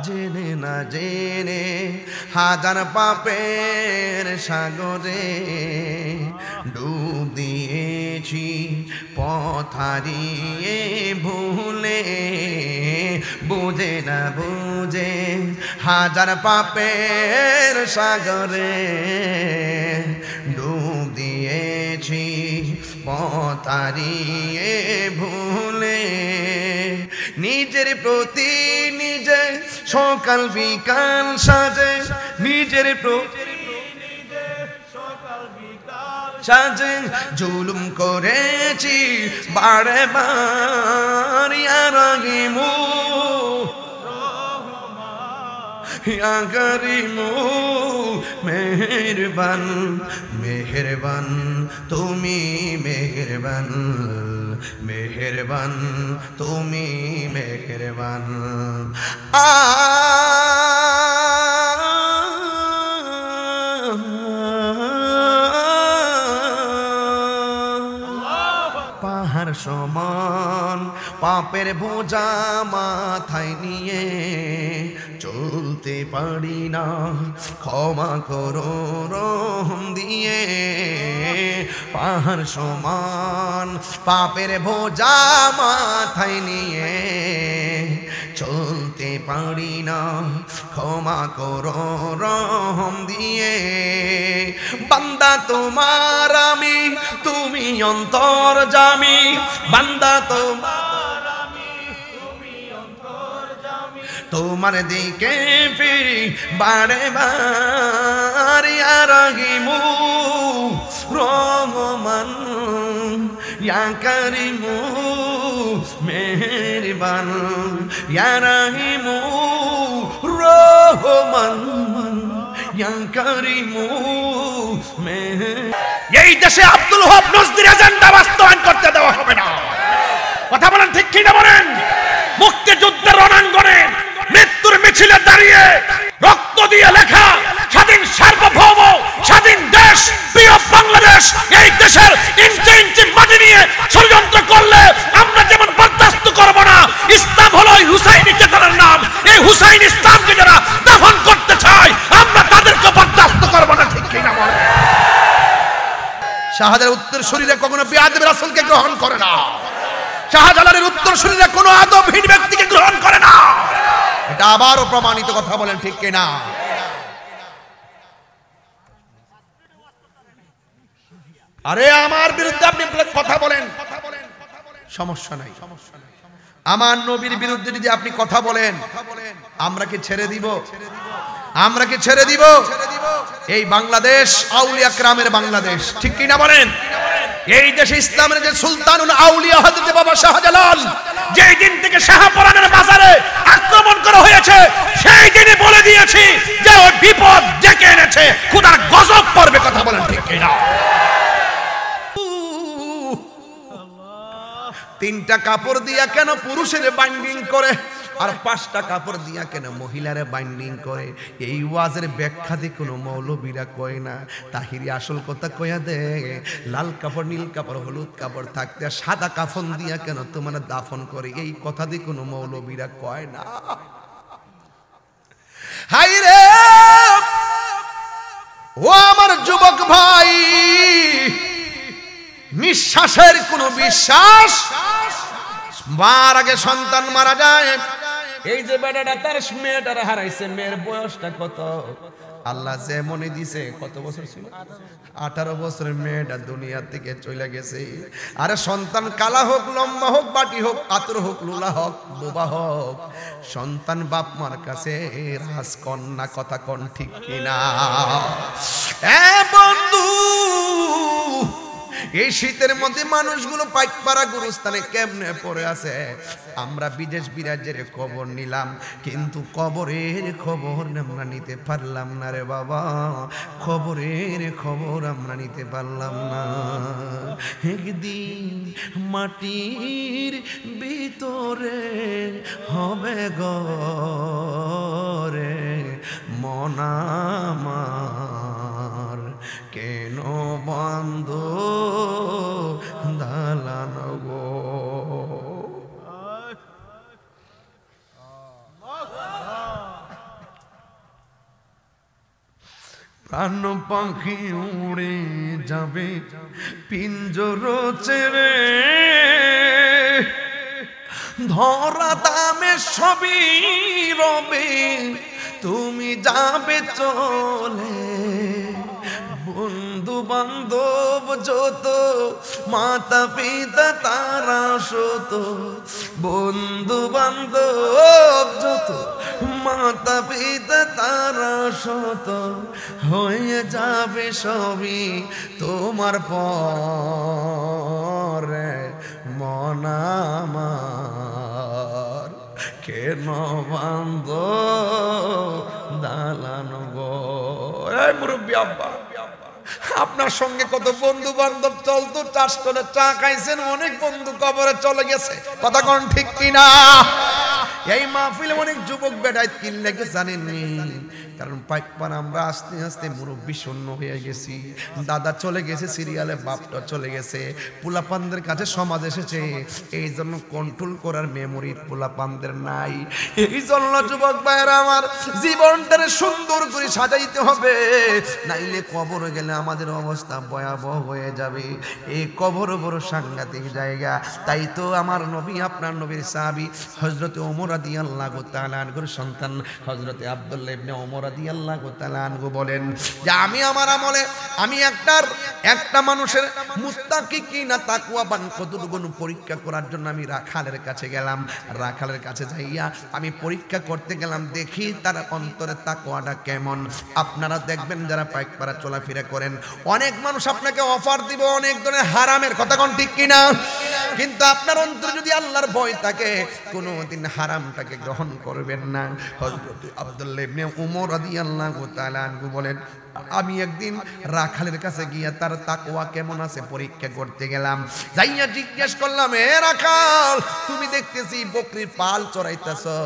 জেনে না জেনে হাজার পাপের সাগরে ডুব দিয়েছি পথ হারিয়ে ভুলে বুঝে না বুঝে হাজার পাপের সাগরে ডুব দিয়েছি পথ হারিয়ে ভুলে নিজের প্রতি নিজে সকাল বিকাল সাজে নিজের প্রতি সাজে জুলুম করেছি বারে বার ইয়া রাহিমু ইয়া করিমু মেহেরবান মেহেরবান তুমি মেহেরবান মেহেরবান তুমি মেহেরবান পাহাড় সমান পাপের বোঝা মাথায় নিয়ে চলতে পারি না ক্ষমা করো রহম দিয়ে পাহাড় সমান পাপের বোঝা মাথায় নিয়ে চলতে পারি না ক্ষমা করো রহম দিয়ে বান্দা তোমার আমি তুমি অন্তর্যামী বান্দা তোমার আমি তুমি অন্তর্যামী তোমার দিকে ফিরি বারে বার ইয়া রাহিমু রহমান ইয়া করিমু মেহেরবান ইয়া রাহিমু রহমান ইয়া করিমু এই দেশে আব্দুল ওহাব নজরুলের এজেন্ডা বাস্তবায়ন করতে দেওয়া হবে না। কথা বলেন ঠিক কি না বলেন? মুক্তিযুদ্ধের রণাঙ্গনে মৃত্যুর মিছিলে দাঁড়িয়ে রক্ত দিয়ে লেখা স্বাধীন সার্বভৌম স্বাধীন দেশ প্রিয় বাংলাদেশ এই দেশের ইঞ্চি ইঞ্চি মাটি নিয়ে ষড়যন্ত্র করলে আমরা যেমন বরদাস্ত করব না। ইসলাম হলো হুসাইনি চেতনার নাম। এই হুসাইন ইসলামকে যারা দাফন করতে চায় আমরা তাদেরকে বরদাস্ত করব না। ঠিক কি না বলেন? শাহজালালের উত্তরসূরিরা কখনো বেয়াদব রাসূলকে গ্রহণ করে না। শাহজালালের উত্তরসূরিরা কোনো আদবহীন ব্যক্তিকে গ্রহণ করে না। এটা আবারও প্রমাণিত। কথা বলেন ঠিক কি না? আরে আমার বিরুদ্ধে আপনি কথা বলেন, সমস্যা নাই। আমার নবীর বিরুদ্ধে যদি আপনি কথা বলেন আমরা কি ছেড়ে দিব? আমরা কি ছেড়ে দিব? এই বাংলাদেশ আউলিয়া کرامের বাংলাদেশ। ঠিক কি না বলেন? এই দেশে ইসলামের যে সুলতানুল আউলিয়া হযরত বাবা শাহজালাল যেই দিন থেকে শাহপরানের বাজারে আক্রমণ করা হয়েছে সেই দিনই বলে দিয়েছি যে ওই বিপদ ডেকে এনেছে, খোদার গজব পড়বে। কথা বলেন ঠিক কি না? তিনটা কাপড় দিয়া কেন পুরুষের বাইন্ডিং করে আর পাঁচটা কাপড় দিয়া কেন মহিলারে বাইন্ডিং করে? এই ওয়াজের ব্যাখ্যা দিয়ে কোনো মৌলবীরা কয় না। তাহিরি আসল কথা কয়া দে, লাল কাপড় নীল কাপড় হলুদ কাপড় থাকতে সাদা কাফন দিয়া কেন তোমার দাফন করে? এই কথা দিয়ে কোনো মৌলবীরা কয় না। হাই রে ও আমার যুবক ভাই, নিঃশ্বাসের কোনো বিশ্বাস মার আগে সন্তান মারা যায়। এই যে বেটাটা তার মেয়েটার হারাইছে, মেয়ের বয়সটা কত? আল্লাহ যে মনে দিছে কত বছর ছিল? 18 বছরের মেয়েটা দুনিয়া থেকে চলে গেছে। আরে সন্তান কালা হোক লম্বা হোক বাটি হোক আতর হোক লুলা হোক বোবা হোক, সন্তান বাপ মার কাছে রাজকন্যা। কথা কোন ঠিক কিনা? বন্ধু এই শীতের মধ্যে মানুষগুলো পাইকপাড়া গুরুস্থানে কেমনে পড়ে আছে। আমরা বিদেশ বিরাজ্যের খবর নিলাম কিন্তু কবরের খবর আমরা নিতে পারলাম না রে বাবা। খবরের খবর আমরা নিতে পারলাম না। একদিন মাটির ভিতরে হবে ঘরে মন আমার প্রাণ পাখি উড়ে যাবে পিঞ্জর ছেড়ে, ধরা দামে সবই রবে তুমি যাবে চলে। বন্ধু বান্ধব যত মাতা পিতা তারা শত, বন্ধু বান্ধব যত মাতা পিতা তারা শত, হয়ে যাবে সবই তোমার পরে। মন আমার কেন বান্ধ দালান গো। এই মুরব্বী আব্বা, আপনার সঙ্গে কত বন্ধু বান্ধব চলতো, চাষ করে চা খাইছেন, অনেক বন্ধু কবরে চলে গেছে, কথা কোন ঠিক কিনা? এই মাহফিলে অনেক যুবক বেড়ায় কি লাগে জানেননি? কারণ পাইকপার আমরা আস্তে আস্তে মুরব্বী শূন্য হয়ে গেছি, দাদা চলে গেছে সিরিয়ালে, বাপটা চলে গেছে, পোলাপানদের কাছে সমাজ এসেছে, এই জন্য কন্ট্রোল করার মেমোরি পোলাপানদের নাই। এই জন্য যুবক ভাইয়েরা আমার, জীবনটারে সুন্দর করে সাজাইতে হবে, নাইলে কবরে গেলে আমাদের অবস্থা ভয়াবহ হয়ে যাবে। এই কবর বড় সাংঘাতিক জায়গা। তাই তো আমার নবী, আপনার নবীর সাহাবী হযরতে ওমর রাদিয়াল্লাহু তাআলা আনহুর সন্তান হযরতে আব্দুল্লাহ ইবনে ওমর রাদিয়াল্লাহু তাআলা আনহু বলেন যে আমি আমার আমলে আমি একটা মানুষের মুত্তাকি কি না তাকওয়াবান কতটুকু পরীক্ষা করার জন্য আমি রাখালের কাছে গেলাম। রাখালের কাছে যাইয়া আমি পরীক্ষা করতে গেলাম, দেখি তার অন্তরে তাকওয়াটা কেমন। আপনারা দেখবেন যারা পাইকপাড়া চলাফেরা করেন, অনেক মানুষ আপনাকে অফার দিব অনেক ধরনের হারামের, কথা কোন ঠিক কিনা? কিন্তু আপনার অন্তরে যদি আল্লাহর ভয় থাকে, কোনোদিন হারামটাকে গ্রহণ করবেন না। হযরত আব্দুল্লাহ ইবনে ওমর রাদিয়াল্লাহু তাআলা আনহু বলেন আমি একদিন রাখালের কাছে গিয়া তার তাকওয়া কেমন আছে পরীক্ষা করতে গেলাম। যাইয়া জিজ্ঞেস করলাম, হে রাখাল, তুমি দেখতেছি বকরির পাল চড়াইতেছো,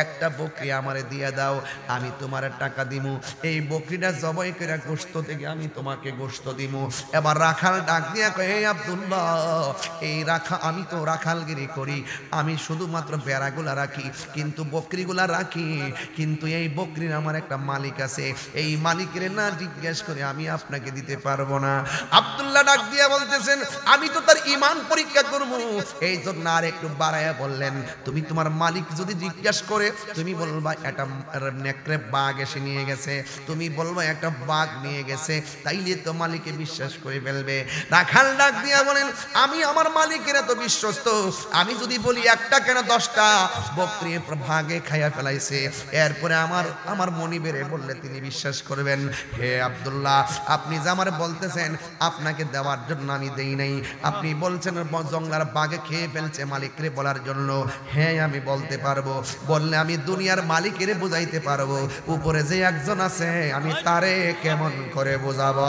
একটা বকরি আমারে দিয়া দাও, আমি তোমার টাকা দিমু, এই বকরিটা জবাই করে গোশত থেকে আমি তোমাকে গোশত দিমু। এবার রাখাল ডাক দিয়া কয়, হে আব্দুল্লাহ, এই আমি তো রাখালগিরি করি, আমি শুধুমাত্র বেড়াগুলা রাখি, কিন্তু বকরিগুলা রাখি, কিন্তু এই বকরির আমার একটা মালিক আছে, এই মালিকের না জিজ্ঞেস করে আমি আপনাকে দিতে পারবো না। আব্দুল্লাহ ডাক দিয়া বলতেছেন, আমি তো তার ঈমান পরীক্ষা করব, এই জন্য আর একটু বাড়ায়া বললেন, তুমি তোমার মালিক যদি জিজ্ঞেস করে তুমি বলবা একটা নেকড়ে বাঘ এসে নিয়ে গেছে, তুমি বলবা একটা বাঘ নিয়ে গেছে, তাইলে তো মালিকে বিশ্বাস করে ফেলবে। রাখাল ডাক দিয়া বলেন, আমি আমার মালিকের এত বিশ্বস্ত, আমি যদি বলি একটা কেন 10টা বকরি ভাগে খাইয়া ফেলাইছে, এরপরে আমার মনিবেরে বললে তিনি বিশ্বাস করবেন। হে আব্দুল্লাহ, আপনি যে আমার বলতেছেন আপনাকে দেওয়ার জন্য আমি দেই নাই, আপনি বলছেন জঙ্গলার বাঘে খেয়ে ফেলছে মালিকরে বলার জন্য, হ্যাঁ আমি বলতে পারবো, বললে আমি দুনিয়ার মালিকের বুঝাইতে পারবো, উপরে যে একজন আছে আমি তারে কেমন করে বোঝাবো?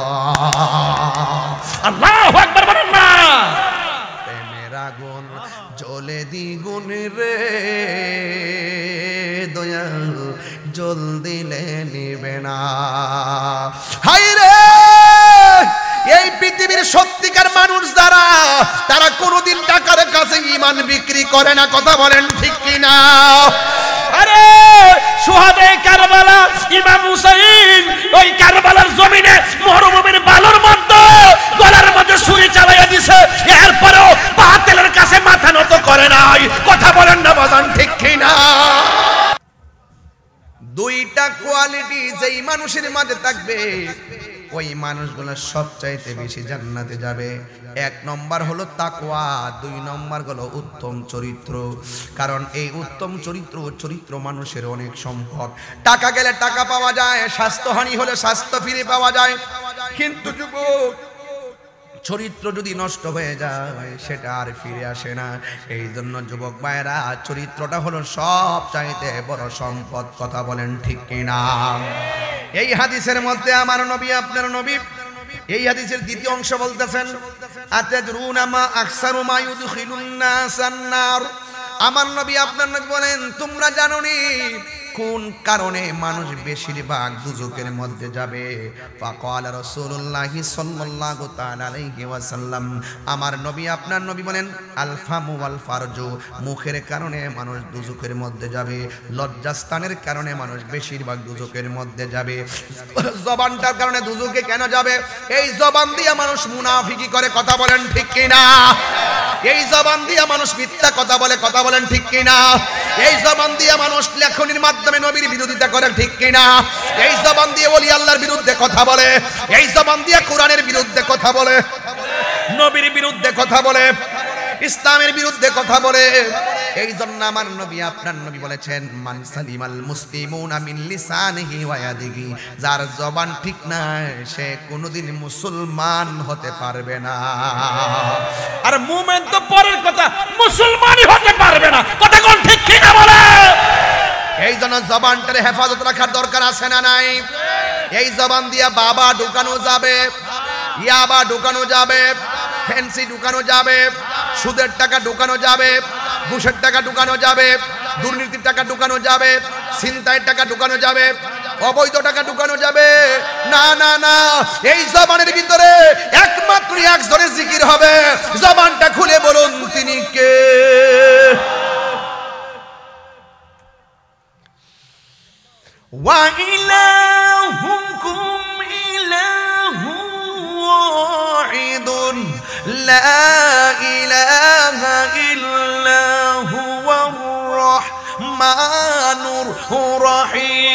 আল্লাহু আকবার বলেন না। প্রেমের আগুন জ্বলে দ্বিগুণ রে দয়াল, জল দিলে নিবে না। হায় রে, এই পৃথিবীর সত্যিকার মানুষ যারা, তারা কোনোদিন টাকার কাছে ঈমান বিক্রি করে না, কথা বলেন ঠিক কিনা? আরে শুহাদায়ে কারবালা, ইমাম হুসাইন ওই কারবালার জমিনে মরুভূমির বালুর মধ্যে গলার মধ্যে ছুরি চালাইয়া দিছে, এরপরেও বাতিলের কাছে মাথা নত করে নাই, কথা বলেন না বাজান ঠিক কিনা? দুইটা কোয়ালিটি যেই মানুষের মাঝে থাকবে, ওই মানুষগুলো সবচাইতে বেশি জান্নাতে যাবে। 1 নম্বর হলো তাকওয়া, 2 নম্বর হলো উত্তম চরিত্র। কারণ এই উত্তম চরিত্র মানুষের অনেক সম্পদ। টাকা গেলে টাকা পাওয়া যায়, স্বাস্থ্যহানি হলে স্বাস্থ্য ফিরে পাওয়া যায়, কিন্তু যুবক চরিত্র যদি নষ্ট হয়ে যায় সেটা আর ফিরে আসে না। এই জন্য যুবক ভাইরা, চরিত্রটা হলো সব চাইতে বড় সম্পদ, কথা বলেন ঠিক কিনা? এই হাদিসের মধ্যে আমার নবী, আপনার নবী, এই হাদিসের দ্বিতীয় অংশ বলতেছেন, আতাদরুনা মা আকসারু মা ইউদখিলুন নাসান নার। আমার নবী, আপনার নবী বলেন, তোমরা জানো নি কোন কারণে মানুষ বেশিরভাগ দুজকের মধ্যে যাবে? ফাকাল রাসূলুল্লাহি সাল্লাল্লাহু তাআলা আলাইহি ওয়াসাল্লাম, আমার নবী আপনার নবী বলেন আল ফামু ওয়াল ফারজু, মুখের কারণে মানুষ দুজকের মধ্যে যাবে, লজ্জাস্থানের কারণে মানুষ বেশিরভাগ দুজকের মধ্যে যাবে। জবানটার কারণে দুজকে কেন যাবে? এই জবান দিয়ে মানুষ মুনাফিকি করে, কথা বলেন ঠিক কিনা? এই জবান দিয়ে মানুষ মিথ্যা কথা বলে, কথা বলেন ঠিক কিনা? এই জবান দিয়ে মানুষ লেখনির মাধ্যমে নবীর বিরোধিতা করে, ঠিক কিনা? এই জবান দিয়ে ওলি আল্লাহর বিরুদ্ধে কথা বলে, এই জবান দিয়ে কোরআনের বিরুদ্ধে কথা বলে, নবীর বিরুদ্ধে কথা বলে, ইসলামের বিরুদ্ধে কথা বলে। এই জন্য আমার নবী আপনার নবী বলেছেন মান সালিমাল মুসলিমুনা মিন লিসানিহি ওয়া ইয়াদিহি, যার জবান ঠিক নাই সে কোনোদিন মুসলমান হতে পারবে না। আর মুমিন তো পরের কথা, মুসলমানই হতে পারবে না, কথা কোন ঠিক কি না বলে? এই জন্য জবানটারে হেফাজত রাখার দরকার আছে না নাই? এই জবান দিয়া বাবা ঢুকানো যাবে, ইয়াবা ঢুকানো যাবে, ফ্যান্সি ঢুকানো যাবে, সুদের টাকা ঢুকানো যাবে, ঘুষের টাকা ঢুকানো যাবে, দুর্নীতির টাকা ঢুকানো যাবে, ছিনতাইয়ের টাকা ঢুকানো যাবে, অবৈধ টাকা ঢুকানো যাবে না। না না, এই জবানের ভিতরে একমাত্র একজনের জিকির হবে। জবানটা খুলে বলুন তিনি কে? ওয়া ইলাহুকুম ইলাহু ওয়াহিদুন লা ইলাহা ইল্লা হুয়ার রাহমানুর রহিম।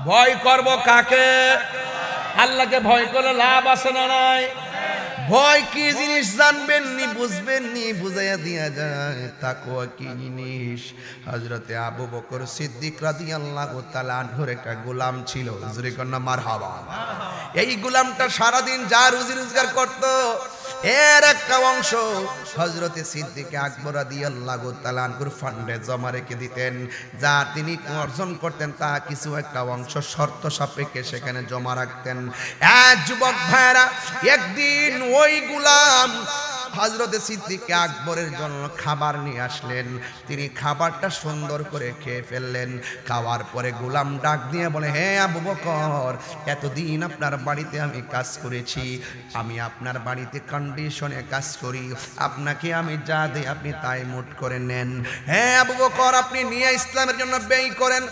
ভয় করব কাকে? আল্লাহকে ভয় করলে লাভ আছে না নাই? ভয় কি জিনিস জানবেন নি, বুঝবেন নি, বুঝাইয়া দিয়া যায়। তাকওয়া কি জিনিস? হযরতে আবু বকর সিদ্দিক রাদিয়াল্লাহু তাআলা আনহুর একটা গোলাম ছিল, জোরে কন্না মারহাবা। এই গোলামটা সারাদিন যা রুজি রোজগার করত, এর একটা অংশ হযরতে সিদ্দিক আকবর রাদিয়াল্লাহু তাআলা আনহুর ফান্ডে জমা রেখে দিতেন। যা তিনি অর্জন করতেন তা কিছু একটা অংশ শর্ত সাপেক্ষে সেখানে জমা রাখতেন। যুবক ভাইরা, একদিন ওই গোলাম হযরতে সিদ্দিক আকবরের জন্য খাবার নিয়ে আসলেন। তিনি খাবারটা সুন্দর করে খেয়ে ফেললেন। খাওয়ার পরে গোলাম ডাক দিয়ে বলে, হে আবু বকর, এতদিন আপনার বাড়িতে আমি কাজ করেছি, আমি আপনার বাড়িতে কন্ডিশনে কাজ করি, আপনাকে আমি যা দিই আপনি তাই মুট করে নেন। হ্যাঁ আবু বকর, আপনি নিয়ে ইসলামের জন্য ব্যয় করেন,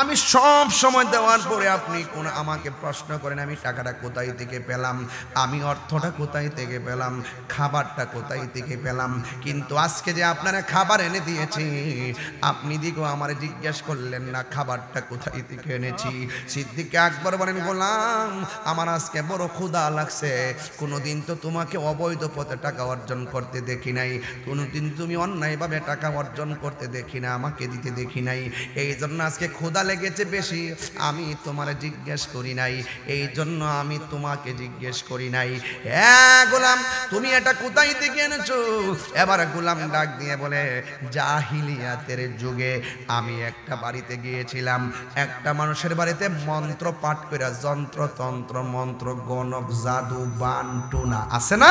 আমি সব সময় দেওয়ার পরে আপনি কোন আমাকে প্রশ্ন করেন আমি টাকাটা কোথায় থেকে পেলাম, আমি অর্থটা কোথায় থেকে পেলাম, খাবারটা কোথায় থেকে পেলাম। কিন্তু আজকে যে আপনারা খাবার এনে দিয়েছি, আপনি দিগো আমার জিজ্ঞেস করলেন না খাবারটা কোথায় থেকে এনেছি। সিদ্দিক আকবর বলেন, গোলাম আমার আজকে বড় ক্ষুধা লাগছে, কোনোদিন তো তোমাকে অবৈধ পথে টাকা অর্জন করতে দেখি নাই, কোনোদিন তুমি অন্যায়ভাবে টাকা অর্জন করতে দেখি না, আমাকে দিতে দেখি নাই, এই জন্য আজকে ক্ষুধা লেগেছে বেশি, আমি তোমার জিজ্ঞেস করি নাই, এই জন্য আমি তোমাকে জিজ্ঞেস করি নাই। হ্যাঁ গোলাম, তুমি এটা কোথায় থেকে এনেছো? এবার গোলাম ডাক দিয়ে বলে, জাহিলিয়াতের যুগে আমি একটা বাড়িতে গিয়েছিলাম, একটা মানুষের বাড়িতে মন্ত্র পাঠ করে, যন্ত্রতন্ত্র মন্ত্র গণক জাদু বান টুনা আছে না,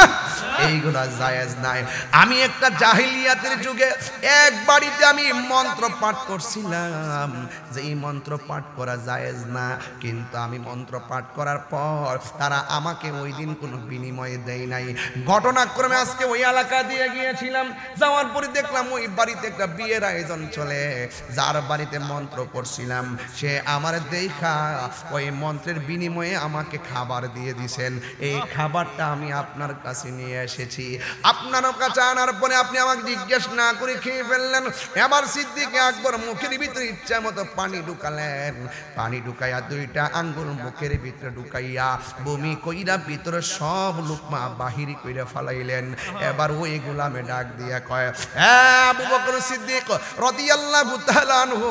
এইগুলা জায়েজ নাই। আমি একটা জাহিলিয়াতের যুগে এক বাড়িতে আমি মন্ত্র পাঠ করছিলাম, যে এই মন্ত্র পাঠ করা জায়েজ না, কিন্তু আমি মন্ত্র পাঠ করার পর তারা আমাকে ওই দিন কোনো বিনিময়ে দেয় নাই। ঘটনাক্রমে আজকে ওই এলাকা দিয়ে গিয়েছিলাম, যাওয়ার পরে দেখলাম ওই বাড়িতে একটা বিয়ের আয়োজন চলে, যার বাড়িতে মন্ত্র পড়ছিলাম সে আমার দেখা ওই মন্ত্রের বিনিময়ে আমাকে খাবার দিয়ে দিছেন। এই খাবারটা আমি আপনার কাছে নিয়ে এসেছি, আপনার কাছে আনার পরে আপনি আমাকে জিজ্ঞেস না করে খেয়ে ফেললেন। এবার সিদ্দিক আকবর মুখের ভিতরে ইচ্ছা মতো পানি ঢুকালেন, পানি ঢুকাইয়া দুইটা আঙ্গুল মুখের ভিতরে ঢুকাইয়া বমি কইরা ভিতরে সব লুকমা বাহির কইরা ফালাইলেন। এবার ওই গোলামে ডাক দিয়া কয়, আবু বকর সিদ্দিক রাদিয়াল্লাহু তাআলা আনহু,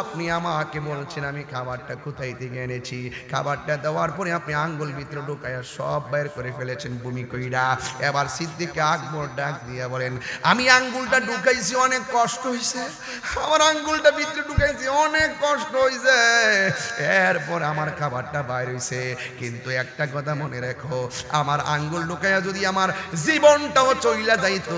আপনি আমাকে বলছেন আমি খাবারটা কোথায় থেকে এনেছি, খাবারটা দেওয়ার পরে আপনি আঙ্গুল ভিতরে ঢুকায়া সব বের করে ফেলেছেন বমি কইরা। এবার সিদ্দিক আকবর ডাক দিয়া বলেন, আমি আঙ্গুলটা ঢুকাইছি, অনেক কষ্ট হইছে, আমার আঙ্গুলটা ভিতরে ঢুকাইছি, অনেক কষ্ট হইছে, এরপর আমার খাবারটা বাইর হইছে, কিন্তু একটা কথা মনে রেখো, আমার আঙ্গুল ঢুকাইয়া যদি আমার জীবনটাও চইলা যাইতো,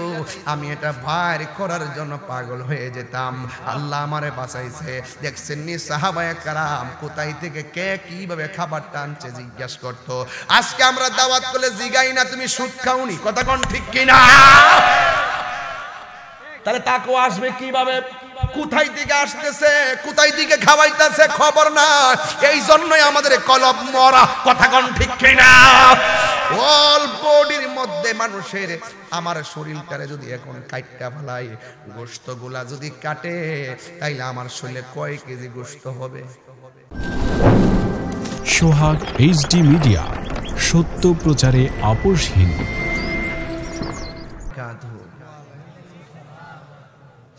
আমি এটা বাইর করার জন্য পাগল হয়ে যেতাম। আল্লাহ আমারে বাঁচাইছে। দেখছেন নি সাহাবায়ে কেরাম কোথায় থেকে কে কিভাবে খাবারটা আনছে জিজ্ঞাসা করতো। আজকে আমরা দাওয়াত করলে জিগাই না তুমি সুদ খাওনি, কথা কোন ঠিক কিনা? তাহলে তাকওয়া আসবে কিভাবে? কোথায় থেকে আসতেছে, কোথায় থেকে খাওয়াইতেছে খবর না, এই জন্যই আমাদের কলব মরা, কথা কোন ঠিক কিনা? অল্প বডির মধ্যে মানুষের আমার শরীরটারে যদি এখন কাটটা ফেলাই, গোশতগুলা যদি কাটে, তাইলে আমার শরীরে কয় কেজি গোশত হবে? সোহাগ এইচডি মিডিয়া, সত্য প্রচারে আপোষহীন।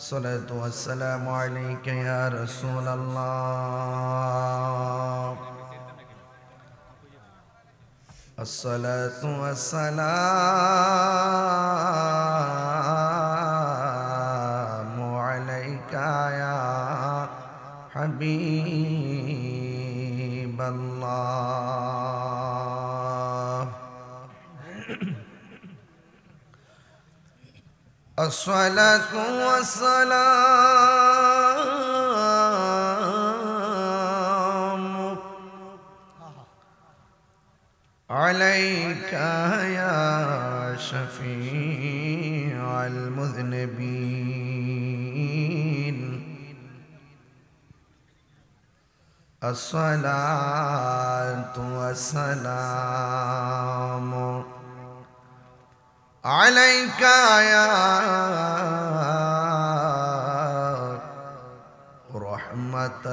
الصلاة والسلام عليك يا رسول الله، الصلاة والسلام عليك يا حبيب الله، الصلاة والسلام عليك يا شفيع المذنبين، الصلاة والسلام عليك يا رحمة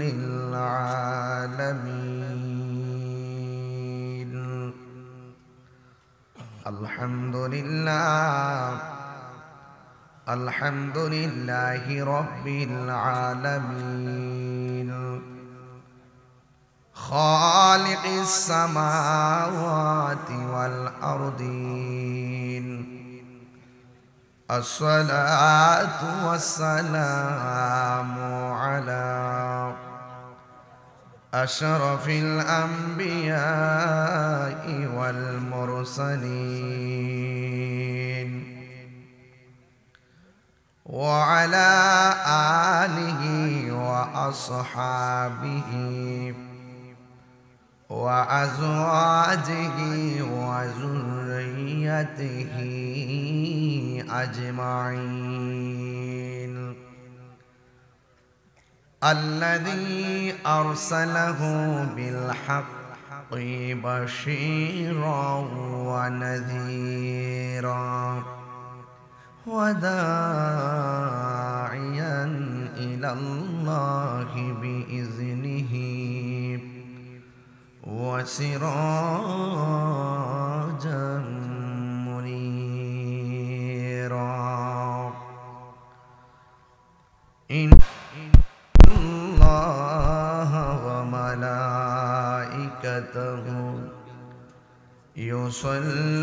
للعالمين، الحمد لله، الحمد لله رب العالمين، خالق السماوات والأرضين، الصلاة والسلام على أشرف الأنبياء والمرسلين، وعلى آله وأصحابه وأزواجه وذريته أجمعين، الذي أرسله بالحق بشيرا ونذيرا وداعيا إلى الله بإذنه وسراجا منيرا، إن الله وملائكته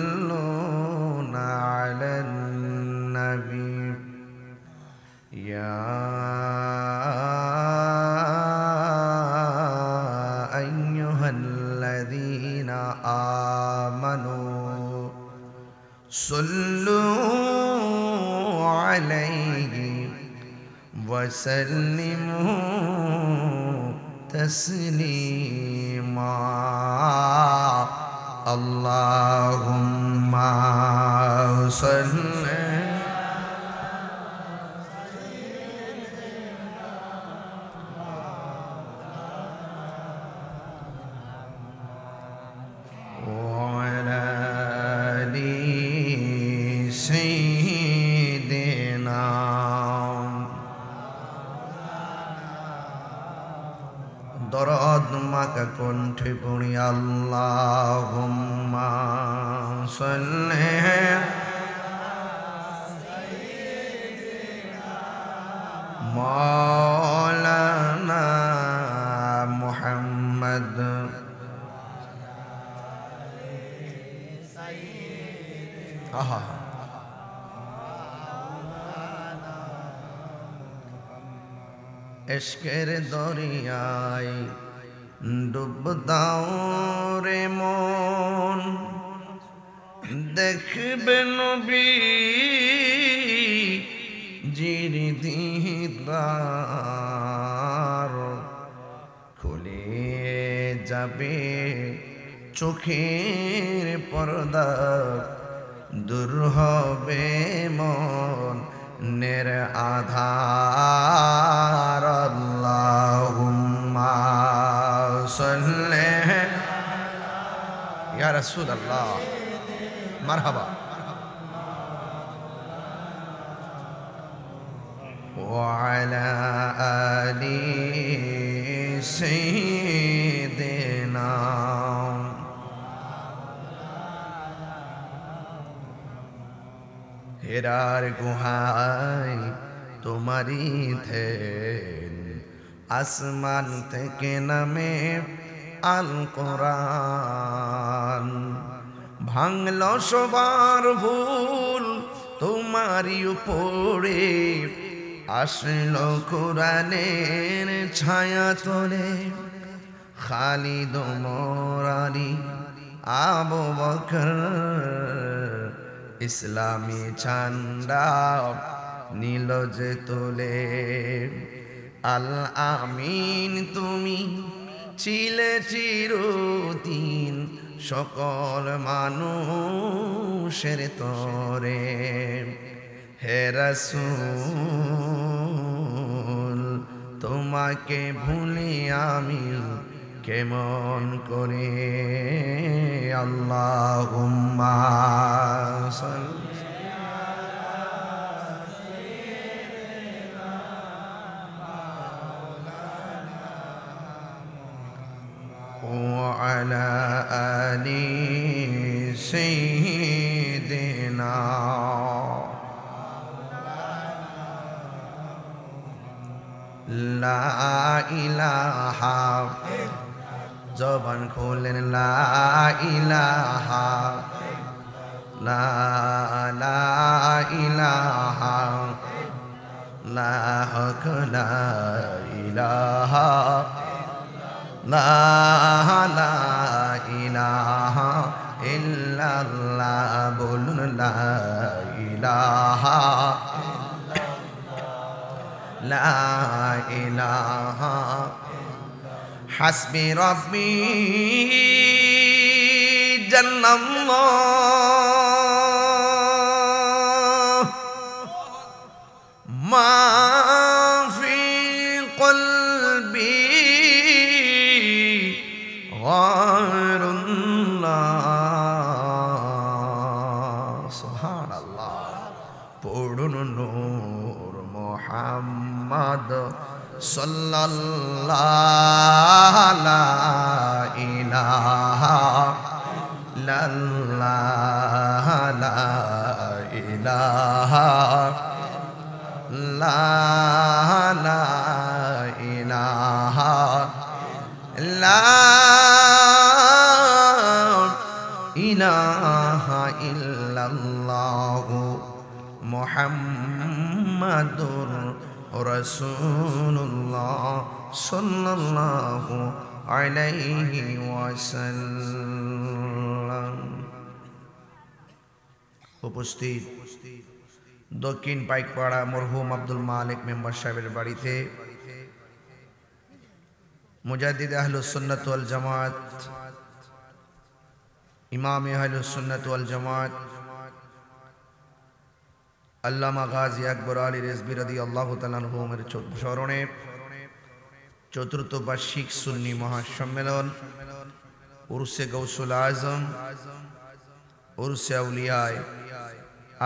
يصلون على النبي، يا أيها الذين آمنوا صلوا عليه وسلموا تسليما، اللهم صل দরদ মাকা কণ্ঠে পড়ি, আল্লাহুম্মা সাল্লি মৌলানা মুহাম্মদ আহা ইশকের দরিয়ায় ডুব দাও রে মন দেখবে নবী জির দিদার খুলে যাবে চোখের পর্দা দূর হবে মন নের আধার আল্লাহুম্মা সাল্লি ইয়া রাসূলুল্লাহ মারহাবা وعلى آل سيدنا হেরার গুহায় তোমারি থেন আসমান থেকে নামে আল কোরআন ভাঙল সবার ভুল তোমারি উপরে আসলো কোরআনের ছায়া তোলে খালিদ ওমর আলী আবু বকর ইসলামী ঝান্ডা নীল যে তোলে আল আমিন তুমি ছিলে চিরদিন সকল মানুষের তরে হে রাসূল তোমাকে ভুলি আমি কেমন করে আল্লাহুম্মা সাল্লি وعلى آل سيدنا লা ইলাহা জবান খোলেন লা ইলাহা লা ইলাহা লা হক লা ইলাহা লা ইলাহা ইল্লাল্লাহ বলুন লা ইলাহা লা ইলাহা হাসবি রাব্বি জান্নাল্লাহ মা ফি কলবি গায়রুল্লাহ সুবহানাল্লাহ পড়ুন নূর মুহাম্মদ সাল্লাল্লাহু লা ইলাহা ইল্লাল্লাহ লা ইলাহা লা ইলাহা লা ইলাহা ইল্লাল্লাহ মুহাম্মাদুর রাসূলুল্লাহ সাল্লাল্লাহু আলাইহি ওয়াসাল্লাম। উপস্থিত দক্ষিণ পাইকপাড়া মরহুম আব্দুল মালিক মেম্বার সাহেবের বাড়িতে মুজাদ্দিদ আহলুস সুন্নাত ওয়াল জামাত ইমাম আহলুস সুন্নাত ওয়াল জামাত আল্লামা গাজী আকবর আলী রিজভী রাদিয়াল্লাহু তাআলা আনহুর স্মরণে চতুর্থ বার্ষিক সুন্নি মহাসম্মেলন উরসে গৌসুল আজম উরসে আউলিয়ায়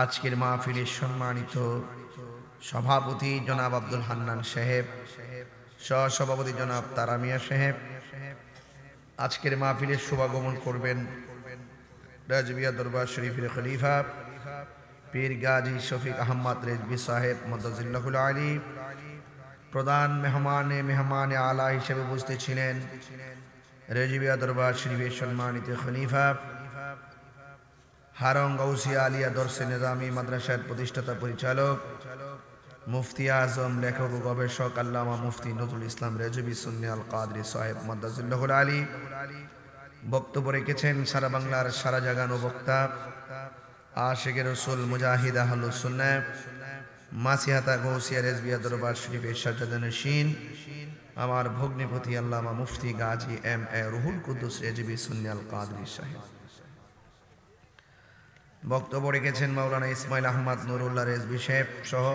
আজকের মাহফিলের সম্মানিত সভাপতি জনাব আব্দুল হান্নান সাহেব, সহসভাপতি জনাব তারা মিয়া সাহেব, আজকের মাহফিলের শুভাগমন করবেন রাজবিয়া দরবার শরীফের খলিফা পীর গাজী শফিক আহমদ রেজভী সাহেব মদজিল্লাহুল আলী, প্রধান মেহমানে আলা হিসেবে উপস্থিত ছিলেন রেজবিয়া দরবার শরীফের সম্মানিত খলিফা হারং গৌসিয়া আলিয়া দরসে নিজামী মাদ্রাসার প্রতিষ্ঠাতা পরিচালক মুফতি আজম লেখক ও গবেষক আল্লামা মুফতি নজরুল ইসলাম রেজবি সুন্নি আল কাদরি সাহেব মাদ্দাজুল্লাহুল আলী বক্তব্য রেখেছেন সারা বাংলার সারা জাগানো বক্তা আশিকে রাসূল মুজাহিদ আহলুস সুন্নাহ মাসিহাতা গৌসিয়া রেজবিয়া দরবার শরীফের সাজ্জাদানশীন আমার ভগ্নিপতি আল্লামা মুফতি গাজী এম এ রুহুল কুদ্দুস রেজবি সুন্নি আল কাদরি সাহেব। বক্তব্য রেখেছেন মাওলানা ইসমাইল আহমদ নুরুল্লাহ রেজবি সাহেব সহ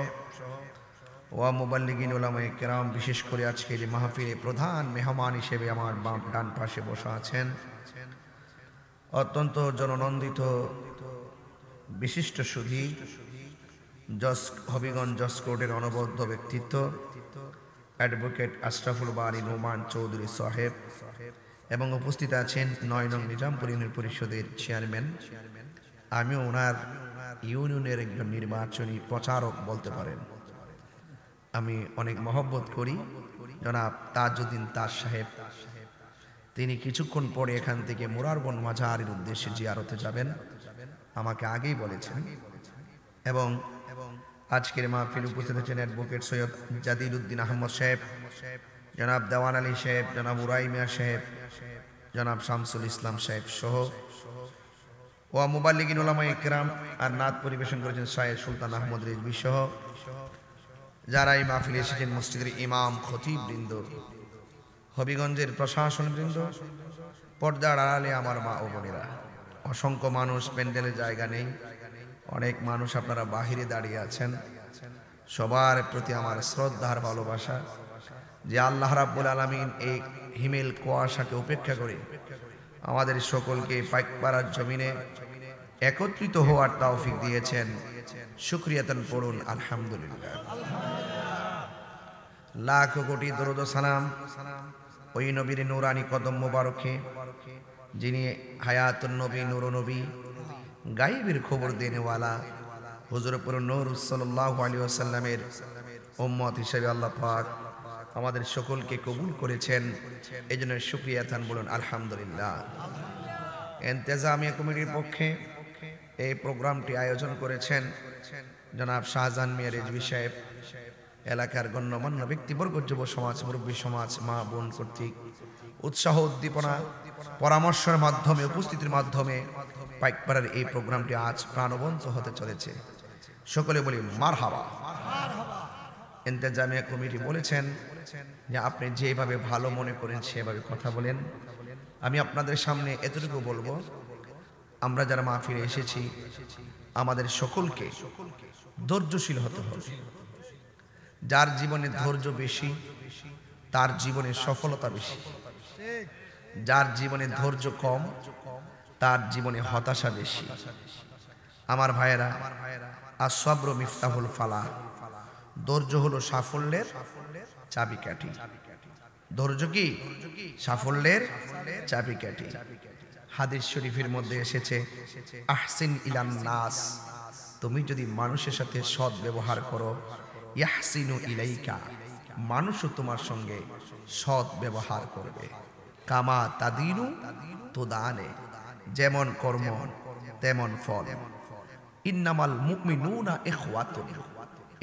ওয়া মুবাল্লিগিন উলামায়ে কেরাম। বিশেষ করে আজকের এই মাহফিলে প্রধান মেহমান হিসেবে আমার ডান পাশে বসা আছেন অত্যন্ত জননন্দিত বিশিষ্ট সুধী হবিগঞ্জ জজ কোর্টের অনবদ্য ব্যক্তিত্ব অ্যাডভোকেট আশরাফুল বারী নোমান চৌধুরী সাহেব এবং উপস্থিত আছেন ৯ নং নিজামপুর ইউনিয়ন পরিষদের চেয়ারম্যান। আমিও ওনার ইউনিয়নের একজন নির্বাচনী প্রচারক বলতে পারেন। আমি অনেক মহব্বত করি জনাব তাজউদ্দিন তাজ সাহেব। তিনি কিছুক্ষণ পরে এখান থেকে মুরারবন মাজারের উদ্দেশ্যে জিয়ারতে যাবেন, আমাকে আগেই বলেছেন। এবং আজকের মাহফিলে উপস্থিত আছেন অ্যাডভোকেট সৈয়দ জাদিল উদ্দিন আহমদ সাহেব, জনাব দেওয়ান আলী সাহেব, জনাব উরাই মিয়া সাহেব, জনাব শামসুল ইসলাম সাহেব সহ ওয়া মুবাল্লিগিন উলামায়ে কেরাম। আর নাত পরিবেশন করেছেন শায়েখ সুলতান আহমদ রেজবি সহ যারা এই মাহফিলে এসেছেন মসজিদের ইমাম খতিব বৃন্দ, হবিগঞ্জের প্রশাসন বৃন্দ, পর্দার আড়ালে আমার মা ও বোনেরা। অসংখ্য মানুষ, প্যান্ডেলে জায়গা নেই, অনেক মানুষ আপনারা বাহিরে দাঁড়িয়ে আছেন। সবার প্রতি আমার শ্রদ্ধার ভালোবাসা যে আল্লাহ রাব্বুল আলামিন এই হিমেল কুয়াশাকে উপেক্ষা করে আমাদের সকলকে পাইকপাড়ার জমিনে একত্রিত হওয়ার তৌফিক দিয়েছেন। শুকরিয়াতান পড়ুন আলহামদুলিল্লাহ। লাখ কোটি দরুদ ও সালাম ওই নবীর নূরানি কদম মোবারকে যিনি হায়াতুন নবী, নূর নবী, গায়েবের খবর দেনেওয়ালা হুজুর পুর নূর সাল্লাল্লাহু আলাইহি ওয়াসাল্লামের উম্মত হিসেবে আল্লাহ পাক আমাদের সকলকে কবুল করেছেন। এজন্য শুকরিয়াতান বলুন আলহামদুলিল্লাহ। ইন্তেজামিয়া কমিটির পক্ষে এই প্রোগ্রামটি আয়োজন করেছেন জনাব শাহজাহান মিয়া রেজবি সাহেব, এলাকার গণ্যমান্য ব্যক্তিবর্গ, যুব সমাজ, মুরব্বী সমাজ, মা বোন কর্তৃক উৎসাহ উদ্দীপনা পরামর্শের মাধ্যমে, উপস্থিতির মাধ্যমে পাইকপাড়ার এই প্রোগ্রামটি আজ প্রাণবন্ত হতে চলেছে। সকলে বলি মারহাবা। ইন্তেজামিয়া কমিটি বলেছেন যে আপনি যেভাবে ভালো মনে করেন সেভাবে কথা বলেন। আমি আপনাদের সামনে এতটুকু বলবো, আমরা যারা মাহফিলে এসেছি আমাদের সকলকে ধৈর্যশীল হতে হবে। যার জীবনে ধৈর্য বেশি তার জীবনে সফলতা বেশি, যার জীবনে ধৈর্য কম তার জীবনে হতাশা বেশি। আমার ভাইয়েরা, আস-সাবরু মিফতাহুল ফালাহ, ধৈর্য হলো সাফল্যের চাবিকাঠি। ধৈর্য কি? সাফল্যের চাবিকাঠি। হাদিস শরীফের মধ্যে এসেছে আহসিন ইলান নাস, তুমি যদি মানুষের সাথে সৎ ব্যবহার করো, ইয়াহসিনু ইলাইকা, মানুষও তোমার সঙ্গে সৎ ব্যবহার করবে। কামা তাদিনু তুদানে, যেমন কর্ম তেমন ফল। ইন্নামাল মুমিনুনা ইখওয়াতুন,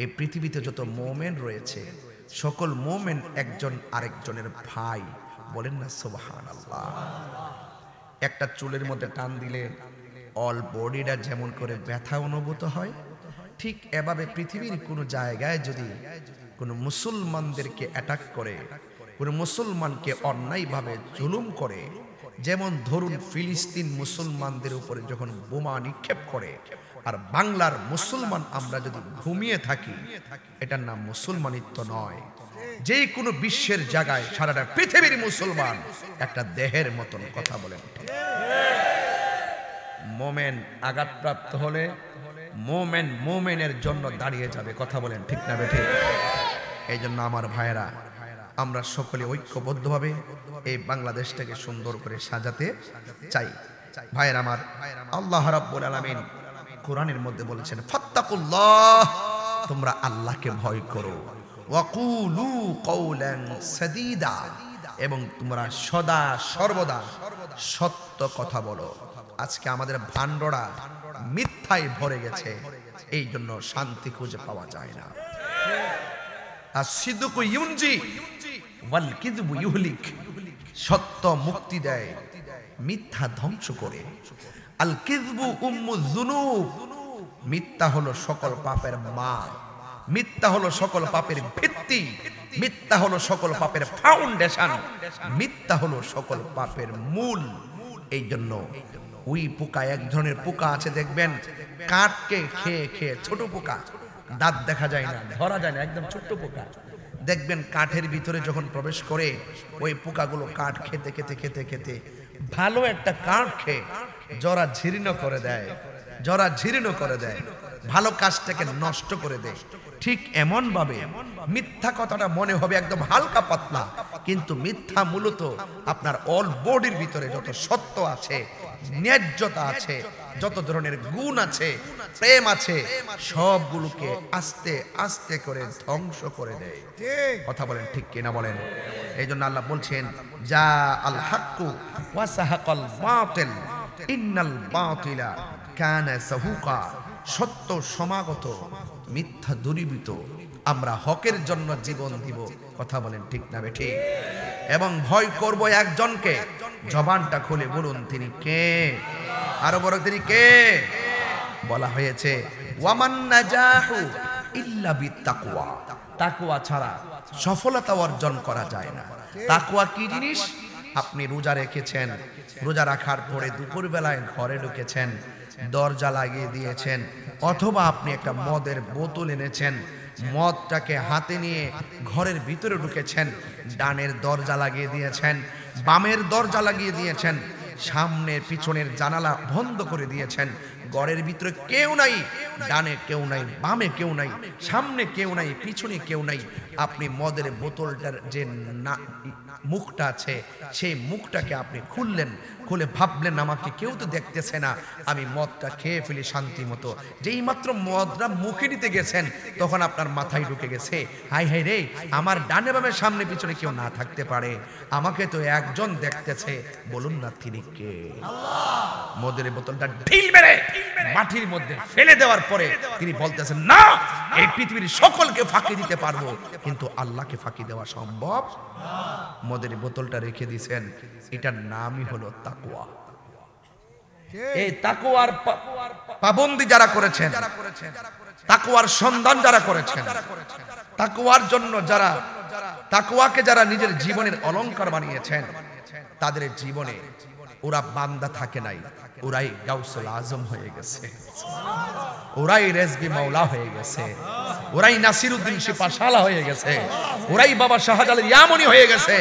এই পৃথিবীতে যত মুমিন রয়েছে সকল মুমিন একজন আরেকজনের ভাই। বলেন না সুবহানাল্লাহ। একটা চুলের মধ্যে টান দিলে অল বডিটা যেমন করে ব্যথা অনুভূত হয়, ঠিক এভাবে পৃথিবীর কোনো জায়গায় যদি কোনো মুসলমানদেরকে অ্যাটাক করে, কোনো মুসলমানকে অন্যায়ভাবে জুলুম করে, যেমন ধরুন ফিলিস্তিন মুসলমানদের উপরে যখন বোমা নিক্ষেপ করে, আর বাংলার মুসলমান আমরা যদি ঘুমিয়ে থাকি, এটার নাম মুসলমানিত্ব নয়। যে কোনো বিশ্বের জায়গায় সারাটা পৃথিবীর মুসলমান একটা দেহের মতন। কথা বলেন। মোমেন আঘাতপ্রাপ্ত হলে মোমেন মোমেনের জন্য দাঁড়িয়ে যাবে। কথা বলেন ঠিক না বেঠিক? এই জন্য আমার ভাইয়েরা, আমরা সকলে ঐক্যবদ্ধভাবে এই বাংলাদেশটাকে সুন্দর করে সাজাতে চাই। ভাইয়েরা আমার, আল্লাহ রাব্বুল আলামিন কোরআনের মধ্যে বলেছেন ফাত্তাকুল্লাহ, তোমরা আল্লাহকে ভয় করো। ওয়াকুলু কওলান সাদীদা, এবং তোমরা সদা সর্বদা সত্য কথা বলো। আজকে আমাদের ভান্ডরা মিথ্যায় ভরে গেছে, এই জন্য শান্তি খুঁজে পাওয়া যায় না। আসিদকু ইউনজি ওয়াল কিযবু ইউহলিক, সত্য মুক্তি দেয়, মিথ্যা ধ্বংস করে। আল কিযবু উম্মুয যুনুব, মিথ্যা হলো সকল পাপের মা, মিথ্যা হলো সকল পাপের ভিত্তি, মিথ্যা হলো সকল পাপের ফাউন্ডেশন, মিথ্যা হলো সকল পাপের মূল। এই জন্য ওই পোকা, এক ধরনের পোকা আছে দেখবেন, কাঠকে খেয়ে খেয়ে, ছোট পোকা, দাঁত দেখা যায় না, ধরা যায় না, একদম ছোট্ট পোকা, দেখবেন কাঠের ভিতরে যখন প্রবেশ করে ওই পোকাগুলো কাঠ খেতে খেতে খেতে খেতে ভালো একটা কাঠ খেয়ে জরা ঝীর্ণ করে দেয়, জরা জীর্ণ করে দেয়, ভালো কাজটাকে নষ্ট করে দেয়। ঠিক এমন ভাবে মিথ্যা কথাটা মনে হবে একদম হালকা পাতলা, কিন্তু মিথ্যা মূলত আপনার অল বডির ভিতরে যত সত্য আছে, ন্যায্যতা আছে, যত ধরনের গুণ আছে, প্রেম আছে, সবগুলোকে আস্তে আস্তে করে ধ্বংস করে দেয়। কথা বলেন ঠিক কিনা বলেন? এই জন্য আল্লাহ বলছেন, যা আল হাক্কু ওয়া সাহাকাল বাতিল ইন্নাল বাতিলা কানা সাহুকা, সত্য সমাগত, মিথ্যা দূরীভূত, আমরা হকের জন্য জীবন দিব। কথা বলেন ঠিক না বেঠিক? এবং ভয় করব একজনকে, জবানটা খুলে বলুন তিনি কে? আরো বড় তিনি কে? বলা হয়েছে ওয়ামান নাজাহু ইল্লা বিত্তাকওয়া, তাকওয়া ছাড়া সফলতা অর্জন করা যায় না। তাকওয়া কি জিনিস? আপনি রোজা রেখেছেন, রোজা রাখার পরে দুপুরবেলায় ঘরে ঢুকেছেন, দরজা লাগিয়ে দিয়েছেন, অথবা আপনি একটা মদের বোতল এনেছেন, মদটাকে হাতে নিয়ে ঘরের ভিতরে ঢুকেছেন, ডানের দরজা লাগিয়ে দিয়েছেন, বামের দরজা লাগিয়ে দিয়েছেন, সামনের পিছনের জানালা বন্ধ করে দিয়েছেন, ঘরের ভিতরে কেউ নাই, ডানে কেউ নাই, বামে কেউ নাই, সামনে কেউ নাই, পিছনে কেউ নাই। আপনি মদের বোতলটার যে মুখটা আছে, সেই মুখটাকে আপনি খুললেন, খুলে ভাবলেন আমাকে কেউ তো দেখতেছে না, আমি মদটা খেয়ে ফেলি শান্তি মতো। যেই মাত্র মদটা মুখে নিতে গেছেন, তখন আপনার মাথায় ঢুকে গেছে, হাই হাই রে, আমার ডানে বামে সামনে পিছনে কেউ না থাকতে পারে, আমাকে তো একজন দেখতেছে। বলুন না তিনি কে? মদের বোতলটা ঢিল মেরে মাটির মধ্যে ফেলে দেওয়ার পরে তিনি বলতেছেন, না, এই পৃথিবীর সকলকে ফাঁকি দিতে পারবো, কিন্তু আল্লাহকে ফাঁকি দেওয়া সম্ভব। মদের বোতলটা রেখে দিয়েছেন, এটার নামই হলো তাকওয়া। এই তাকওয়ার পাবন্দি যারা করেছেন, তাকওয়ার সন্ধান যারা করেছেন, তাকওয়ার জন্য যারা, তাকওয়াকে যারা নিজের জীবনের অলংকার বানিয়েছেন, তাদের জীবনে ওরা বান্দা থাকে নাই, ওরাই গাউসুল আজম হয়ে গেছে, ওরাই রেজবি মাওলা হয়ে গেছে, ওরাই নাসিরউদ্দিন শিপাশালা হয়ে গেছে, ওরাই বাবা শাহজালাল ইয়ামনি হয়ে গেছে,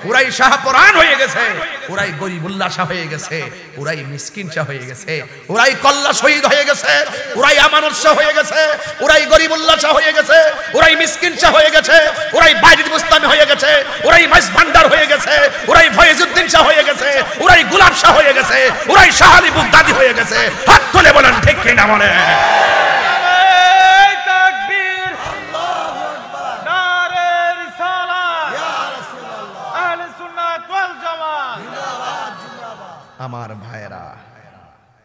ওরাই শাহপরান হয়ে গেছে, ওরাই গরিবুল্লাহ শাহ হয়ে গেছে, ওরাই মিসকিন শাহ হয়ে গেছে, ওরাই কল্লা শহীদ হয়ে গেছে, ওরাই আমানত শাহ হয়ে গেছে, ওরাই গরিবুল্লাহ শাহ হয়ে গেছে, ওরাই মিসকিন শাহ হয়ে গেছে, ওরাই বাইজিদ বুস্তামি হয়ে গেছে, ওরাই মাইজ ভান্ডার হয়ে গেছে, ওরাই ফয়েজউদ্দিন শাহ হয়ে গেছে, ওরাই গোলাপ শাহ হয়ে গেছে, ওরাই শাহ আলী বুগদাদি হয়ে গেছে। হাত তুলে বলেন ঠিক কি না বলেন? আমার ভাইরা,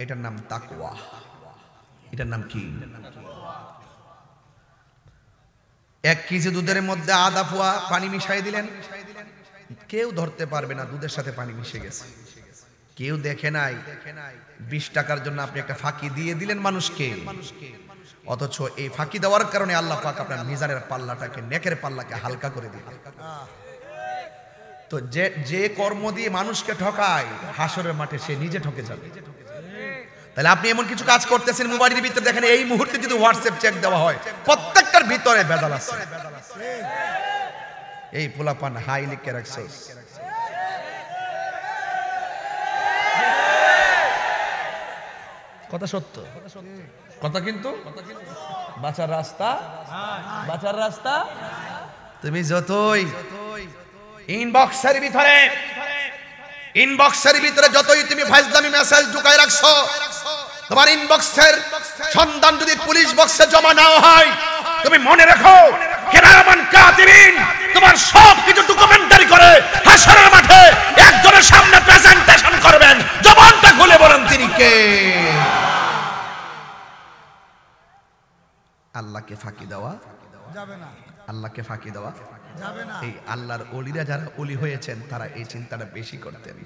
এটার নাম তাকওয়া। এটার নাম কি? 1 কেজি দুধের মধ্যে আধা পোয়া পানি মিশাই দিলেন, কেউ ধরতে পারবে না দুধের সাথে পানি মিশে গেছে, কেউ দেখে নাই। 20 টাকার জন্য আপনি একটা ফাঁকি দিয়ে দিলেন মানুষকে, অথচ এই ফাঁকি দেওয়ার কারণে আল্লাহ পাক আপনার মিজানের পাল্লাটাকে, নেকের পাল্লাকে হালকা করে দিলেন। তো যে কর্ম দিয়ে মানুষকে ঠকায়, হাসরের মাঠে সে নিজে ঠকে যাবে। তাহলে আপনি এমন কিছু কাজ করতেছেন মোবাইলের ভিতরে, দেখেন এই মুহূর্তে যদি হোয়াটসঅ্যাপ চেক দেওয়া হয়, প্রত্যেকটার ভিতরে ভেজাল আছে। এই পোলাপান হাই লিখে রাখছে, কথা সত্য কথা, কিন্তু বাঁচার রাস্তা, বাঁচার রাস্তা। তুমি যতই ইনবক্সের ভিতরে যতই তুমি ফাজলামি মেসেজ ঢুকাই রাখছো, তোমার ইনবক্সের সন্ধান যদি পুলিশ বক্সে জমা না হয়, তুমি মনে রাখো কিরামান কাতিবিন, তোমার সব কিছু ডকুমেন্টারি করে হাসরের মাঠে একজনের সামনে প্রেজেন্টেশন করবেন। জবানটা খুলে বলেন তিনি কে? আল্লাহকে ফাঁকি দেওয়া যাবে না, আল্লাহকে ফাঁকি দেওয়া যাবে না। এই আল্লাহর ওলিরা যারা ওলি হয়েছেন তারা এই চিন্তাটা বেশি করতেন।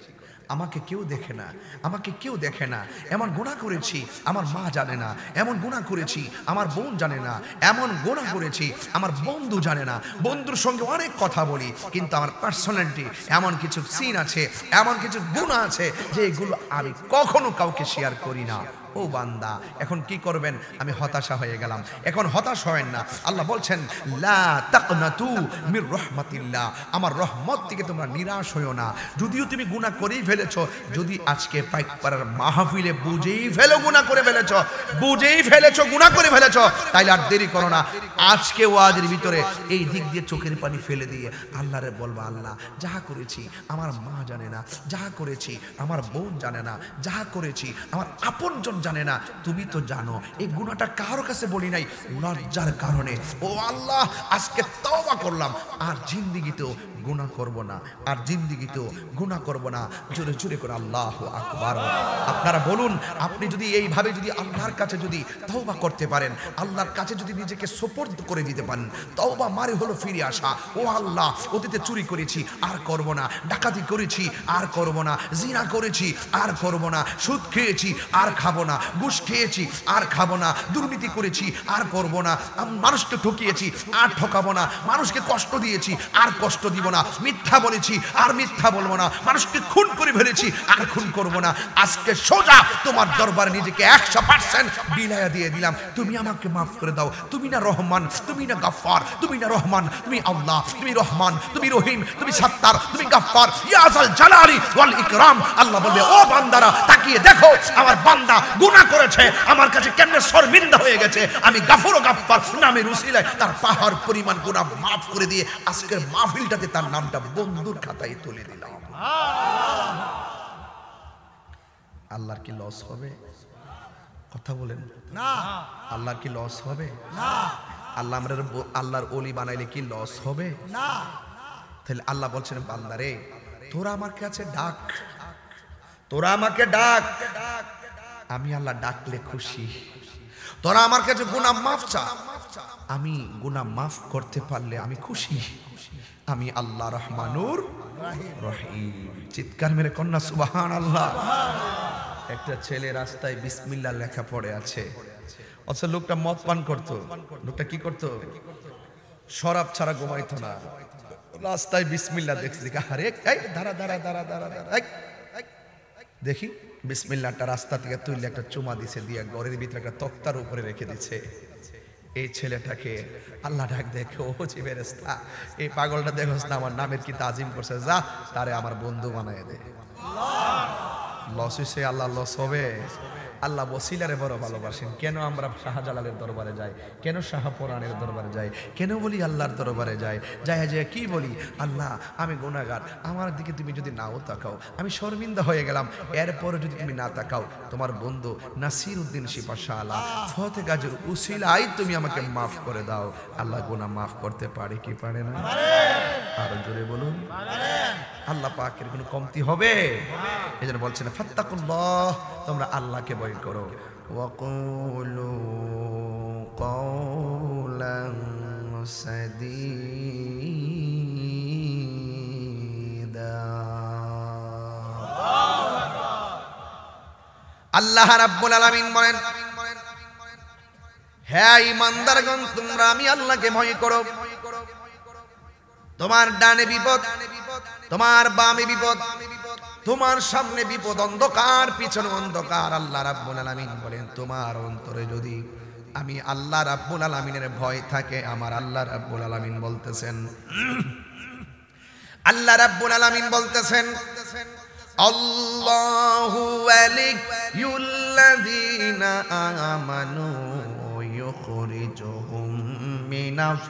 আমাকে কেউ দেখে না, আমাকে কেউ দেখে না, এমন গুনাহ করেছি আমার মা জানে না, এমন গুনাহ করেছি আমার বোন জানে না, এমন গুনাহ করেছি আমার বন্ধু জানে না। বন্ধুর সঙ্গে অনেক কথা বলি, কিন্তু আমার পার্সোনালিটি এমন কিছু সিন আছে, এমন কিছু গুনাহ আছে যে এগুলো আমি কখনো কাউকে শেয়ার করি না। ও বান্দা, এখন কি করবেন? আমি হতাশা হয়ে গেলাম। এখন হতাশ হবেন না। আল্লাহ বলছেন লা তাকনাতু মির রাহমাতিল্লাহ, আমার রহমত থেকে তোমরা নিরাশ হইও না। যদিও তুমি গুনাহ করেই ফেলেছো, যদি আজকে পাইকপাড়ার মাহফিলে বুঝেই ফেলো গুনাহ করে ফেলেছো, বুঝেই ফেলেছো গুনাহ করে ফেলেছো, তাইলে আর দেরি করো না। আজকে ওয়াজের ভিতরে এই দিক দিয়ে চোখের পানি ফেলে দিয়ে আল্লাহরে বলবা, আল্লাহ যাহা করেছি আমার মা জানে না, যাহা করেছি আমার বোন জানে না, যাহা করেছি আমার আপনজন জানে না, তুমি তো জানো। এই গুনাহটা কারো কাছে বলি নাই, লজ্জার কারণে। ও আল্লাহ, আজকে তওবা করলাম, আর জিন্দেগিতেও গুনাহ করব না, আর জিন্দেগিতেও গুনাহ করব না। জোরে জোরে করে আল্লাহু আকবার। আপনারা বলুন, আপনি যদি এইভাবে যদি আল্লাহর কাছে যদি তওবা করতে পারেন, আল্লাহর কাছে যদি নিজেকে সুপর্দ করে দিতে পারেন, তওবা মানে হলো ফিরে আসা। ও আল্লাহ, অতীতে চুরি করেছি আর করব না, ডাকাতি করেছি আর করব না, জিনা করেছি আর করব না, সুদ খেয়েছি আর খাবো না, ঘুষ খেয়েছি আর খাবো না, দুর্নীতি করেছি আর করব না, মানুষকে ঠকিয়েছি আর ঠকাবো না, মানুষকে কষ্ট দিয়েছি আর কষ্ট দিব না, মিথ্যা বলেছি আর মিথ্যা বলবো না, মানুষকে খুন করে ফেলেছি আর খুন করব না। আজকে সোজা তোমার দরবারে নিজেকে 100% বিলায়া দিয়ে দিলাম। তুমি আমাকে মাফ করে দাও। তুমি না রহমান, তুমি না গাফফার, তুমি না রহমান, তুমি আল্লাহ, তুমি রহমান, তুমি রহিম, তুমি সাত্তার, তুমি গাফফার, ইয়া যাল জালালি ওয়াল ইকরাম। আল্লাহ বলবে, ও বান্দারা তাকিয়ে দেখো, আমার বান্দা গুনাহ করেছে, আমার কাছে কেমনে শর্মিন্দা হয়ে গেছে। আমি গাফুর ও গাফফার নামের উসিলায় তার পাহাড় পরিমাণ গুনাহ মাফ করে দিয়ে আজকের মাহফিলটাতে তার নামটা বন্ধুর খাতায় তুলে দিলাম। আল্লাহর কি লস হবে? কথা বলেন না, আল্লাহর কি লস হবে? না, আল্লাহ আমরা আল্লাহর ওলি বানাইলে কি লস হবে? না। তাহলে আল্লাহ বলছেন, বান্দারে তোরা আমার কাছে ডাক, তোরা আমাকে ডাক, আমি আল্লাহ ডাকলে খুশি। তোরা আমার কাছে গুনাহ মাফ চা, আমি গুনাহ মাফ করতে পারলে আমি খুশি। আমি আল্লাহ রহমানুর রহিম। চিৎকার মেরে কন্যা সুবহানাল্লাহ। একটা ছেলে রাস্তায় বিসমিল্লাহ লেখা পড়ে আছে, অথচ লোকটা মদ পান করতো। লোকটা কি করতো? শরাব ছাড়া ঘুমাইতো না। রাস্তায় বিসমিল্লাহ দেখছি, আরে এই দাঁড়া দাঁড়া দাঁড়া দাঁড়া দাঁড়া, দেখি বিসমিল্লাহটা রাস্তা থেকে তুলে একটা চুমা দিছে, দিয়ে ঘরের ভিতরে একটা তক্তার উপরে রেখে দিচ্ছে। এই ছেলেটাকে আল্লাহ ডাক দেখে, ও জি ফেরেশতা, এই পাগলটা দেখোস না আমার নামের কি তাজিম করছে, যা তারে আমার বন্ধু বানায় দে। লস হইছে? আল্লাহ লস হবে? আল্লাহ ওসিলারে বড় ভালোবাসেন। কেন আমরা শাহজালালের দরবারে যাই, কেন শাহপুরানের দরবারে যাই, কেন বলি আল্লাহর দরবারে যাই? যাই যে কি বলি, আল্লাহ আমি গুনাহগার, আমার দিকে তুমি যদি নাও তাকাও, আমি শর্মিন্দা হয়ে গেলাম, এরপরে যদি তুমি না তাকাও, তোমার বন্ধু নাসির উদ্দিন শিপা শাহ ফতে গাজীর উসিলাই তুমি আমাকে মাফ করে দাও। আল্লাহ গুনাহ মাফ করতে পারে কি পারে না? আরো জোরে বলুন, আল্লাহ পাকের কোনো কমতি হবে? এজন্য বলছেন ফাত্তাকুল্লাহ, তোমরা আল্লাহকে ভয় করো। ওয়াকুলু কওলান সাদীদা। আল্লাহ রাব্বুল আলামিন বলেন, হে ঈমানদারগণ, তোমরা আমি আল্লাহকে ভয় করো। তোমার ডানে বিপদ, তোমার বামে বিপদ, তোমার সামনে বিপদ, অন্ধকার পিছনে অন্ধকার। আল্লাহ রাব্বুল আলামিন বলেন, তোমার অন্তরে যদি আমি আল্লাহ রাব্বুল আলামিনের ভয় থাকে, আমার আল্লাহ রাব্বুল আলামিন বলতেছেন, আল্লাহ রাব্বুল আলামিন বলতেছেন, আল্লাহু ওয়ালিয়ুল্লাযীনা আমানু ইউখরিজুহুম মিনাজ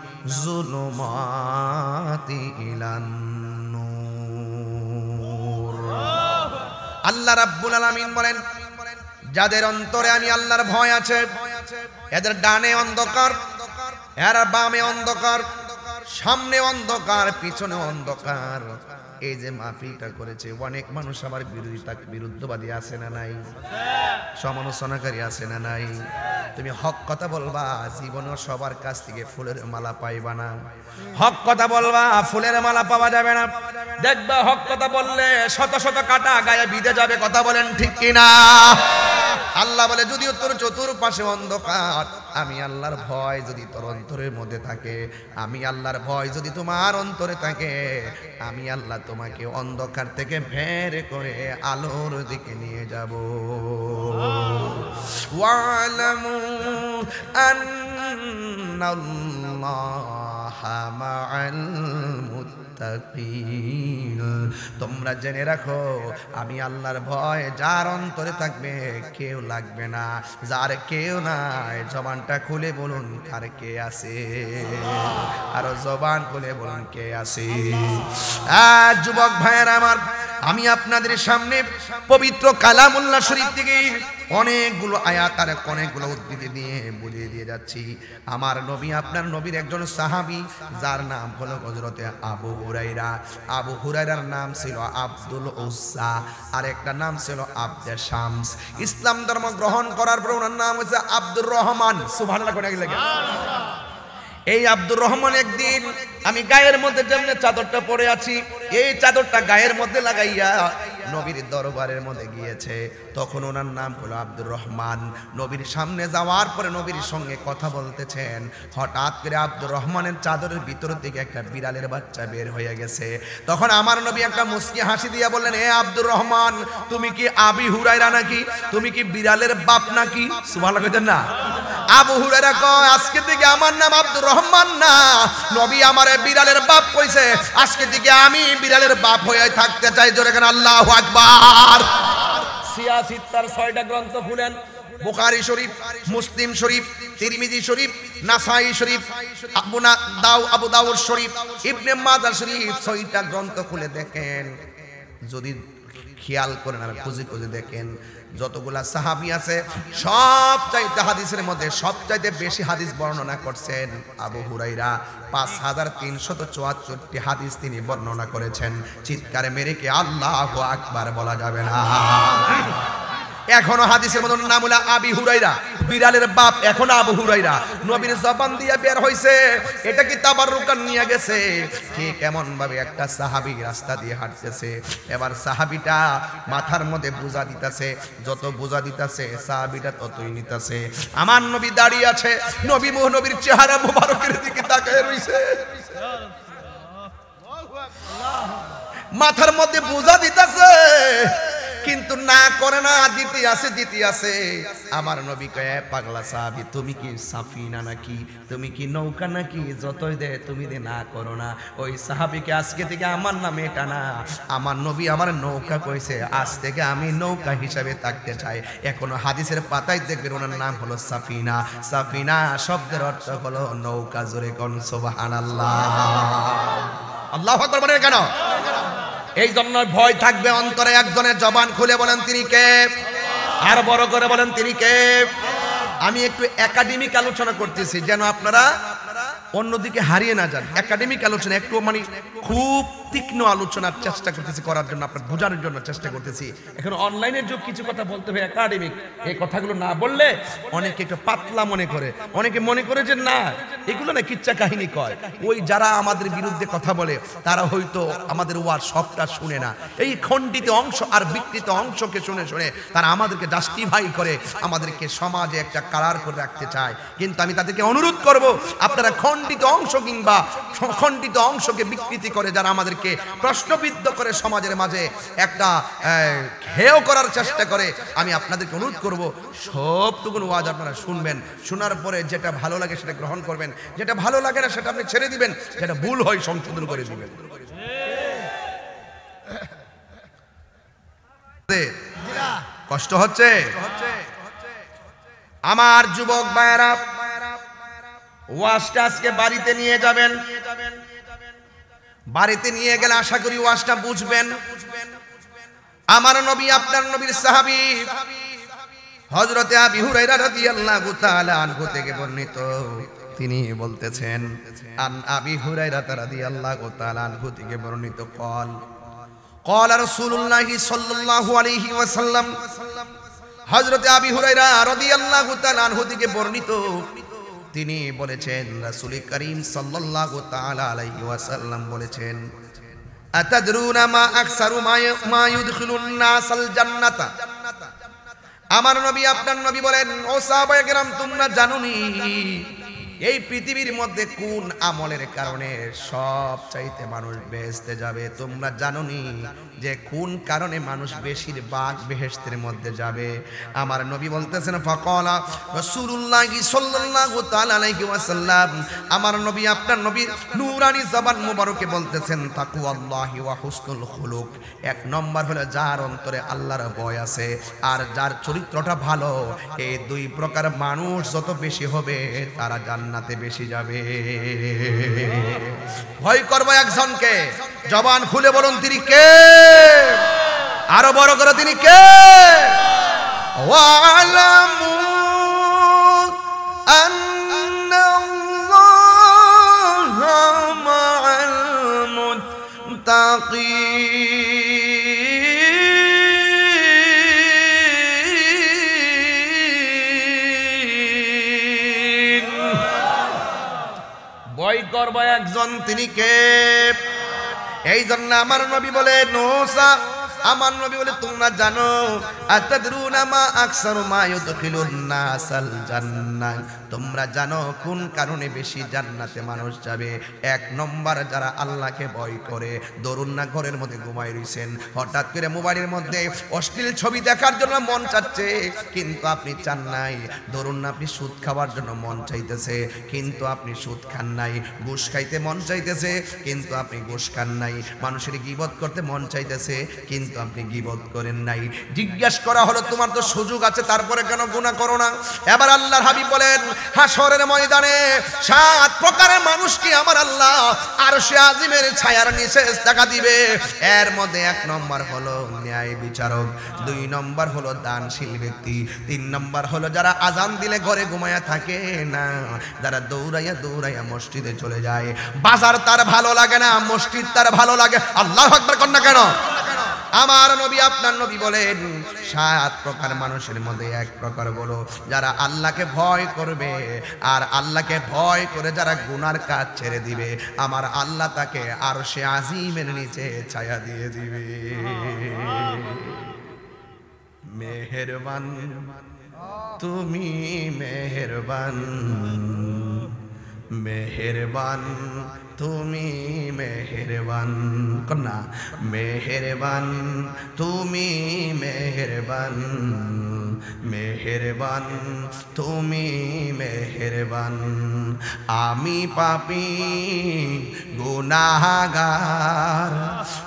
যুলুমাতি ইলান নূর। আল্লাহ রাব্বুল আলামিন বলেন, যাদের অন্তরে আমি আল্লাহর ভয় আছে, এদের ডানে অন্ধকার, এর বামে অন্ধকার, সামনে অন্ধকার, পিছনে অন্ধকার। এই যে মাহফিলটা করেছে, অনেক মানুষ আমার বিরুদ্ধবাদী আছে না নাই? সমালোচনাকারী আছে না নাই? তুমি হক কথা বলবা, জীবনে সবার কাছ থেকে ফুলের মালা পাইবা না। হক কথা বলবা, ফুলের মালা পাওয়া যাবে না। দেখবা হক কথা বললে শত শত কাটা গায়ে বিঁধে যাবে। কথা বলেন ঠিক কিনা? আল্লাহ বলে, যদিও তোর চতুর্পাশে অন্ধকার, আমি আল্লাহর ভয় যদি তোর অন্তরের মধ্যে থাকে, আমি আল্লাহর ভয় যদি তোমার অন্তরে থাকে, আমি আল্লাহ তোমাকে অন্ধকার থেকে বের করে আলোর দিকে নিয়ে যাব। ওয়ালামু আন্নাল্লাহা মাআল মুত্তাকিন। তোমরা জেনে রাখো, আমি আল্লাহর ভয় যার অন্তরে থাকবে কেউ লাগবে না। যার কেউ নাই, জবানটা খুলে বলুন কার কে আছে? আরো জবান খুলে বলুন কে আছে? যুবক ভাইয়েরা আমার, আমি আপনাদের সামনে পবিত্র কালামুল্লাহ শরীফ থেকে অনেকগুলো আয়াত আর অনেকগুলো উদ্ধৃতি দিয়ে বুঝিয়ে দিয়ে যাচ্ছি। আমার নবী, আপনার নবীর একজন সাহাবী, যার নাম হলো হযরতে আবু হুরায়রা। আবু হুরায়রার নাম ছিল আব্দুল উজ্জা, আর একটা নাম ছিল আব্দে শামস। ইসলাম ধর্ম গ্রহণ করার পর ওনার নাম হচ্ছে আব্দুর রহমান। সুবহানাল্লাহ করে লাগে। এই আব্দুর রহমান একদিন, আমি গায়ের মধ্যে যেমন চাদরটা পরে আছি, এই চাদরটা গায়ের মধ্যে লাগাইয়া নবীর দরবারের মধ্যে গিয়েছে। তখন ওনার নাম হলো আব্দুর রহমান। নবীর সামনে যাওয়ার পরে নবীর সঙ্গে কথা বলতেছেন, হঠাৎ করে আব্দুর রহমানের চাদরের ভিতর থেকে একটা বিড়ালের বাচ্চা বের হয়ে গেছে। তখন আমার নবী একটা মুস্কি হাসি দিয়ে বললেন, হে আব্দুর রহমান, তুমি কি আবি হুরায়রা নাকি? তুমি কি বিড়ালের বাপ নাকি? সুবহানাল্লাহ কইতেন না? আবু হুরায়রা কয়, আজকে থেকে আমার নাম আব্দুর রহমান না, নবী আমারে বিড়ালের বাপ কইছে, আজকে থেকে আমি বিড়ালের বাপ হয়ে থাকতে চাই। জোরে কেন আল্লাহু আকবার। সিয়াসিত্তার 6টা গ্রন্থ খুলেন, বুখারী শরীফ, মুসলিম শরীফ, তিরমিজি শরীফ, নাসাই শরীফ, আবু দাউদ শরীফ, ইবনে মাজাহ শরীফ, 6টা গ্রন্থ খুলে দেখেন। যদি খেয়াল করেন আর খুঁজে খুঁজে দেখেন, যতগুলা সাহাবী আছে সবচাইতে হাদিসের মধ্যে সবচাইতে বেশি হাদিস বর্ণনা করছেন আবু হুরায়রা। 5374টি হাদিস তিনি বর্ণনা করেছেন। চিৎকারে মেরে কি আল্লাহু আকবার বলা যাবে না? এখনো হাদিসের মধ্যে নাম হলো আবি হুরায়রা, বিড়ালের বাপ এখনো আবু হুরায়রা। নবীর জবান দিয়ে বের হইছে, এটা কি তাবাররুকান নিয়ে গেছে? ঠিক এমন ভাবে একটা সাহাবী রাস্তা দিয়ে হাঁটতেছে, এবার সাহাবীটা মাথার মধ্যে বোঝা দিতেছে, যত বোঝা দিতেছে সাহাবীটা ততই নিতেছে। আমার নবী দাঁড়িয়ে আছে, নবীর চেহারা মোবারকের দিকে তাকিয়ে রইছে, মাথার মধ্যে বোঝা দিতেছে, কিন্তু না করে না, দিতে আছে। আমার নবী কয়, পাগলা সাহাবী, তুমি কি সাফিনা নাকি? তুমি কি নৌকা নাকি? যতই দে তুমি দে, না করো না। ওই সাহাবীকে আজকে থেকে আমার নাম এটা না, আমার নবী আমার নৌকা কইছে, আজ থেকে আমি নৌকা হিসাবে থাকতে চাই। এখনো হাদিসের পাতায় দেখবেন ওনার নাম হলো সাফিনা। সাফিনা শব্দের অর্থ হলো নৌকা। জোরে কোন সুবহানাল্লাহ। আল্লাহু আকবার বলেন কেন? এই জন্য ভয় থাকবে অন্তরে। একজনের জবান খুলে বলেন তিনি কে? আর বড় করে বলেন তিনি কে? আমি একটু একাডেমিক আলোচনা করতেছি যেন আপনারা অন্যদিকে হারিয়ে না যান। একাডেমিক আলোচনা একটু মানে খুব তীক্ষ্ণ আলোচনার চেষ্টা করতেছি করার জন্য, আপনার বোঝানোর জন্য চেষ্টা করতেছি। এখন অনলাইনের যুগ, কিছু কথা বলতে হবে একাডেমিক। এই কথাগুলো না বললে অনেকে একটু পাতলা মনে করে, অনেকে মনে করে যে না এগুলো না কিচ্ছা কাহিনী কয়। ওই যারা আমাদের বিরুদ্ধে কথা বলে তারা হয়তো আমাদের ওয়াজ সবটা শুনে না, এই খণ্ডিত অংশ আর বিকৃত অংশকে শুনে শুনে তারা আমাদেরকে জাস্টিফাই করে, আমাদেরকে সমাজে একটা কালার করে রাখতে চায়। কিন্তু আমি তাদেরকে অনুরোধ করব, আপনারা খণ্ডিত অংশ কিংবা খণ্ডিত অংশকে বিকৃতি করে যারা আমাদেরকে প্রশ্নবিদ্ধ করে সমাজের মাঝে একটা হেয় করার চেষ্টা করে, আমি আপনাদেরকে অনুরোধ করব সবটুকু ওয়াজ আপনারা শুনবেন। শোনার পরে যেটা ভালো লাগে সেটা গ্রহণ করবেন, যেটা ভালো লাগে না সেটা আপনি ছেড়ে দিবেন, যেটা ভুল হয় সংশোধন করে দিবেন। কষ্ট হচ্ছে আমার যুবক ভাইয়েরা, ওয়াজটা আজকে বাড়িতে নিয়ে যাবেন। বাড়িতে নিয়ে গেলে আশা করি ওয়াজটা বুঝবেন। আমার নবী, আপনার নবীর সাহাবী হযরতে আবু হুরায়রা রাদিয়াল্লাহু তাআলা আনহু থেকে বর্ণিত, তিনি বলতেছেন আন আবি হুরায়রা রাদিয়াল্লাহু তাআলা আনহু থেকে বর্ণিত قال رسول الله صلى الله عليه وسلم হযরত আবি হুরায়রা রাদিয়াল্লাহু তাআলা আনহু থেকে বর্ণিত তিনি বলেছেন রাসূল করিম সাল্লাল্লাহু তাআলা আলাইহি ওয়াসাল্লাম বলেছেন আতাদরুনা মা আকসারু মা ইউদখিলুন নাসাল জান্নাতা আমার নবী আপনার নবী বলেন ও সাহাবায়ে কেরাম তোমরা জানোনি এই পৃথিবীর মধ্যে কোন আমলের কারণে সব চাইতে মানুষ বেহেশতে যাবে তোমরা জানোনি যে কোন কারণে মানুষ বেশিরভাগ বেহেশতের মধ্যে যাবে আমার নবী বলতেছেন ফাকালা রাসূলুল্লাহি সাল্লাল্লাহু তাআলা আলাইহি ওয়াসাল্লাম আমার নবী আপনার নবী নূরানি জবান মুবারকে বলতেছেন তাকওয়াল্লাহি ওয়া হুসনুল খুলুক এক নম্বর হলো যার অন্তরে আল্লাহর ভয় আছে আর যার চরিত্রটা ভালো এই দুই প্রকার মানুষ যত বেশি হবে তারা জান্নাতে বেশি যাবে ভয় করব একজনকে জবান খুলে বলুন তিনি কে আরো বড় করে তিনি কে ওয়ালামু আন্নাল্লাহা মা'আল মুত্তাকিন ভয় করব একজন তিনি কে এই জন্য আমার নবী বলে নোসা আমার নবী বলে তোমরা জানো আতাদরুনা মা আকসারু মা ইউদখিলুন নাসাল জান্নাহ তোমরা জানো কোন কারণে বেশি জান্নাতে মানুষ যাবে এক নম্বর যারা আল্লাহকে ভয় করে ধরুন না ঘরের মধ্যে ঘুমায় রইছেন হঠাৎ করে মোবাইলের মধ্যে অশ্লীল ছবি দেখার জন্য মন চাচ্ছে কিন্তু আপনি চান নাই ধরুন না আপনি সুদ খাওয়ার জন্য মন চাইতেছে কিন্তু আপনি সুদ খান নাই ঘুষ খাইতে মন চাইতেছে কিন্তু আপনি ঘুষ খান নাই মানুষের গীবত করতে মন চাইতেছে কিন্তু আপনি গীবত করেন নাই জিজ্ঞাসা করা হলো তোমার তো সুযোগ আছে তারপরে কেন গুনাহ করো না এবার আল্লাহর হাবিব বলেন হাশরের ময়দানে সাত প্রকারের মানুষকে আমার আল্লাহ আরশে আজিমের ছায়ার নিচে টাকা দিবে এর মধ্যে এক নম্বর হলো ন্যায় বিচারক দুই নম্বর হলো দানশীল ব্যক্তি তিন নম্বর হলো যারা আজান দিলে ঘরে ঘুমায়া থাকে না যারা দৌড়াইয়া দৌড়াইয়া মসজিদে চলে যায় বাজার তার ভালো লাগে না মসজিদ তার ভালো লাগে আল্লাহু আকবার কর না কেন আমার নবী আপনার নবী বলেন সাত প্রকার মানুষের মধ্যে এক প্রকার বলো যারা আল্লাহকে ভয় করবে আর আল্লাহকে ভয় করে যারা গুনার কাজ ছেড়ে দিবে আমার আল্লাহ তাকে আরশে আজিমের নিচে ছায়া দিয়ে দিবে মেহেরবান তুমি মেহেরবান মেহেরবান তুমি মেহেরবান কন্যা মেহেরবান তুমি মেহেরবান মেহেরবান তুমি মেহেরবান আমি পাপী গুনাহগার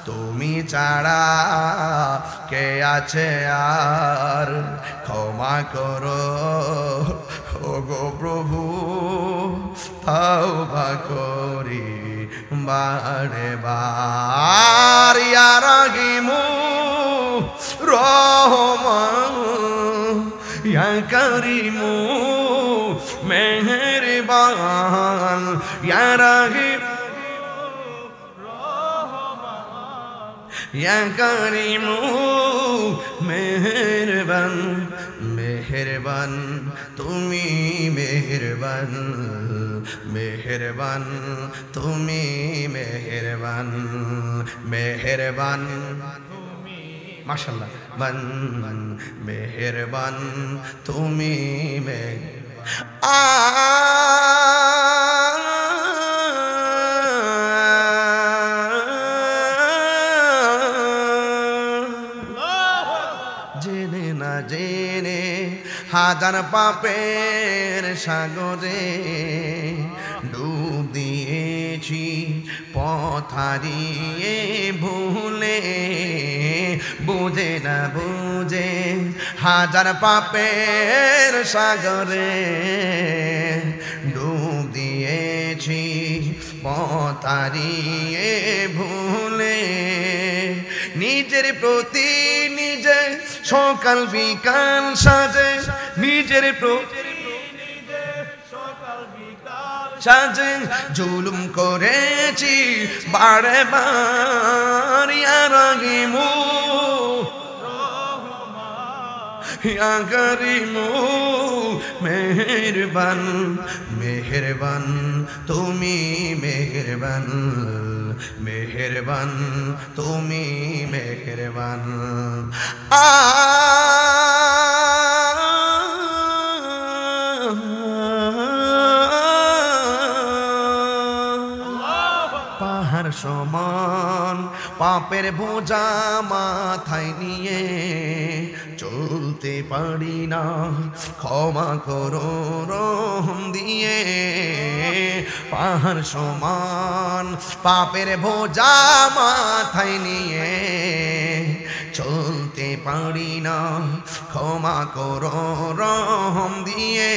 তুমি ছাড়া কে আছে আর ক্ষমা করো ওগো প্রভু তওবা করি বারে বার ইয়া রাহিমু রহমান ইয়া করিমু মেহেরবান ইয়া রাহিম ইয়া করিমু মেহেরবান মেহেরবান তুমি মেহেরবান মেহেরবান তুমি মেহেরবান মেহেরবান মাশাআল্লাহ বান মেহেরবান তুমি জেনে না জেনে হাজার পাপের সাগরে ডুব দিয়েছি পথ হারিয়ে ভুলে বুঝে না বুঝে হাজার পাপের সাগরে ডুব দিয়েছি পথ হারিয়ে ভুলে নিজের প্রতি নিজে সকাল বিকাল সাজে নিজের প্রতি সকাল বিকাল সাজে জুলুম করেছি বারে বার ইয়া রহিমু ইয়া করিমু মেহেরবান মেহেরবান তুমি মেহেরবান মেহেরবান তুমি মেহেরবান পাহাড় সমান পাপের বোঝা মাথায় নিয়ে চলতে পারি না ক্ষমা করো রহম দিয়ে পাহাড় সমান পাপের বোঝা মাথায় নিয়ে চলতে পারি না ক্ষমা করো রহম দিয়ে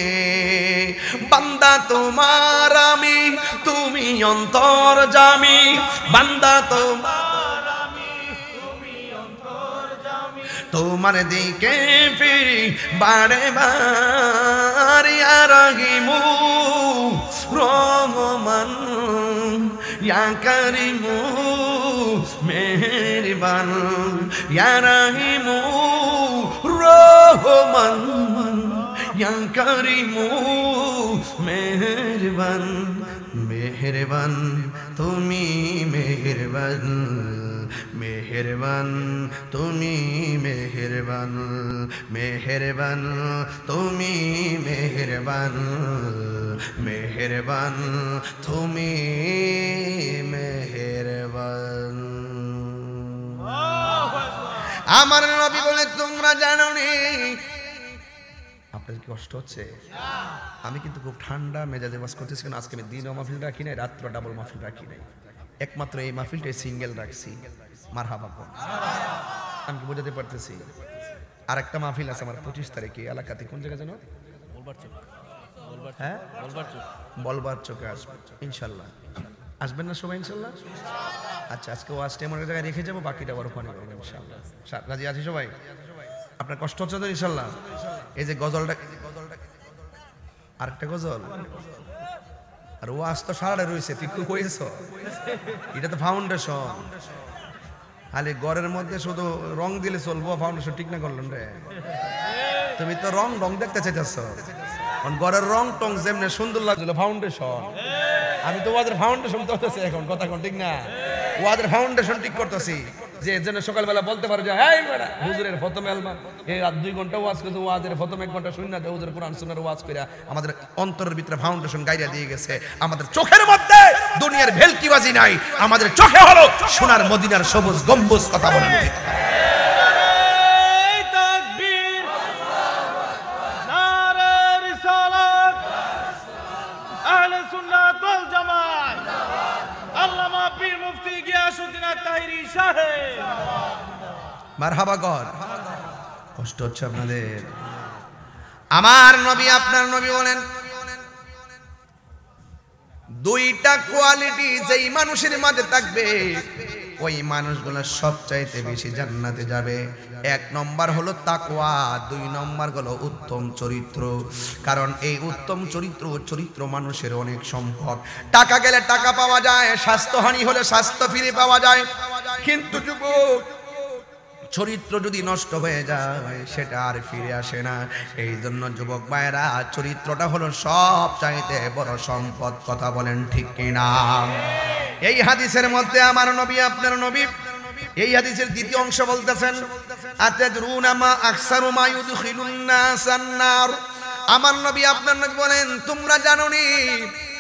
বান্দা তোমার আমি তুমি অন্তর্যামী বান্দা তোমার আমি তুমি অন্তর্যামী তোমার দিকে ফিরি বারে বার ইয়া রহিমু রহমান ইয়া করিমু মেহেরবান ইয়া রহিমু রহমান ইয়া করিমু মেহেরবান মেহেরবান তুমি মেহেরবান মেহেরবান তুমি মেহেরবান মেহেরবান তুমি মেহেরবান মেহেরবান তুমি মেহেরবান আমার নবী বলে তোমরা জানো নি আপনাদের কি কষ্ট হচ্ছে আমি কিন্তু খুব ঠান্ডা মেজাজে বাস করতেছি কারণ আজকে আমি দিনও মাহফিল রাখি নাই রাত্র ডাবল মাহফিল রাখি নাই একমাত্র এই মাহফিলটাই সিঙ্গেল রাখছি মারহাবা কোন আমি কি বোঝাতে পারতেছি আর একটা মাহফিল আছে আমার 25 তারিখে এলাকাতে কোন জায়গা জানো হ্যাঁ বলবার চোখে আসবে ইনশাল্লাহ আসবেন না সবাই ইনশাল্লাহ আচ্ছা আজকে ওয়াজটা আমার জায়গায় রেখে যাবো বাকিটা আবার ওখানে করবো ইনশাল্লাহ রাজি আছি সবাই আপনার কষ্ট হচ্ছে তো ইনশাল্লাহ এই যে গজলটা আরেকটা গজল আর ওয়াজ তো সারাটা রয়েছে তুই কি কইছ এটা তো ফাউন্ডেশন খালি ঘরের মধ্যে শুধু রং দিলে চলবো ফাউন্ডেশন ঠিক না করলেন রে তুমি তো রং দেখতে চাইতেছ কারণ ঘরের রং টং যেমনি সুন্দর লাগছিল ফাউন্ডেশন আমি তো ওয়াদের ফাউন্ডেশন করতেছি এখন কথা কোন ঠিক না ওয়াদের ফাউন্ডেশন ঠিক করতেছি যে যেন সকালবেলা বলতে পারে যে এই বেটা হুজুরের ফতমে আলমা এই রাত 2 ঘন্টা ওয়াজ করতে ওয়াদের ফতমে 1 ঘন্টা শুননা দে হুজুর কোরআন সুন্নাহর ওয়াজ কইরা আমাদের অন্তরের ভিতরে ফাউন্ডেশন গাইরা দিয়ে গেছে আমাদের চোখের মধ্যে দুনিয়ার ভেলকিবাজি নাই আমাদের চোখে হলো সোনার মদিনার সবুজ গম্বুজ কথা বলেন ঠিক এই তাকবীর নারে রিসালাত আহলে সুন্নাত ওয়াল জামাত আল্লামা পীর মুফতি গিয়াসউদ্দিন আত-তাহিরি সাহেব মারহাবা কর কষ্ট হচ্ছে আপনাদের আমার নবী আপনার নবী বলেন দুইটা কোয়ালিটি যেই মানুষের মাঝে থাকবে ওই মানুষগুলো সবচাইতে বেশি জান্নাতে যাবে এক নম্বর হলো তাকওয়া দুই নম্বর হলো উত্তম চরিত্র কারণ এই উত্তম চরিত্র মানুষের অনেক সম্পদ টাকা গেলে টাকা পাওয়া যায় স্বাস্থ্যহানি হলে স্বাস্থ্য ফিরে পাওয়া যায় কিন্তু যুবক চরিত্র যদি নষ্ট হয়ে যায় সেটা আর ফিরে আসে না এই জন্য যুবক ভাইরা চরিত্রটা হলো সব চাইতে বড় সম্পদ কথা বলেন ঠিক কিনা এই হাদিসের মধ্যে আমার নবী আপনার নবী এই হাদিসের দ্বিতীয় অংশ বলতেছেন আতাদরুনা মা আকসারু মা ইউদখিলুন নাসান নার আমার নবী আপনার নবী বলেন তোমরা জানো নি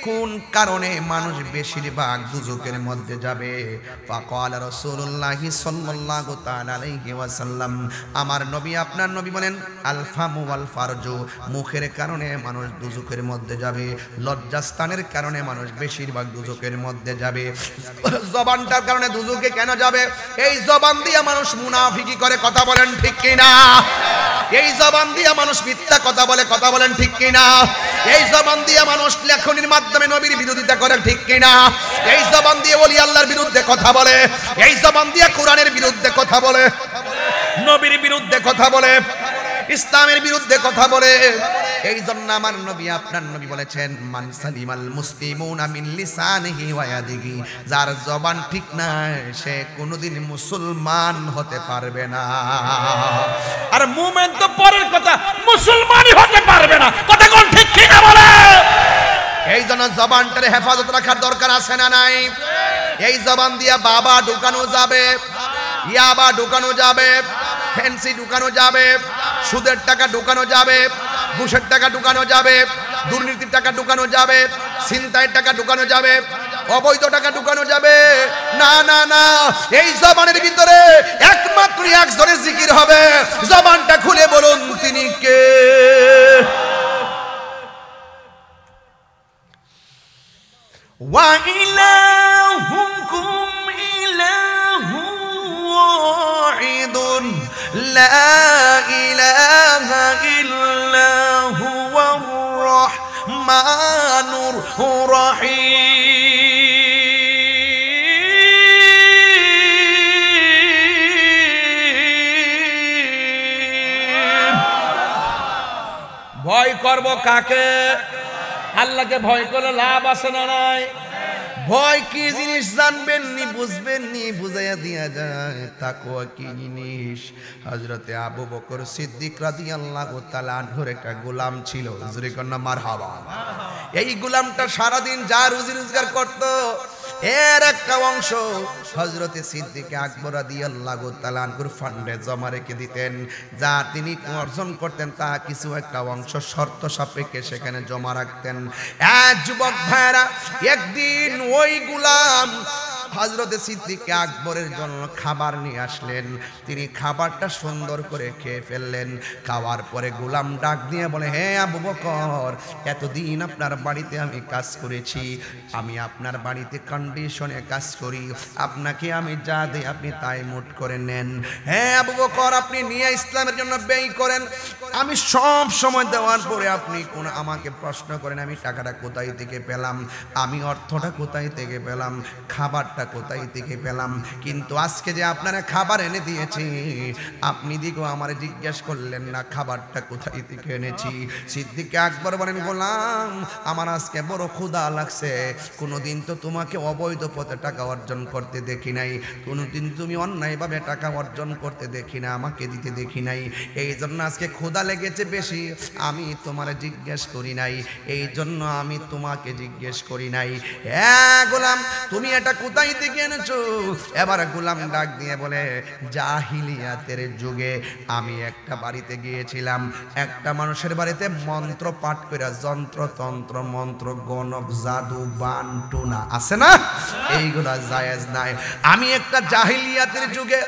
কোন কারণে মানুষ বেশিরভাগ দুজকের মধ্যে যাবে ফাকালা রাসূলুল্লাহ সাল্লাল্লাহু তাআলা আলাইহি ওয়াসাল্লাম আমার নবী আপনার নবী বলেন আল ফামু ওয়াল ফারজু মুখের কারণে মানুষ দুজকের মধ্যে যাবে লজ্জাস্থানের কারণে মানুষ বেশিরভাগ দুজকের মধ্যে যাবে জবানটার কারণে দুজকে কেন যাবে এই জবান দিয়ে মানুষ মুনাফিকি করে কথা বলেন ঠিক কিনা এই জবান দিয়ে মানুষ মিথ্যা কথা বলে কথা বলেন ঠিক কিনা এই জবান দিয়ে মানুষ লেখনির মাধ্যমে নবীর বিরোধিতা করে ঠিক কিনা এই জবান দিয়ে ওলি আল্লাহর বিরুদ্ধে কথা বলে এই জবান দিয়ে কোরআনের বিরুদ্ধে কথা বলে নবীর বিরুদ্ধে কথা বলে ইসলামের বিরুদ্ধে কথা বলে। এই জন্য আমার নবী আপনার নবী বলেছেন মান সালিমাল মুসলিমুনা মিন লিসানিহি ওয়া ইয়াদিহি, যার জবান ঠিক নাই সে কোনোদিন মুসলমান হতে পারবে না। আর মুমিন তো পরের কথা, মুসলমানই হতে পারবে না। কথা কোন ঠিক কি না বলে? এই জন্য জবানটার হেফাজত রাখার দরকার আছে না নাই? এই জবান দিয়া বাবা ঢুকানো যাবে, ইয়াবা ঢুকানো যাবে, ফ্যান্সি ঢুকানো যাবে, সুদের টাকা ঢুকানো যাবে, ঘুষের টাকা ঢুকানো যাবে, দুর্নীতির টাকা ঢুকানো যাবে, ছিনতাইয়ের টাকা ঢুকানো যাবে, অবৈধ টাকা ঢুকানো যাবে না। না না, এই জবানের ভিতরে একমাত্র একজনের জিকির হবে। জবানটা খুলে বলুন তিনি কে? ওয়া ইলাহুকুম ইলাহুন ওয়াহিদুন লা ইলাহা ইল্লা হুয়ার রাহমানুর রহিম। ভয় করব কাকে? আল্লাহকে ভয় করলে লাভ আছে না নাই? ভয় কি জিনিস জানবেন নি, বুঝবেন নি, বুঝাইয়া দিয়া যায়। তাকওয়া কি জিনিস? হযরতে আবু বকর সিদ্দিক রাদিয়াল্লাহু তাআলা আনহুর একটা গোলাম ছিল। হুজুরে কন্যা মারহাবা। এই গোলামটা সারা দিন যা রুজি রোজগার করত, এর একটা অংশ হযরতে সিদ্দিক আকবর রাদিয়াল্লাহু তাআলা আনহুর ফান্ডে জমা রেখে দিতেন। যা তিনি অর্জন করতেন তা কিছু একটা অংশ শর্ত সাপেক্ষে সেখানে জমা রাখতেন। যুবক ভাইরা, একদিন ওই গোলাম হযরতে সিদ্দিক আকবরের জন্য খাবার নিয়ে আসলেন। তিনি খাবারটা সুন্দর করে খেয়ে ফেললেন। খাওয়ার পরে গোলাম ডাক দিয়ে বলে, হে আবু বকর, এতদিন আপনার বাড়িতে আমি কাজ করেছি, আমি আপনার বাড়িতে কন্ডিশনে কাজ করি, আপনাকে আমি যা দিই আপনি তাই মুট করে নেন। হ্যাঁ আবু বকর, আপনি নিয়ে ইসলামের জন্য ব্যয় করেন, আমি সব সময় দেওয়ার পরে আপনি কোন আমাকে প্রশ্ন করেন আমি টাকাটা কোথায় থেকে পেলাম, আমি অর্থটা কোথায় থেকে পেলাম, খাবারটা কোথায় থেকে পেলাম। কিন্তু আজকে যে আপনারা খাবার এনে দিয়েছি, আপনি দিগো আমার জিজ্ঞেস করলেন না খাবারটা কোথায় থেকে এনেছি। সিদ্দিক আকবর বলেন, গোলাম, আমার আজকে বড় ক্ষুধা লাগছে। কোনোদিন তো তোমাকে অবৈধ পথে টাকা অর্জন করতে দেখি নাই, কোনোদিন তুমি অন্যায়ভাবে টাকা অর্জন করতে দেখি না, আমাকে দিতে দেখি নাই। এই জন্য আজকে ক্ষুধা লেগেছে বেশি, আমি তোমার জিজ্ঞেস করি নাই, এই জন্য আমি তোমাকে জিজ্ঞেস করি নাই। হ্যাঁ গোলাম, তুমি এটা কোথায় থেকে এনেছো? এবার গোলাম ডাক দিয়ে বলে, জাহিলিয়াতের যুগে আমি একটা বাড়িতে গিয়েছিলাম, একটা মানুষের বাড়িতে মন্ত্র পাঠ করে, যন্ত্রতন্ত্র মন্ত্র গণক জাদু বানটুনা আছে না, এইগুলা জায়েজ নাই। আমি একটা জাহিলিয়াতের যুগে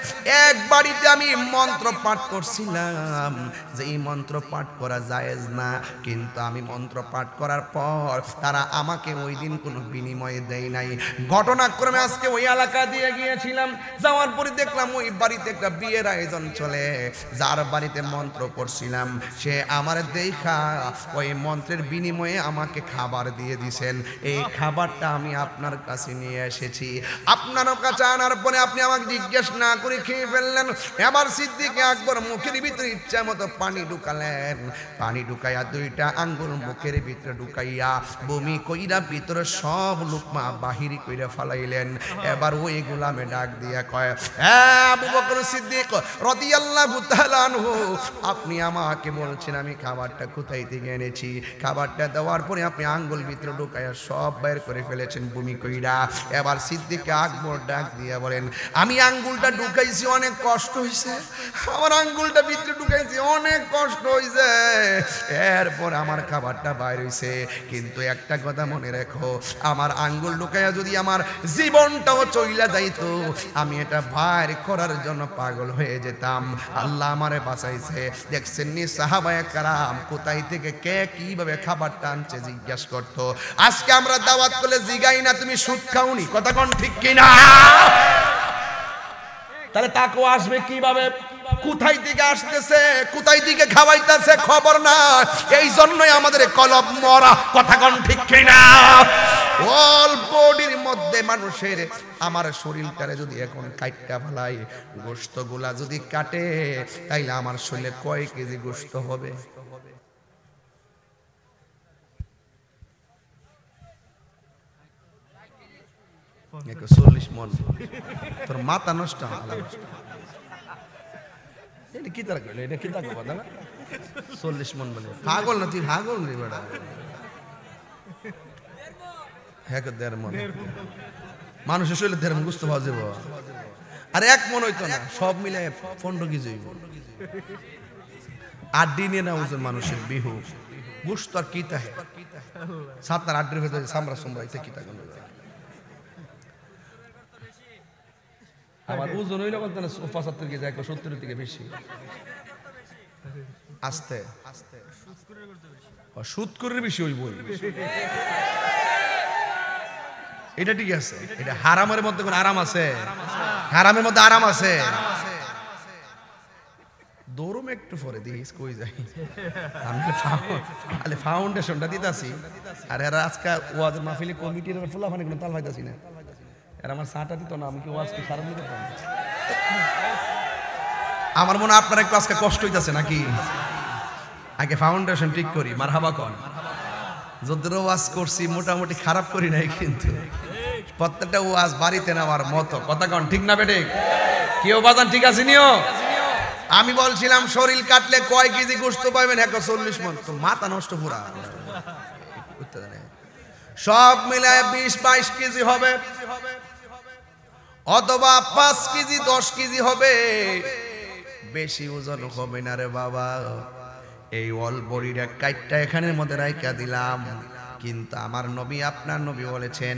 এক বাড়িতে আমি মন্ত্র পাঠ করছিলাম, যে এই মন্ত্র পাঠ করা জায়েজ না, কিন্তু আমি মন্ত্র পাঠ করার পর তারা আমাকে ওই দিন কোনো বিনিময়ে দেয় নাই। ঘটনাক্রমে আজকে ওই এলাকা দিয়ে গিয়েছিলাম, যাওয়ার পরে দেখলাম ওই বাড়িতে একটা বিয়ের আয়োজন চলে। যার বাড়িতে মন্ত্র পড়ছিলাম সে আমার দেখা ওই মন্ত্রের বিনিময়ে আমাকে খাবার দিয়ে দিছেন। এই খাবারটা আমি আপনার কাছে নিয়ে এসেছি, আপনার কাছে আনার পরে আপনি আমাকে জিজ্ঞেস না করে খেয়ে ফেললেন। এবার সিদ্দিক আকবর মুখের ভিতরে ইচ্ছা মতো পানি ঢুকালেন, পানি ঢুকাইয়া দুইটা আঙ্গুল মুখের ভিতরে ঢুকাইয়া বমি কইরা ভিতরে সব লুকমা বাহির কইরা ফালাইলেন। এবার ওই গোলামে ডাক দিয়া কয়, আবু বকর সিদ্দিক রাদিয়াল্লাহু তাআলা আনহু, আপনি আমাকে বলছেন আমি খাবারটা কোথায় থেকে এনেছি, খাবারটা দেওয়ার পরে আপনি আঙ্গুল ভিতরে ঢুকাইয়া সব বের করে ফেলেছেন বমি কইরা। এবার সিদ্দিক আকবর ডাক দিয়া বলেন, আমি আঙ্গুলটা ঢুকাইছি, অনেক কষ্ট হইছে, আমার আঙ্গুলটা ভিতরে ঢুকাইছি, অনেক কষ্ট হইছে, এরপর আমার খাবারটা বাইর হইছে। কিন্তু একটা কথা মনে রেখো, আমার আঙ্গুল ঢুকাইয়া যদি আমার জীবনটাও চইলা যাইতো, আমি এটা বাইর করার জন্য পাগল হয়ে যেতাম। আল্লাহ আমারে বাঁচাইছে। দেখছেন নি সাহাবায়ে কেরাম কোথায় থেকে কে কিভাবে খাবারটা আনছে জিজ্ঞাসা করতো। আজকে আমরা দাওয়াত করলে জিগাই না তুমি সুদ খাওনি, কথা কোন ঠিক কিনা? তাহলে তাকওয়া আসবে কিভাবে? কোথায় থেকে আসতেছে, কোথায় থেকে খাওয়াইতেছে খবর না। এই জন্যই আমাদের কলব মরা, কথা কোন ঠিক কিনা? অল বডির মধ্যে মানুষের আমার শরীরটারে যদি এখন কাটটা ফেলাই, গোশতগুলা যদি কাটে, তাইলে আমার শরীরে কয় কেজি গোশত হবে? এক 40 মন। তোর মাথা নষ্ট এটা কি তার কইলে, এটা কি তার কথা না? 40 মন বলে পাগল না তুই, পাগল রে বেটা। হ্যাঁ 1.5 মন মানুষের শরীরে 1.5 মন গোশত পাওয়া যাবে। আর 1 মন হইতো না, সব মিলে 15 কেজি হইব। 8 দিনে না ওজন মানুষের বিহু গোশত আর কি তাহে 7 আর 8 হইতে সামরা সম্রাইতে কি তাকে আমার ওজন হইলো কত না 75 কেজি, 170 থেকে বেশি। আস্তে আস্তে সুদ করে বেশি হইব। এটা ঠিক আছে, এটা হারামের মধ্যে কোন আরাম আছে? হারামের মধ্যে আরাম আছে? দৌড়ম একটু পরে দিস কই যাই, আমি খালি ফাউন্ডেশনটা দিতাছি। আর এরা আজকে ওয়াজের মাহফিলে কমিটির ফুলাফানি কোনো তাল পাইতাছি না। আর আমার চাটা দিত না, আমি কি ওয়াজ কি সারা দিতে পারবো? আমার মনে হয় আপনার একটু আজকে কষ্ট হইতাছে নাকি? আগে ফাউন্ডেশন ঠিক করি। মারহাবা কোন যদ্দুর ওয়াজ করছি মোটামুটি খারাপ করি নাই, কিন্তু প্রত্যেকটা ওয়াজ বাড়িতে নেওয়ার মতো। কথা কোন ঠিক না বেটে? কেউ বাজান ঠিক আছে নিও? আমি বলছিলাম শরীর কাটলে কয় কেজি গোশত পাবেন? 140 মন। তো মাথা নষ্ট পুরা, সব মিলায় 20-22 কেজি হবে, অথবা 5 কেজি 10 কেজি হবে। বেশি ওজন হবে না রে বাবা। এই অল বডির এক কাইটটা এখানের মধ্যে রাইখা দিলাম, কিন্তু আমার নবী আপনার নবী বলেছেন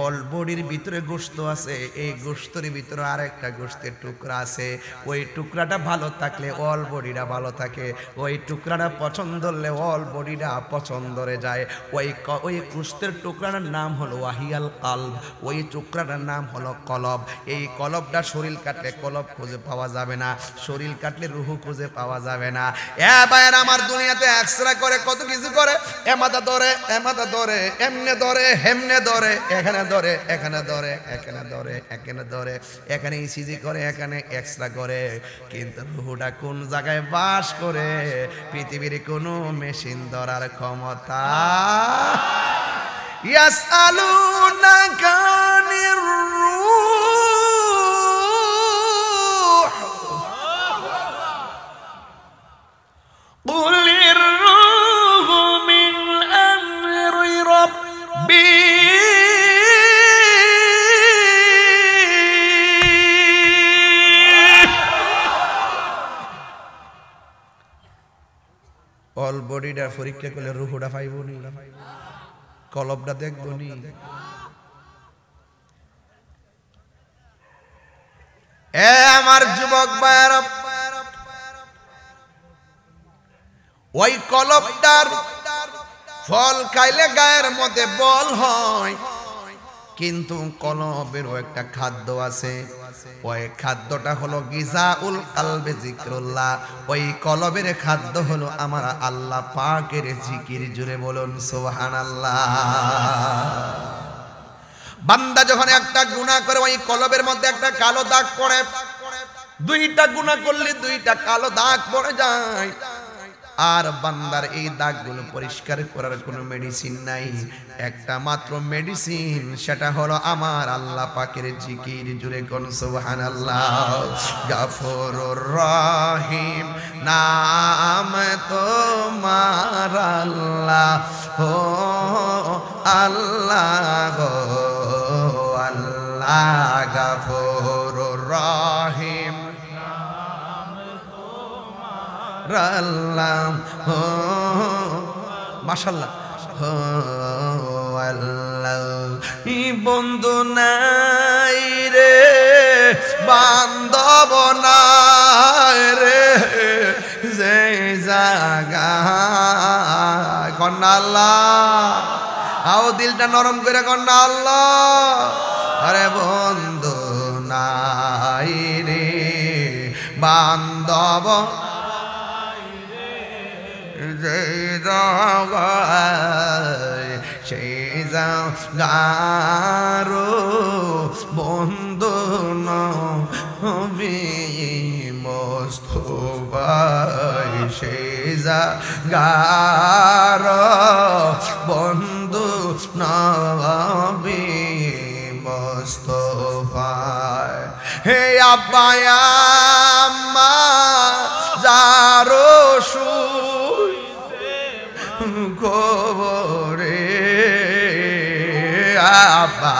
অল বডির ভিতরে গোশত আছে, এই গোশতের ভিতরে আরেকটা গোশতের টুকরা আছে। ওই টুকরাটা ভালো থাকলে অল বডিটা ভালো থাকে, ওই টুকরাটা পছন্দ হলে অল বডিটা পছন্দরে যায়। ওই গোশতের টুকরাটার নাম হলো ওয়াহিয়াল কালব, ওই টুকরাটার নাম হলো কলব। এই কলবটা শরীর কাটলে কলব খুঁজে পাওয়া যাবে না, শরীর কাটলে রুহু খুঁজে পাওয়া যাবে না। ভাইয়ের আমার দুনিয়াতে এক্সরে করে কত কিছু করে, এমাদা ধরে এমাদা ধরে, এমনে ধরে হেমনে ধরে, এখানে ধরে এখানে ধরে, এখানে ধরে এখানে ধরে, এখানে ইসিজি করে, এখানে এক্সট্রা করে, কিন্তু রুহুটা কোন জায়গায় বাস করে পৃথিবীর কোনো মেশিন ধরার ক্ষমতা। ইয়াসআলুনাকা আনির রূহ কুলির রূহু মিন আমরি রাব্বি অল বডিটা পরীক্ষা করলে রুহুটা পাইব নি, কলবটা দেখব নি। আমার যুবক ভাইরা, ওই কলবটার ফল খাইলে গায়ের মধ্যে বল হয়, কিন্তু কলবেরও একটা খাদ্য আছে। ওই খাদ্যটা হলো গিজাউল কালবে যিকরুল্লাহ। ওই কলবের খাদ্য হলো আমার আল্লাহ পাকের জিকির। জুড়ে বলুন সুবহানাল্লাহ। বান্দা যখন একটা গুনাহ করে ওই কলবের মধ্যে একটা কালো দাগ পড়ে, 2টা গুনাহ করলে 2টা কালো দাগ পড়ে যায়। আর বান্দার এই দাগগুলো পরিষ্কার করার কোনো মেডিসিন নাই, একটা মাত্র মেডিসিন, সেটা হলো আমার আল্লাহ পাকের জিকির। জুড়ে কোন সুবহানাল্লাহ। গাফুরুর রহিম নাম তোমার আল্লাহ, ও আল্লাহ গো আল্লাহ। গাফুরুর রহিম আল্লাহ, মাশাআল্লাহ। বন্ধু নাই রে, বান্ধব নাই রে, যে জাগা কন্যা আল্লাহ। আও দিলটা নরম করে কন্যা আল্লাহ। আরে বন্ধু নাই রে, বান্ধব সেই জাগারো জাগার বন্ধু নবী মুস্তাফা হে আব্বা আম্মা যারো শুইছে কবরে আব্বা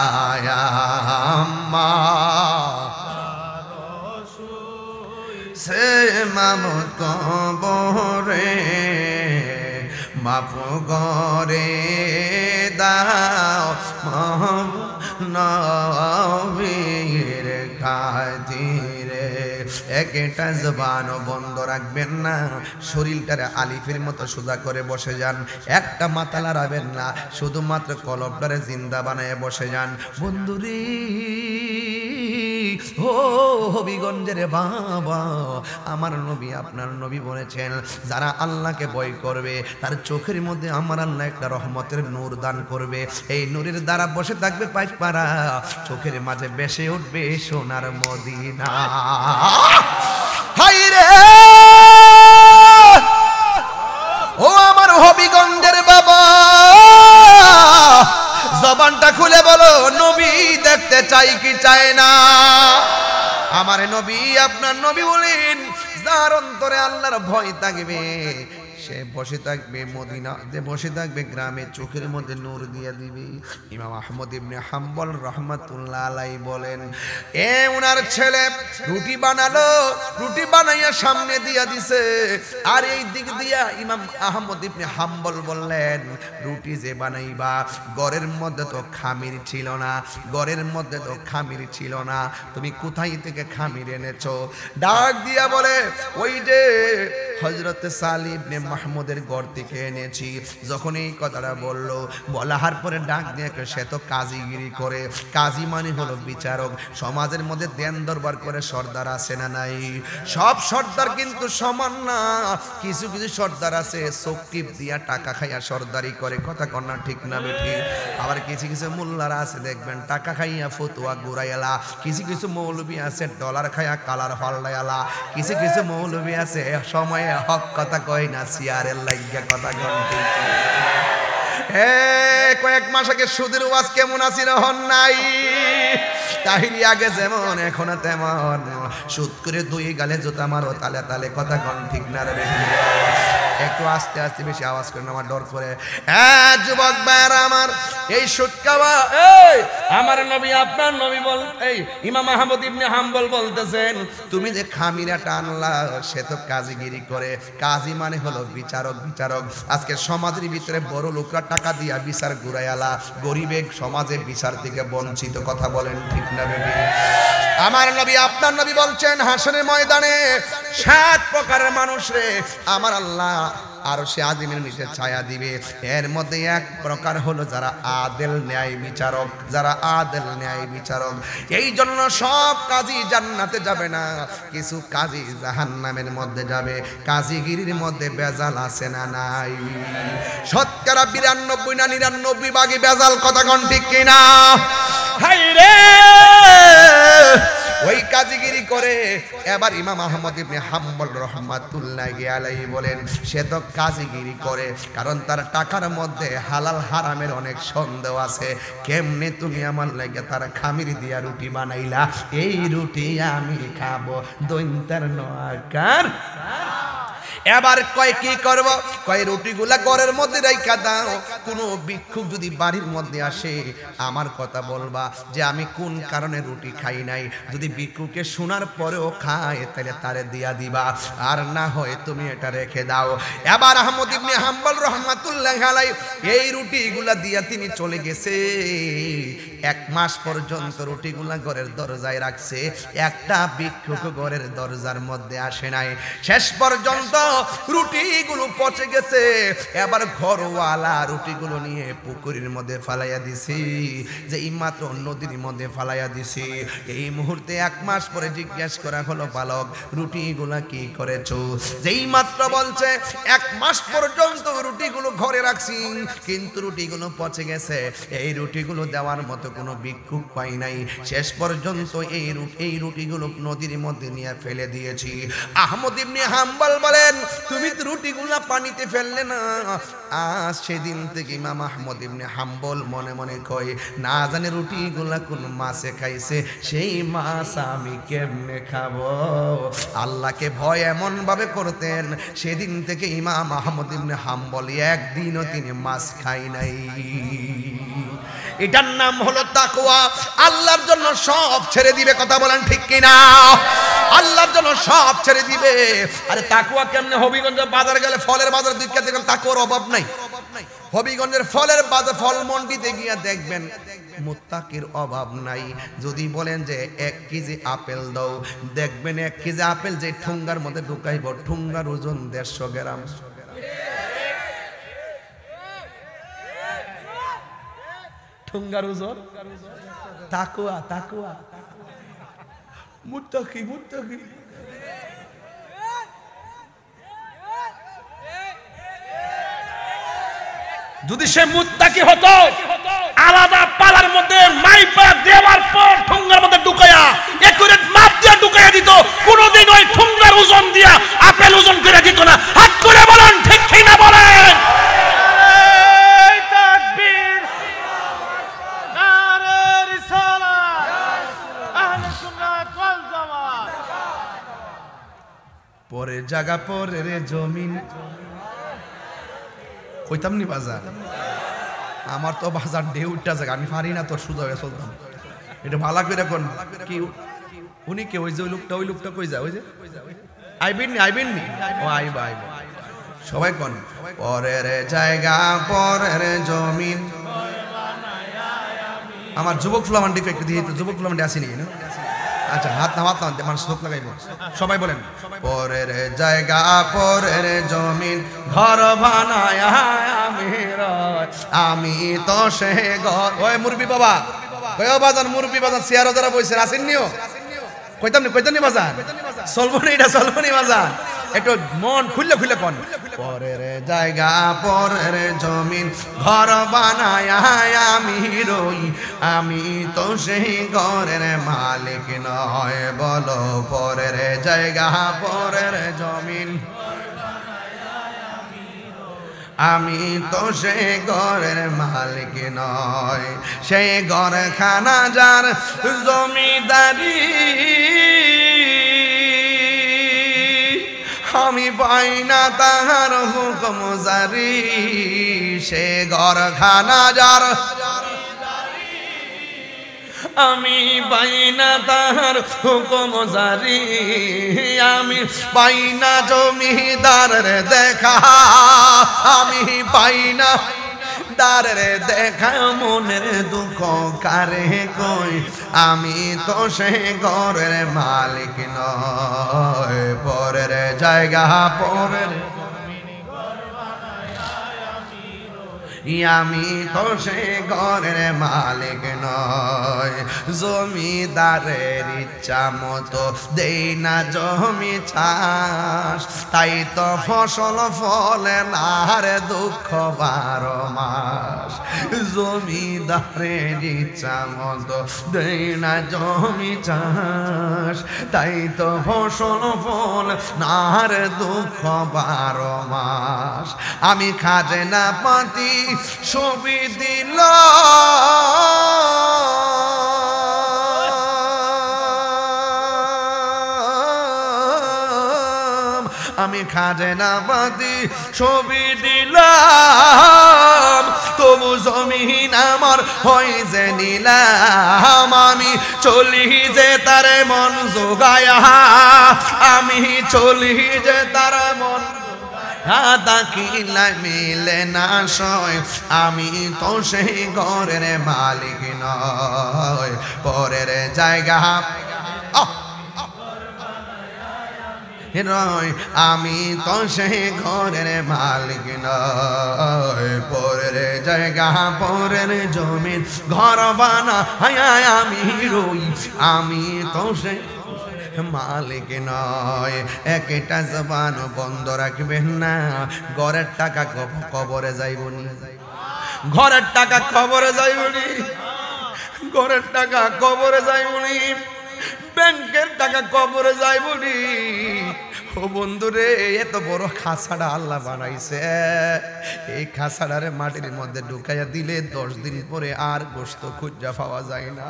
আম্মা সে মামত কবরে মাফ করে দাও নবীর খাতিরে একটা জবান বন্ধ রাখবেন না শরীরটারে আলিফের মতো সোজা করে বসে যান একটা মাথা লড়াবেন না শুধুমাত্র কলবটারে জিন্দা বানায় বসে যান বন্ধুরে ও হবিগঞ্জের বাবা আমার নবী আপনার নবী বলেছেন যারা আল্লাহকে ভয় করবে তার চোখের মধ্যে আমার আল্লাহ একটা রহমতের নূর দান করবে এই নূরের দ্বারা বসে থাকবে পাইকপাড়া চোখের মাঝে বেশে উঠবে সোনার মদিনা হায় রে ও আমার হবিগঞ্জের বাবা জবানটা খুলে বলো নবী দেখতে চাই কি চায় না আমার নবী আপনার নবী বলেন যার অন্তরে আল্লাহর ভয় থাকবে সে বসে থাকবে মদিনাতে বসে থাকবে গ্রামে চোখের মধ্যে নূর দিয়ে দিবে ইমাম আহমদ ইবনে হাম্বল রাহমাতুল্লাহ আলাইহি বলেন ওনার ছেলে রুটি বানালো রুটি বানাইয়া সামনে দিয়া দিছে আর এই দিক দিয়া ইমাম আহমদ ইবনে হাম্বল বললেন রুটি যে বানাইবা ঘরের মধ্যে তো খামির ছিল না ঘরের মধ্যে তো খামির ছিল না তুমি কোথায় থেকে খামির এনেছো ডাক দিয়া বলে ওই যে হযরত সালিহ ইবনে মাহমুদের ঘর থেকে এনেছি যখন এই কথাটা বললো বলার পরে ডাক দিয়ে সে তো কাজীগিরি করে কাজী মানে হলো বিচারক সমাজের মধ্যে দেন দরবার করে সর্দার আছে না নাই সব সর্দার কিন্তু সমান না কিছু কিছু সর্দার আছে চোখটিপ দিয়া টাকা খাইয়া সর্দারি করে কথা কন্যা ঠিক না বেঠি আবার কিছু কিছু মোল্লারা আছে দেখবেন টাকা খাইয়া ফতুয়া ঘুরাইলা কিছু কিছু মৌলবী আছে ডলার খাইয়া কালার হল্লাইলা কিছু কিছু মৌলবী আছে সময়ে হক কথা কয় না সিয়ারের লাগিয়া কথা গন্তি কয়েক মাস আগে সুদের ওয়াজ কেমন আছিল হন নাই তাহিরি আগে যেমন এখন তেমন সুদ করে দুই গালে জুতা মারো তালে তালে কথা কন ঠিক না রে একটু আস্তে আস্তে বেশি আওয়াজ করেন আমার ডর করে যুবক ভাইরা আমার এই সুদ খাওয়া আমার নবী আপনার নবী বল এই ইমাম আহমদ ইবনে হাম্বল বলতেছেন তুমি যে খামিরাটা আনলা সে তো কাজীগিরি করে কাজী মানে হলো বিচারক বিচারক আজকে সমাজের ভিতরে বড় লোকরা টাকা দিয়া বিচার ঘুরাইয়ালা গরিবে সমাজে বিচার থেকে বঞ্চিত কথা বলেন ঠিক না বেবি আমার নবী আপনার নবী বলছেন হাসরের ময়দানে 7 প্রকারের মানুষ রে আমার আল্লাহ আর সে আজিমের নিচে ছায়া দিবে এর মধ্যে এক প্রকার হলো যারা আদেল ন্যায় বিচারক যারা আদেল ন্যায় বিচারক এই জন্য সব কাজী জান্নাতে যাবে না কিছু কাজী জাহান্নামের মধ্যে যাবে কাজীগিরির মধ্যে বেজাল আছে না নাই শতকরা 92 না 99 ভাগই বেজাল কথা কোন ঠিক কিনা হাই রে ওই কাজীগিরি করে এবার ইমাম আহমদ ইবনে হাম্বল রাহমাতুল্লাহি আলাইহি বলেন সে তো কাজীগিরি করে কারণ তার টাকার মধ্যে হালাল হারামের অনেক সন্দেহ আছে কেমনে তুমি আমার লাগে তার খামির দিয়া রুটি বানাইলা এই রুটি আমি খাবো দৈন্তার নআকার এবার কয় কি করব কয় রুটিগুলা ঘরের মধ্যে রাইখা দাও কোনো ভিক্ষুক যদি বাড়ির মধ্যে আসে আমার কথা বলবা যে আমি কোন কারণে রুটি খাই নাই যদি ভিক্ষুকে শোনার পরেও খায় তাহলে তারে দিয়া দিবা আর না হয় তুমি এটা রেখে দাও এবার আহমদ ইবনে হাম্বল রাহমাতুল্লাহি আলাইহি এই রুটিগুলা দিয়া তিনি চলে গেছে 1 মাস পর্যন্ত রুটিগুলা ঘরের দরজায় রাখছে একটা ভিক্ষুক ঘরের দরজার মধ্যে আসে নাই শেষ পর্যন্ত রুটিগুলো পচে গেছে এবার ঘরওয়ালা রুটিগুলো নিয়ে পুকুরের মধ্যে ফালাইয়া দিছি যে এইমাত্র নদীর মধ্যে ফালাইয়া দিছি এই মুহূর্তে 1 মাস পরে জিজ্ঞাসা করা হলো বালক রুটিগুলা কি করেছো যেই মাত্র বলছে 1 মাস পর্যন্ত রুটিগুলো ঘরে রাখছি কিন্তু রুটিগুলো পচে গেছে এই রুটিগুলো দেওয়ার মতো কোনো ভিক্ষুক পাই নাই, শেষ পর্যন্ত এই রুটিগুলো নদীর মধ্যে নিয়ে ফেলে দিয়েছি। আহমদ ইবনে হাম্বল বলেন, তুমি তো রুটিগুলো পানিতে ফেললে না। আজ সেদিন থেকে ইমাম আহমদ ইবনে হাম্বল মনে মনে কয়, না জানে রুটিগুলা কোন মাছে খাইছে, সেই মাছ আমি কেমনে খাবো। আল্লাহকে ভয় এমন ভাবে করতেন, সেদিন থেকে ইমাম আহমদ ইবনে হাম্বল একদিনও তিনি মাছ খাই নাই। এটার নাম হলো তাকওয়া। আল্লাহর জন্য সব ছেড়ে দিবে, কথা বলেন ঠিক কিনা? আল্লাহর জন্য সব ছেড়ে দিবে। আরে তাকওয়া কেমনে? হবিগঞ্জ বাজার গেলে ফলের বাজার দুই কাছে গেলে তাকওয়ার অভাব নাই। হবিগঞ্জের ফলের বাজার, ফল মন্ডিতে গিয়ে দেখবেন মুত্তাকির অভাব নাই। যদি বলেন যে 1 কেজি আপেল দাও, দেখবেন 1 কেজি আপেল যে ঠুঙ্গার মধ্যে ঢুকাইব, ঠুঙ্গার ওজন 150 গ্রাম। ঠুঙ্গার ওজন তাকওয়া, তাকওয়া, মুত্তাকি, মুত্তাকি। যদি সে মুত্তাকি হতো, আলাদা পালার মধ্যে মাইপা দেওয়ার পর ঠুঙ্গার মধ্যে ঢুকায়া একুরেট মাপ দিয়ে ঢুকায়া দিত, কোনোদিন ওই ঠুঙ্গার ওজন দিয়া আপেল ওজন করে দিত না। হাত করে বলেন ঠিক কি না বলেন? তাকবীর, নারে রিসালাত, আহলে সুন্নাত ওয়াল জামাত। পরে জায়গা পরে রে জমিন, কইতাম নি বাজার, আমার তো বাজার ঢেউটা জায়গা, আমি পারি না তোর সুযোগ হয়ে চলতাম। এটা ভালো করে কোন কি উনি কে? ওই যে ওই লোকটা কই যায়? ওই যে আইবেন নি, আইবেন নি? ও আইবা, আইবা সবাই কোন। পরের জায়গা পরের জমিন। আমার যুবক ফুলামান্ডিকে একটু দিয়ে, যুবক ফুলামান্ডি আসেনি না? আচ্ছা, হাত না, হাত না, মানুষ লোক লাগাইব। সবাই বলেন, পরের জায়গা পরের জমিন, ঘর বানায় আমি রয়, আমি তো সে ঘর। ওই মুরবি বাবা, ওই বাজান, মুরবি বাজান, চেয়ারও যারা বইছেন আসেননিও, কইতাম নি, কইতাম নি বাজান, চলবো নি, এটা চলবো নি বাজান, একটু মন খুললে খুললে কোন। পরের জায়গা পরের জমিন, ঘর বানায় আমি রই, আমি তো সেই ঘরের মালিক নয়। বলো, পরের জায়গা পরের জমিন, আমি তো সে ঘরের মালিক নয়। সেই ঘরখানা যার জমিদারি, আমি পাই না তাহার হুকুম জারি। সে ঘরখানা যার, আমি পাই না তাহার হুকুম জারি। আমি পাই না জমিদারের দেখা, আমি পাই না দারের দেখা। মনের দুঃখ কারে কই, আমি তো সে ঘরের মালিক নয়। পরের জায়গা পরের, আমি তো সে ঘরের মালিক নয়। জমিদারের ইচ্ছা মতো দেই না জমি চাষ, তাই তো ফসল ফলে না রে দুঃখ 12 মাস। জমিদারের ইচ্ছা মতো দেই না জমি চাষ, তাই তো ফসল ফল না রে দুঃখ 12 মাস। আমি খাজনা পাতি ছবি দিল, আমি খাজনা পাতি ছবি দিলাম, তবু জমিন আমার হয় যে নিলাম। আমি চলি যে তার মন জোগায়া, আমি চলি যে তার মন তাকিলা মিলে না সয়। আমি তো সেই ঘরের মালিক নয়। পরের জায়গা নয়, আমি তো সেই ঘরের মালিক নয়। পরের জায়গা পরের জমিন, ঘর বানা হায় আমি রই, আমি তো সেই মালিক নয়। একটা জবান বন্ধ রাখবেন না, ঘরের টাকা কবরে যাইবনি, ঘরের টাকা কবরে যাইবনি, ঘরের টাকা কবরে যাইবনি, ব্যাংকের টাকা কবরে যাইবনি। ও বন্ধুরে, এত বড় খাসাড়া আল্লাহ বানাইছে, এই খাসাড়ারে মাটির মধ্যে ঢুকাইয়া দিলে 10 দিন পরে আর গোশত খুঁজা পাওয়া যায় না।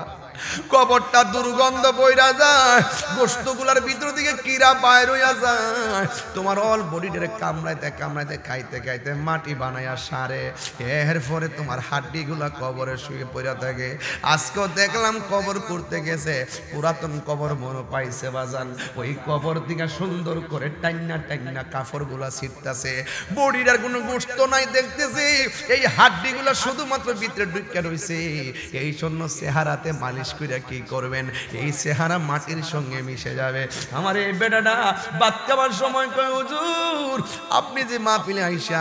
কবরটা দুর্গন্ধ বইরা যায়, গোশতগুলার ভিতর দিকে কিরা বাইর হইয়া যায়। তোমার অল বডিটারে কামড়াইতে কামড়াইতে খাইতে খাইতে মাটি বানাইয়া সারে। এরপরে তোমার হাড্ডিগুলা কবরে শুয়ে পড়ে থাকে। আজকেও দেখলাম কবর করতে গেছে, পুরাতন কবর মনে পাইছে বাজান। ওই কবর দিকে সুন্দর করে টাইনা টাইনা কাপড়গুলা ছিটতাছে, বডিটার কোনো গোশত নাই দেখতেছি, এই হাড্ডিগুলা শুধুমাত্র ভিতরে ঢুকে রইছে। এই জন্য চেহারাতে মালিশ করে কি করবেন, এই চেহারা মাটির সঙ্গে মিশে যাবে। আমার এই বেটাটা বাদ খাবার সময় কয়, হুজুর আপনি যে মাহফিলে আইসা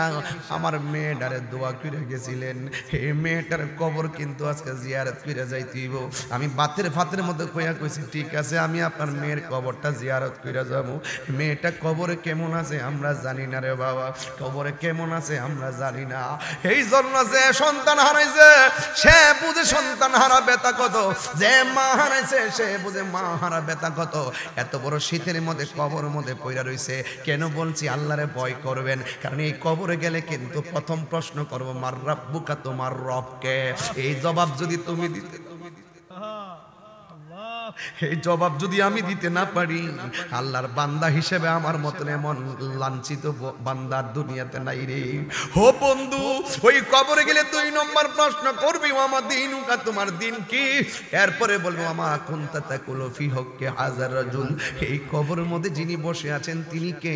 আমার মেয়েটারে দোয়া করে গেছিলেন, এই মেয়েটার কবর কিন্তু আজকে জিয়ারত করে যাইতেইব। আমি বাতের ফাতের মধ্যে কইয়া কইছি, ঠিক আছে আমি আপনার মেয়ের কবরটা জিয়ারত করে যাব। মেয়েটা কবরে কেমন আছে আমরা জানি না রে বাবা, কবরে কেমন আছে আমরা জানি না। এই জন্য যে সন্তান হারাইছে সে বুঝে সন্তান হারা ব্যথা কত, যে মা হারাইছে সে বুঝে মা হারা ব্যথা কত। এত বড় শীতের মধ্যে কবরের মধ্যে পইরা রইছে। কেন বলছি আল্লাহরে ভয় করবেন, কারণ এই কবরে গেলে কিন্তু প্রথম প্রশ্ন করব, মার রাব্বুকা, তোমার রবকে। এই জবাব যদি তুমি দিতে, এই জবাব যদি আমি দিতে না পারি, আল্লাহর বান্দা হিসেবে আমার মতন এমন লাঞ্ছিত বান্দা দুনিয়াতে নাই রে। হো বন্ধু, ওই কবরে গেলে 2 নম্বর প্রশ্ন করবি, আমার দিনুকা, তোমার দিন কি? এরপরে বলবো, আমা কুনতা তাকুলু ফি হক্কি হাজার রাজুল, এই কবরের মধ্যে যিনি বসে আছেন তিনি কে?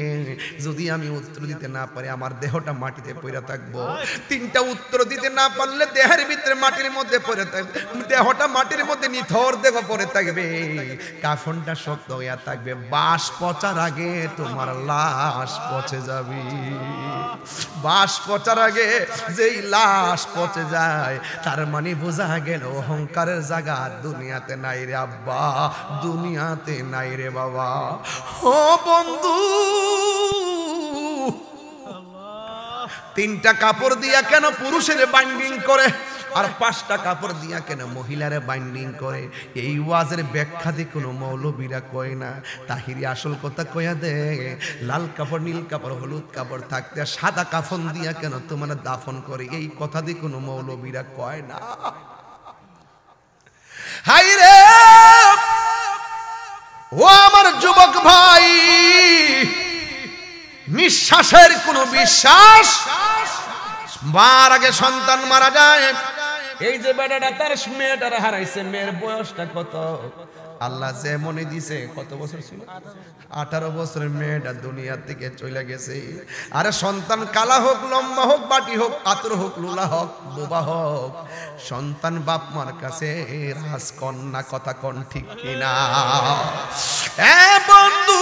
যদি আমি উত্তর দিতে না পারি, আমার দেহটা মাটিতে পড়ে থাকবো। 3টা উত্তর দিতে না পারলে দেহের ভিতরে মাটির মধ্যে পড়ে থাকবে, দেহটা মাটির মধ্যে নিথর দেহ পড়ে থাকবে, কাফনটা শক্ত হইয়া থাকবে। বাঁশ পচার আগে তোমার লাশ পচে যাবে। বাঁশ পচার আগে যেই লাশ পচে যায়, তার মানে বোঝা গেল অহংকারের জায়গা দুনিয়াতে নাই রে আব্বা, দুনিয়াতে নাই রে বাবা। ও বন্ধু, 3টা কাপড় দিয়া কেন পুরুষের বাইন্ডিং করে আর 5টা কাপড় দিয়া কেন মহিলারে বাইন্ডিং করে? এই ওয়াজের ব্যাখ্যা দিয়ে কোনো মৌলবীরা কয় না। তাহিরি আসল কথা কয়া দে, লাল কাপড়, নীল কাপড়, হলুদ কাপড় থাকতে সাদা কাফন দিয়া কেন তোমার দাফন করে? এই কথা দিয়ে কোনো মৌলবীরা কয় না। হাই রে ও আমার যুবক ভাই, নিঃশ্বাসের কোনো বিশ্বাস, মার আগে সন্তান মারা যায়। এই যে বেটাটা তার মেয়েটার হারাইছে, মেয়ের বয়সটা কত? আল্লাহ যে মনে দিছে, কত বছর ছিল? 18 বছরের মেয়েটা দুনিয়া থেকে চলে গেছে। আরে সন্তান কালা হোক, লম্বা হোক, বাটি হোক, আতর হোক, লুলা হোক, বোবা হোক, সন্তান বাপ মার কাছে রাজকন্যা। কথা কোন ঠিক কিনা? বন্ধু,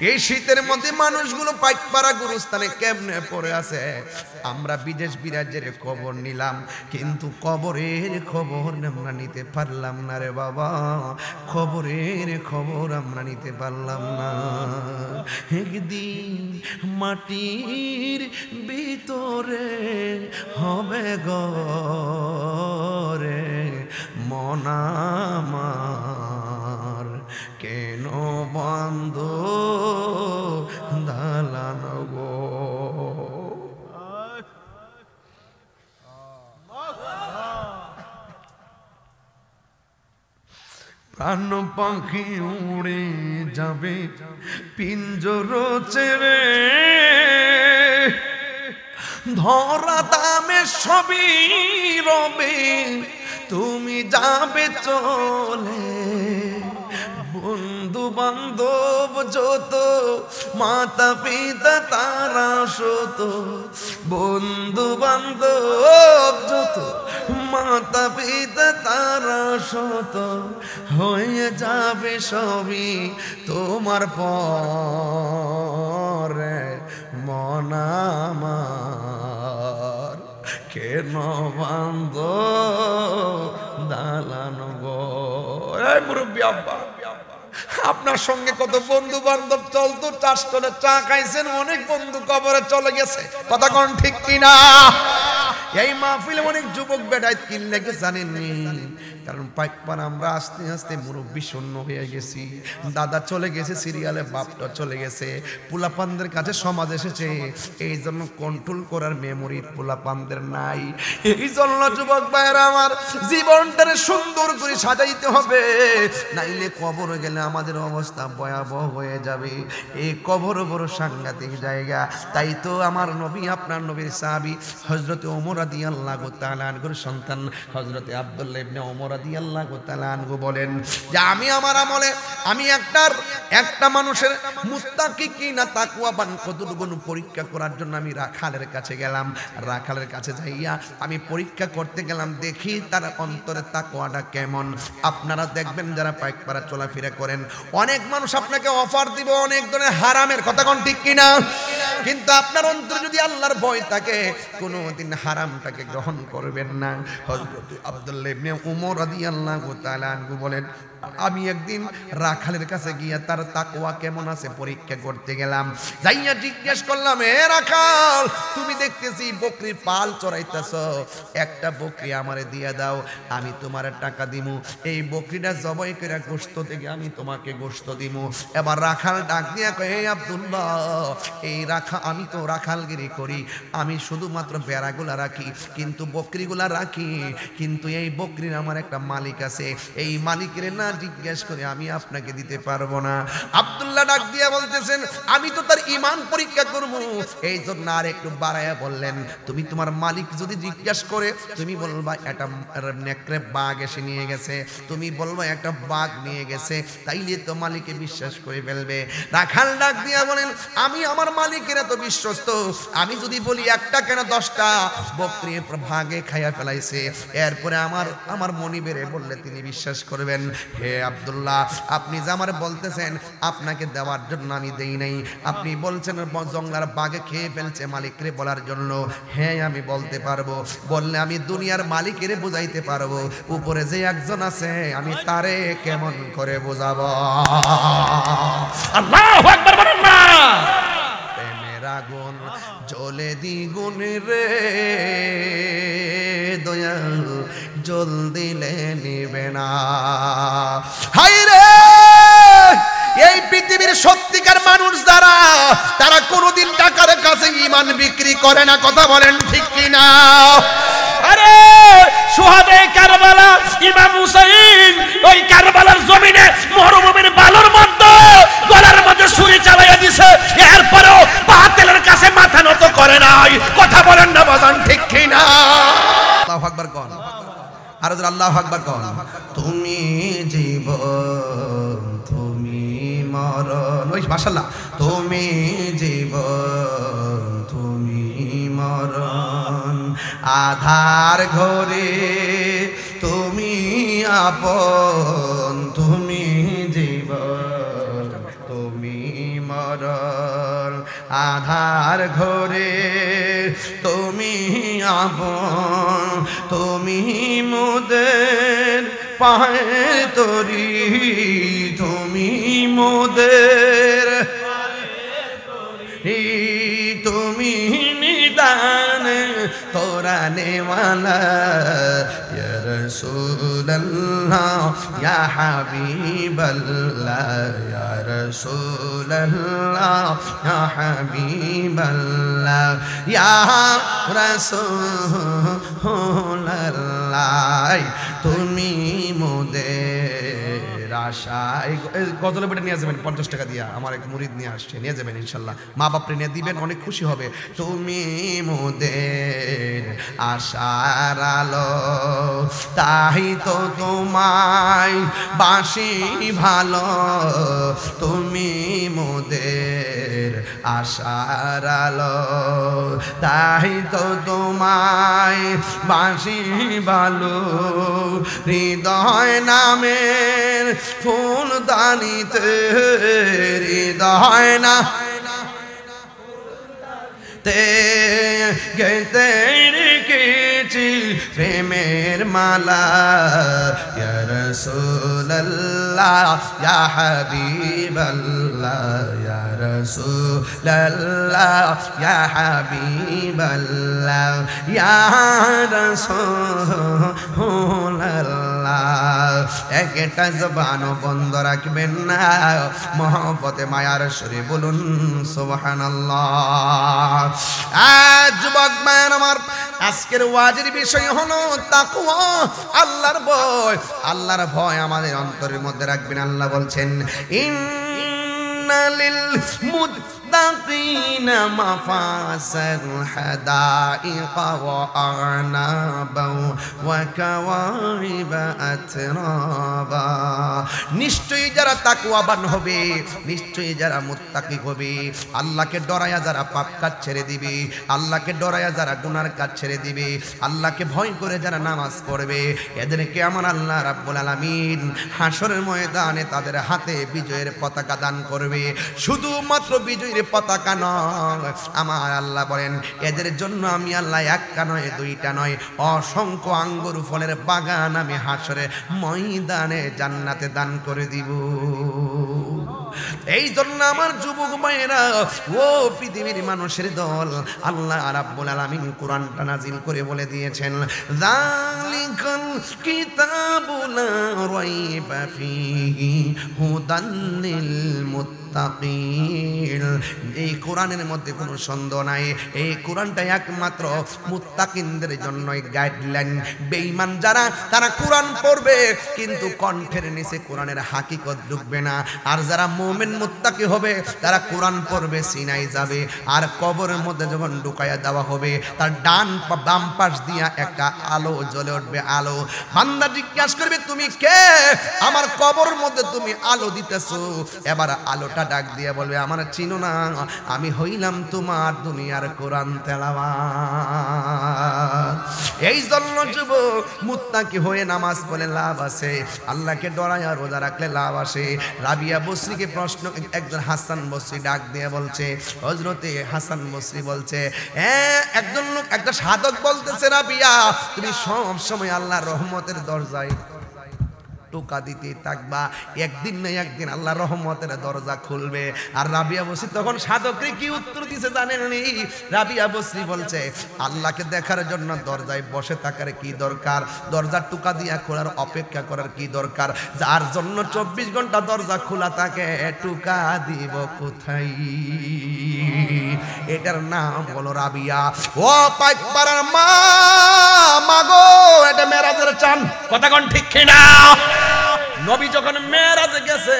এই শীতের মধ্যে মানুষগুলো পাইকপাড়া গুরুস্থানে কেমনে পড়ে আছে। আমরা বিদেশ বিরাজ্যের খবর নিলাম, কিন্তু কবরের খবর আমরা নিতে পারলাম না রে বাবা, খবরের খবর আমরা নিতে পারলাম না। একদিন মাটির ভিতরে হবে গরে মন আমার, কেন বন্ধ দালান গো? প্রাণ পাখি উড়ে যাবে পিঞ্জর ছেড়ে, ধরা দামে সবই রবে, তুমি যাবে চলে। বন্ধু বান্ধব যত, মাতা পিতা তারা শত, বন্ধু বান্ধব যত, মাতা পিতা তারা শত, হয়ে যাবে সবই তোমার পরে মন আমার, কেন বান্ধ দালান গো? মুরব্বী আব্বা, আপনার সঙ্গে কত বন্ধু বান্ধব চলতো, চাষ করে চা খাইছেন, অনেক বন্ধু কবরে চলে গেছে। কথা কোন ঠিক কিনা? এই মাহফিলে অনেক যুবক বেটায় কিল লেগে জানেননি, কারণ পাইকপাড়া আমরা আস্তে আস্তে মুরব্বী শূন্য হয়ে গেছি। দাদা চলে গেছে সিরিয়ালে, বাপটা চলে গেছে, পোলাপানদের কাছে সমাজ এসেছে, এই জন্য কন্ট্রোল করার মেমোরি পোলাপানদের নাই। এই জন্য যুবক ভাইরা আমার জীবনটারে সুন্দর করে সাজাইতে হবে, নাইলে কবরে গেলে আমাদের অবস্থা ভয়াবহ হয়ে যাবে। এই কবর বড় সাংঘাতিক জায়গা। তাই তো আমার নবী, আপনার নবীর সাহাবী হযরতে ওমর রাদিয়াল্লাহু তাআলা আনহুর সন্তান হযরতে আব্দুল্লাহ ইবনে ওমর রাদিয়াল্লাহু তাআলা আনহু বলেন যে আমি আমার আমলে আমি একটা মানুষের মুত্তাকি কি না তাকওয়াবান কতটুকু পরীক্ষা করার জন্য আমি রাখালের কাছে গেলাম। রাখালের কাছে যাইয়া আমি পরীক্ষা করতে গেলাম, দেখি তার অন্তরে তাকওয়াটা কেমন। আপনারা দেখবেন যারা পাইকপাড়া চলাফেরা করেন, অনেক মানুষ আপনাকে অফার দিব অনেক ধরনের হারামের, কথা কোন ঠিক কিনা? কিন্তু আপনার অন্তরে যদি আল্লাহর ভয় থাকে, কোনোদিন হারামটাকে গ্রহণ করবেন না। হযরত আব্দুল্লাহ ইবনে ওমর রাদিয়াল্লাহু তাআলা আনহু বলেন আমি একদিন রাখালের কাছে গিয়া তার তাকওয়া কেমন আছে পরীক্ষা করতে গেলাম। যাইয়া জিজ্ঞেস করলাম, এ রাখাল, তুমি দেখতেছি বকরির পাল চড়াইতেছ, একটা বকরি আমারে দিয়ে দাও, আমি তোমার টাকা দিমু, এই বকরিটা জবাই করে গোশত থেকে আমি তোমাকে গোশত দিমু। এবার রাখাল ডাক দিয়া কয়, এই আব্দুল্লাহ, আমি তো রাখালগিরি করি, আমি শুধুমাত্র বেড়াগুলা রাখি, কিন্তু বকরিগুলা রাখি, কিন্তু এই বকরির আমার একটা মালিক আছে, এই মালিকের না জিজ্ঞেস করে আমি আপনাকে দিতে পারবো না। আব্দুল্লাহ ডাক দিয়া বলতেছেন, আমি তো তার ঈমান পরীক্ষা করব, এই জন্য আর একটু বাড়ায়া বললেন, তুমি তোমার মালিক যদি জিজ্ঞেস করে তুমি বলবা একটা নেকড়ে বাঘ এসে নিয়ে গেছে, তুমি বলবা একটা বাঘ নিয়ে গেছে, তাইলে তো মালিকে বিশ্বাস করে ফেলবে। রাখাল ডাক দিয়া বলেন, আমি আমার মালিকের এত বিশ্বস্ত, আমি যদি বলি একটা কেন 10টা বকরি ভাগে খাইয়া ফেলাইছে, এরপরে আমার মনি বেড়ে বললে তিনি বিশ্বাস করবেন। হে আব্দুল্লাহ, আপনি যে আমার বলতেছেন আপনাকে দেওয়ার জন্য আমি দেই নাই, আপনি বলছেন জঙ্গলার বাঘে খেয়ে ফেলছে মালিকরে বলার জন্য, হ্যাঁ আমি বলতে পারবো, বললে আমি দুনিয়ার মালিকেরে বুঝাইতে পারবো, উপরে যে একজন আছে আমি তারে কেমন করে বোঝাবো। আল্লাহু আকবার বলেন না। প্রেমের আগুন জ্বলে দ্বিগুণ রে দয়াল, জল দিলে নিবে না। হায় রে, এই পৃথিবীর সত্যিকার মানুষ যারা, তারা কোনোদিন টাকার কাছে ঈমান বিক্রি করে না, কথা বলেন ঠিক কিনা? আরে সুহাদায়ে কারবালা ইমাম হুসাইন ওই কারবালার জমিনে মরুভূমির বালুর মধ্যে গলার মধ্যে ছুরি চালাইয়া দিছে, এরপরেও বাতিলের কাছে মাথা নত করে নাই, কথা বলেন না বাজান ঠিক কিনা? আল্লাহু আকবার কোন, আর আল্লাহু আকবার কোন। তুমি জীবন তুমি মরণ, ওই মাশাআল্লাহ, তুমি জীবন তুমি মরণ, আধার ঘরে তুমি আপন, তুমি জীবন তুমি মরণ, আধার ঘরে তুমি আপন, তুমি মোদের পায়ে তরি, তুমি মোদের তুমি নিদান তোরানে ওয়ালা, ইয়া রাসূলুল্লাহ ইয়া হাবিবাল্লাহ, ইয়া রাসূলুল্লাহ ইয়া হাবিবাল্লাহ, ইয়া রাসূলুল্লাহ, তুমি মোদের আশায়। গজলে বেটা নিয়ে যাবেন 50 টাকা দিয়া, আমার এক মুরিদ নিয়ে আসছে, নিয়ে যাবেন ইনশাল্লাহ, মা বাপরে নিয়ে দিবেন, অনেক খুশি হবে। তুমি মোদের আশার আলো, তাই তো তোমায় বাসি ভালো, তুমি মোদের আশার আলো, তাই তো তোমায় বাসি ভালো, হৃদয় নামের ফুল দানিতে, হৃদয় না তে গেতে রেখেছি প্রেমের মালা ইয়া রাসূলুল্লাহ ইয়া হাবিবাল্লাহ ইয়া রাসূলুল্লাহ ইয়া হাবিবাল্লাহ ইয়া রাসূলুল্লাহ একটা জবান বন্ধ রাখবেন না মহব্বতে মায়ার সুরে বলুন সুবহানাল্লাহ যুবক ভাইরা আমার আজকের ওয়াজের বিষয় হলো তাকওয়া আল্লাহর ভয় আমাদের অন্তরের মধ্যে রাখবেন আল্লাহ বলছেন ইন্নালিল মুত্তাকিনা মাফাসাল হাদাইকা ওয়া আ'নাবা ওয়া কাওয়াইবা আতরাবা নিশ্চয়ই যারা তাকওয়াবান হবে নিশ্চয়ই যারা মুত্তাকি হবে আল্লাহকে ডরায়া যারা পাপ কাজ ছেড়ে দিবে আল্লাহকে ডরায়া যারা গুনার কাজ ছেড়ে দিবে আল্লাহকে ভয় করে যারা নামাজ পড়বে এদেরকে আমার আল্লাহ রাব্বুল আলামিন হাসরের ময়দানে তাদের হাতে বিজয়ের পতাকা দান করবে শুধুমাত্র বিজয়ের পতাকা নয় আমার আল্লাহ বলেন এদের জন্য আমি আল্লাহ একটা নয় দুইটা নয় অসংখ্য আঙ্গুর ফলের বাগান আমি হাসরে ময়দানে জান্নাতে দান করে দিব এই জন্য আমার যুবক ভাইয়েরা ও পৃথিবীর মানুষের দল আল্লাহ রাব্বুল আলামিন কোরআনটা নাজিল করে বলে দিয়েছেন যালিকাল কিতাবু লা রাইবা ফীহি হুদান লিল মুত্তাকিন এই কোরআনের মধ্যে কোনো সন্দেহ নাই এই কোরআনটা একমাত্র মুত্তাকিনদের জন্যই গাইডলাইন বেঈমান যারা তারা কোরআন পড়বে কিন্তু কণ্ঠের নিচে কোরআনের হাকিকত ঢুকবে না আর যারা মুমিন মুত্তাকি হবে তারা কোরআন পড়বে সিনাই যাবে আর কবরের মধ্যে যখন ঢুকায়া দেওয়া হবে তার ডান বাম পাশ দিয়া একটা আলো জ্বলে উঠবে আলো বান্দা জিজ্ঞাসা করবে তুমি কে আমার কবরের মধ্যে তুমি আলো দিতেছো এবার আলোটা ডাক দিয়ে বলবে আমার চিনো না আমি হইলাম তোমার দুনিয়ার কোরআন তেলাওয়াত এই জন্য যুবক মুত্তাকি হয়ে নামাজ পড়লে লাভ আছে আল্লাহকে ডরায়া রোজা রাখলে লাভ আসে রাবিয়া বসরিকে প্রশ্ন একজন হাসান বসরি ডাক দিয়ে বলছে হযরতে হাসান বসরি বলছে একজন লোক একটা সাধক বলতেছে রাবিয়া তুমি সব সময় আল্লাহর রহমতের দরজায় টোকা দিতে থাকবা একদিন না একদিন আল্লাহ রহমতের দরজা খুলবে আর রাবিয়া বসরি তখন সাধককে কি উত্তর দিছে জানেন নি রাবিয়া বসরি বলছে আল্লাহকে দেখার জন্য দরজায় বসে থাকার কি দরকার দরজা টোকা দিয়া খোলার অপেক্ষা করার কি দরকার যার জন্য 24 ঘন্টা দরজা খোলা থাকে টোকা দিব কোথায় এটার নাম হলো রাবিয়া ও পাইকপাড়ার মা মাগো এটা মেরাজের চান কথা কোন ঠিক কিনা নবী যখন মেরাজে গেছে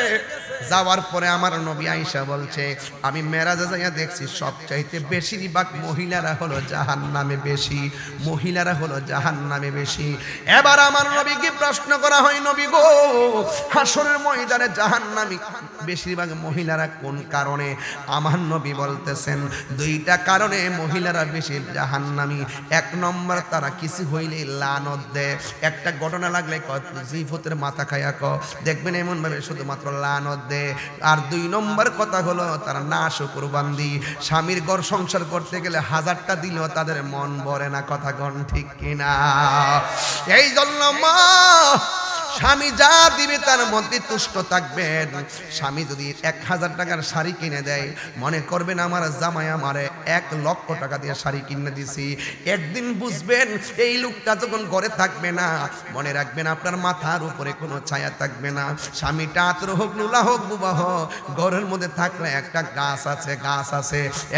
যাওয়ার পরে আমার নবী আয়েশা বলছে আমি মেরাজে যাইয়া দেখছি সবচাইতে বেশিরভাগ মহিলারা হলো জাহান্নামে বেশি মহিলারা হলো জাহান্নামে বেশি এবার আমার নবীকে প্রশ্ন করা হয় নবী গো হাসরের ময়দানে জাহান্নামী বেশিরভাগ মহিলারা কোন কারণে আমার নবী বলতেছেন দুইটা কারণে মহিলারা বেশি জাহান্নামী এক নম্বর তারা কিছু হইলে লানত দেয় একটা ঘটনা লাগলে জিফতের মাথা খায়া দেখবেন এমন ভাবে শুধুমাত্র লানত দেয় আর দুই নম্বর কথা হলো তারা নাশকরবান্দি স্বামীর ঘর সংসার করতে গেলে 1000টা দিলেও তাদের মন ভরে না কথা কোন ঠিক কিনা এই জন্য মা স্বামী যা দিবে তার মধ্যে তুষ্ট থাকবেন স্বামী যদি 1000 টাকার শাড়ি কিনে দেয় মনে করবেন আমার জামাই আমারে 1 লক্ষ টাকা দিয়ে শাড়ি কিনে দিছি একদিন বুঝবেন এই লোকটা যখন ঘরে থাকবে না মনে রাখবেন আপনার মাথার উপরে কোনো ছায়া থাকবে না স্বামীটা আতর হোক নুলা হোক বুবা হোক ঘরের মধ্যে থাকলে একটা গাছ আছে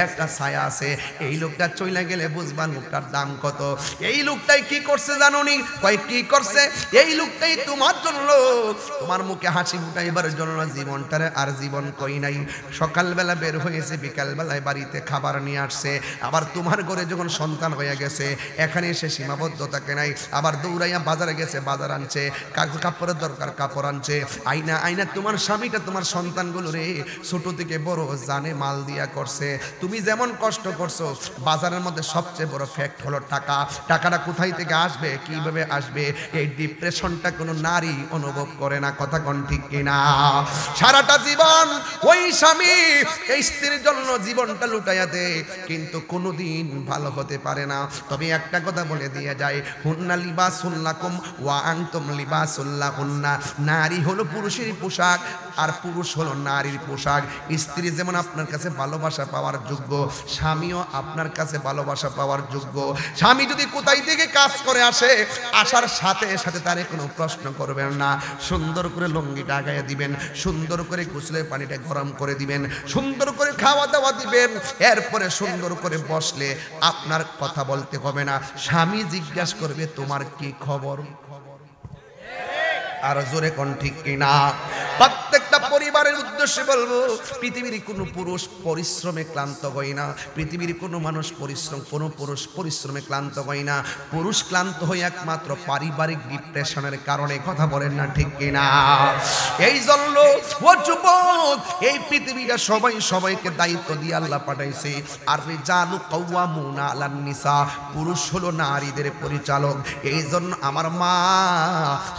একটা ছায়া আছে এই লোকটা চলে গেলে বুঝবা লোকটার দাম কত এই লোকটাই কি করছে জানোনি কয় কি করছে এই লোকটাই তোমার জন্য তোমার মুখে হাসি ফুটাইবার জন্য জীবনটারে আর জীবন কই নাই সকালবেলা বের হয়েছে বিকালবেলায় বাড়িতে খাবার নিয়ে আসছে আবার তোমার ঘরে যখন সন্তান হয়ে গেছে এখানে এসে সীমাবদ্ধতাকে নাই আবার দৌড়াইয়া বাজারে গেছে বাজার আনছে কাপড়ের দরকার কাপড় আনছে আইনা তোমার স্বামীটা তোমার সন্তানগুলো রে ছোট থেকে বড় জানে মাল দিয়া করছে তুমি যেমন কষ্ট করছো বাজারের মধ্যে সবচেয়ে বড় ফ্যাক্ট হলো টাকাটা কোথায় থেকে আসবে কিভাবে আসবে এই ডিপ্রেশনটা কোনো না নারী অনুভব করে না। কথা কোন ঠিক কিনা? সারাটা জীবন ওই স্বামী এই স্ত্রীর জন্য জীবনটা লুটাইয়া দেয়, কিন্তু কোনোদিন ভালো হতে পারে না। তবে একটা কথা বলে দিয়ে যায়, হুন্না লিবাসুল লাকুম ওয়া আনতুম লিবাসুল লাহুন্না। নারী হলো পুরুষের পোশাক আর পুরুষ হলো নারীর পোশাক। স্ত্রী যেমন আপনার কাছে ভালোবাসা পাওয়ার যোগ্য, স্বামীও আপনার কাছে ভালোবাসা পাওয়ার যোগ্য। স্বামী যদি কোথায় থেকে কাজ করে আসে, আসার সাথে সাথে তারে কোনো প্রশ্ন করবেন না, সুন্দর করে লুঙ্গিটা আগাইয়া দিবেন, সুন্দর করে গোসলের পানিটা গরম করে দিবেন, সুন্দর করে খাওয়া দাওয়া দিবেন, এরপরে সুন্দর করে বসলে আপনার কথা বলতে হবে না। স্বামী জিজ্ঞাসা করবে তোমার কি খবর? আর জোরে কোন ঠিক কিনা? প্রত্যেকটা পরিবারের উদ্দেশ্যে বলবো, পৃথিবীর কোনো পুরুষ পরিশ্রমে ক্লান্ত হয় না, পৃথিবীর কোনো মানুষ কোনো পুরুষ পরিশ্রমে ক্লান্ত হয় না। পুরুষ ক্লান্ত হয় একমাত্র পারিবারিক ডিপ্রেশনের কারণে। কথা বলেন না ঠিক কিনা? এই জন্য ও যুবক, এই পৃথিবীটা সবাইকে দায়িত্ব দিয়ে আল্লাহ পাঠাইছে। আর রিজালু কাওয়ামুনা আলান নিসা, পুরুষ হলো নারীদের পরিচালক। এই জন্য আমার মা,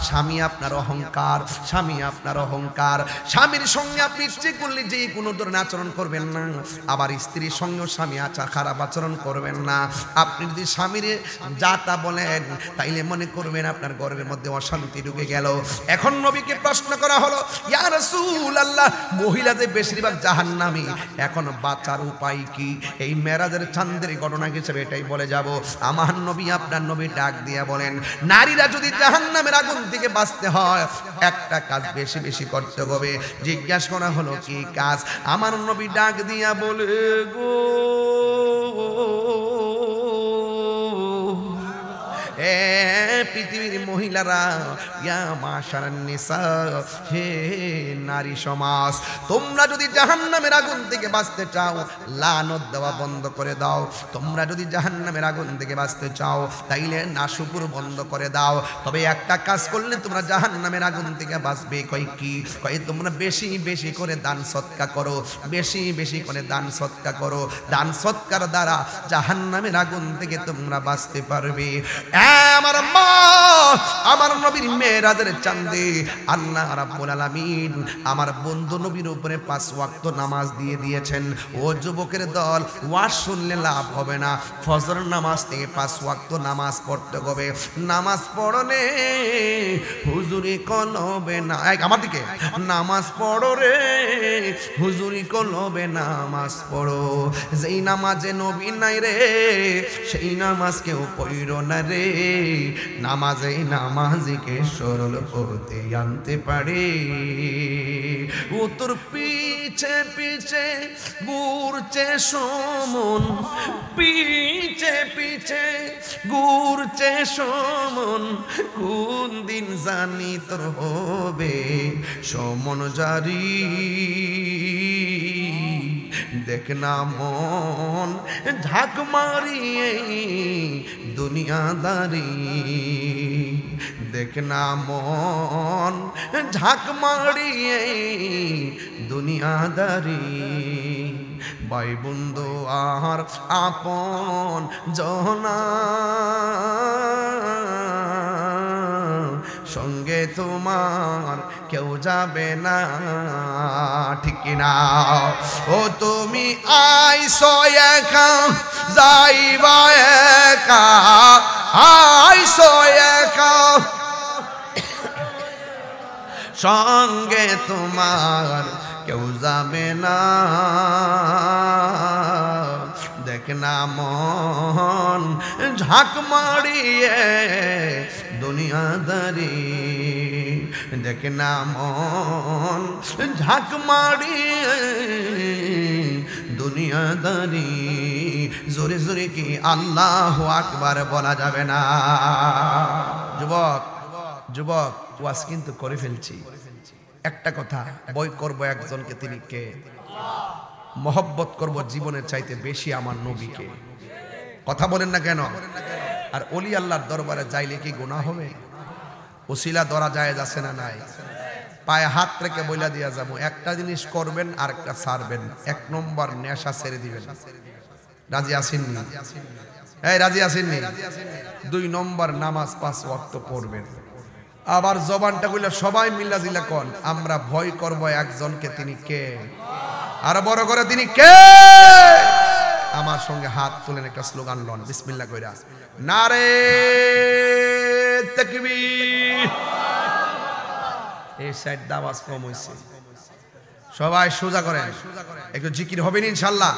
স্বামী আপনার অহংকার, স্বামী আপনার অহংকার। স্বামীর সঙ্গে আপনি ইচ্ছে করলে যে কোনো ধরনের আচরণ করবেন না, আবার স্ত্রীর সঙ্গেও স্বামী খারাপ আচরণ করবেন না। আপনি যদি স্বামীর যাতা বলেন, তাইলে মনে করবেন আপনার ঘরের মধ্যে অশান্তি ঢুকে গেল। এখন নবীকে প্রশ্ন করা হলো, ইয়া রাসূলুল্লাহ, মহিলা যে বেশিরভাগ জাহান্নামী, এখন বাঁচার উপায় কি? এই মেরাজের চাঁদের ঘটনা হিসেবে এটাই বলে যাব। আমার নবী, আপনার নবী ডাক দিয়া বলেন, নারীরা যদি জাহান্নামের আগুন থেকে বাঁচতে হয়, একটা কাজ বেশি বেশি করতে হবে। জিজ্ঞাসা করা হলো কি কাজ? আমার নবী ডাক দিয়া বলে, গো পৃথিবীর মহিলারা, ইয়া মাশারান নিসা, হে নারী সমাজ, তোমরা যদি জাহান্নামের আগুন থেকে বাঁচতে চাও, লানত দেওয়া বন্ধ করে দাও। তোমরা যদি জাহান্নামের আগুন থেকে বাঁচতে চাও, তাইলে নাশুকুর বন্ধ করে দাও। তবে একটা কাজ করলে তোমরা জাহান্নামের আগুন থেকে বাঁচবে। কই কি? কই তোমরা বেশি বেশি করে দান সদকা করো, বেশি বেশি করে দান সদকা করো। দান সদকার দ্বারা জাহান্নামের আগুন থেকে তোমরা বাঁচতে পারবে। আমার মা, আমার নবীর মেরাজের চাঁদে আল্লাহ রাব্বুল আলামিন আমার বন্ধু নবীর উপরে 5 ওয়াক্ত নামাজ দিয়ে দিয়েছেন। ও যুবকের দল, ওয়াজ শুনলে লাভ হবে না, ফজর নামাজ থেকে 5 ওয়াক্ত নামাজ পড়তে হবে। নামাজ পড়লে হুজুরি কলবে না, আমার দিকে, নামাজ পড়ো রে হুজুরি কলবে, নামাজ পড়ো। যেই নামাজে নবী নাই রে, সেই নামাজ কেউ পড়ো না রে। নামাজে নামাজিকে সরল পথে আনতে পারে। ও তোর পিছে পিছে ঘুরছে সমন, পিছে পিছে ঘুরছে সমন, কোন দিন জানি তোর হবে সমন জারি। দেখ না মন ঝাঁক মারিয়ে দুনিয়াদারি, দেখ না মন ঝাঁক মারিয়ে দুনিয়াদারি। ভাই বন্ধু আর আপন জনা, সঙ্গে তোমার কেউ যাবে না, ঠিক না? ও তুমি আইসো একা, যাইবা একা, আইসো একা, সঙ্গে তোমার কেউ যাবে না। দেখ না মন ঝাঁক মারিয়ে দুনিয়াদারি, দেখ না মন ঝাঁক মারিয়ে দুনিয়াদারি। জোরে জোরে কি আল্লাহু আকবার বলা যাবে না? যুবক, যুবক, ওয়াজ কিন্তু করে ফেলছি। একটা কথা, বই করব একজনকে, তিনি কে? মহব্বত করব জীবনের চাইতে বেশি আমার নবীকে। কথা বলেন না কেন? আর ওলি আল্লাহর দরবারে যাইলে কি গুনাহ হবে? ওসিলা ধরা জায়েজ আছে না নাই? পায়ে হাত রেখে বইলা দিয়া যাব, একটা জিনিস করবেন আর একটা ছাড়বেন। 1 নম্বর নেশা ছেড়ে দিবেন। রাজি আসেননি? এই রাজি আসেননি? 2 নম্বর নামাজ 5 ওয়াক্ত পড়বেন। আবার জবানটা কইলা সবাই মিল্লা জিলা কোন আমরা ভয় করব একজনকে, তিনি কে? আর বড় করে তিনি কে? আমার সঙ্গে হাত তুলেন একটা স্লোগান লন বিসমিল্লাহ কইরা, নারে তাকবীর। এই সাইড আওয়াজ কম হইছে, সবাই সোজা করেন, একটু জিকির হবে না ইনশাআল্লাহ।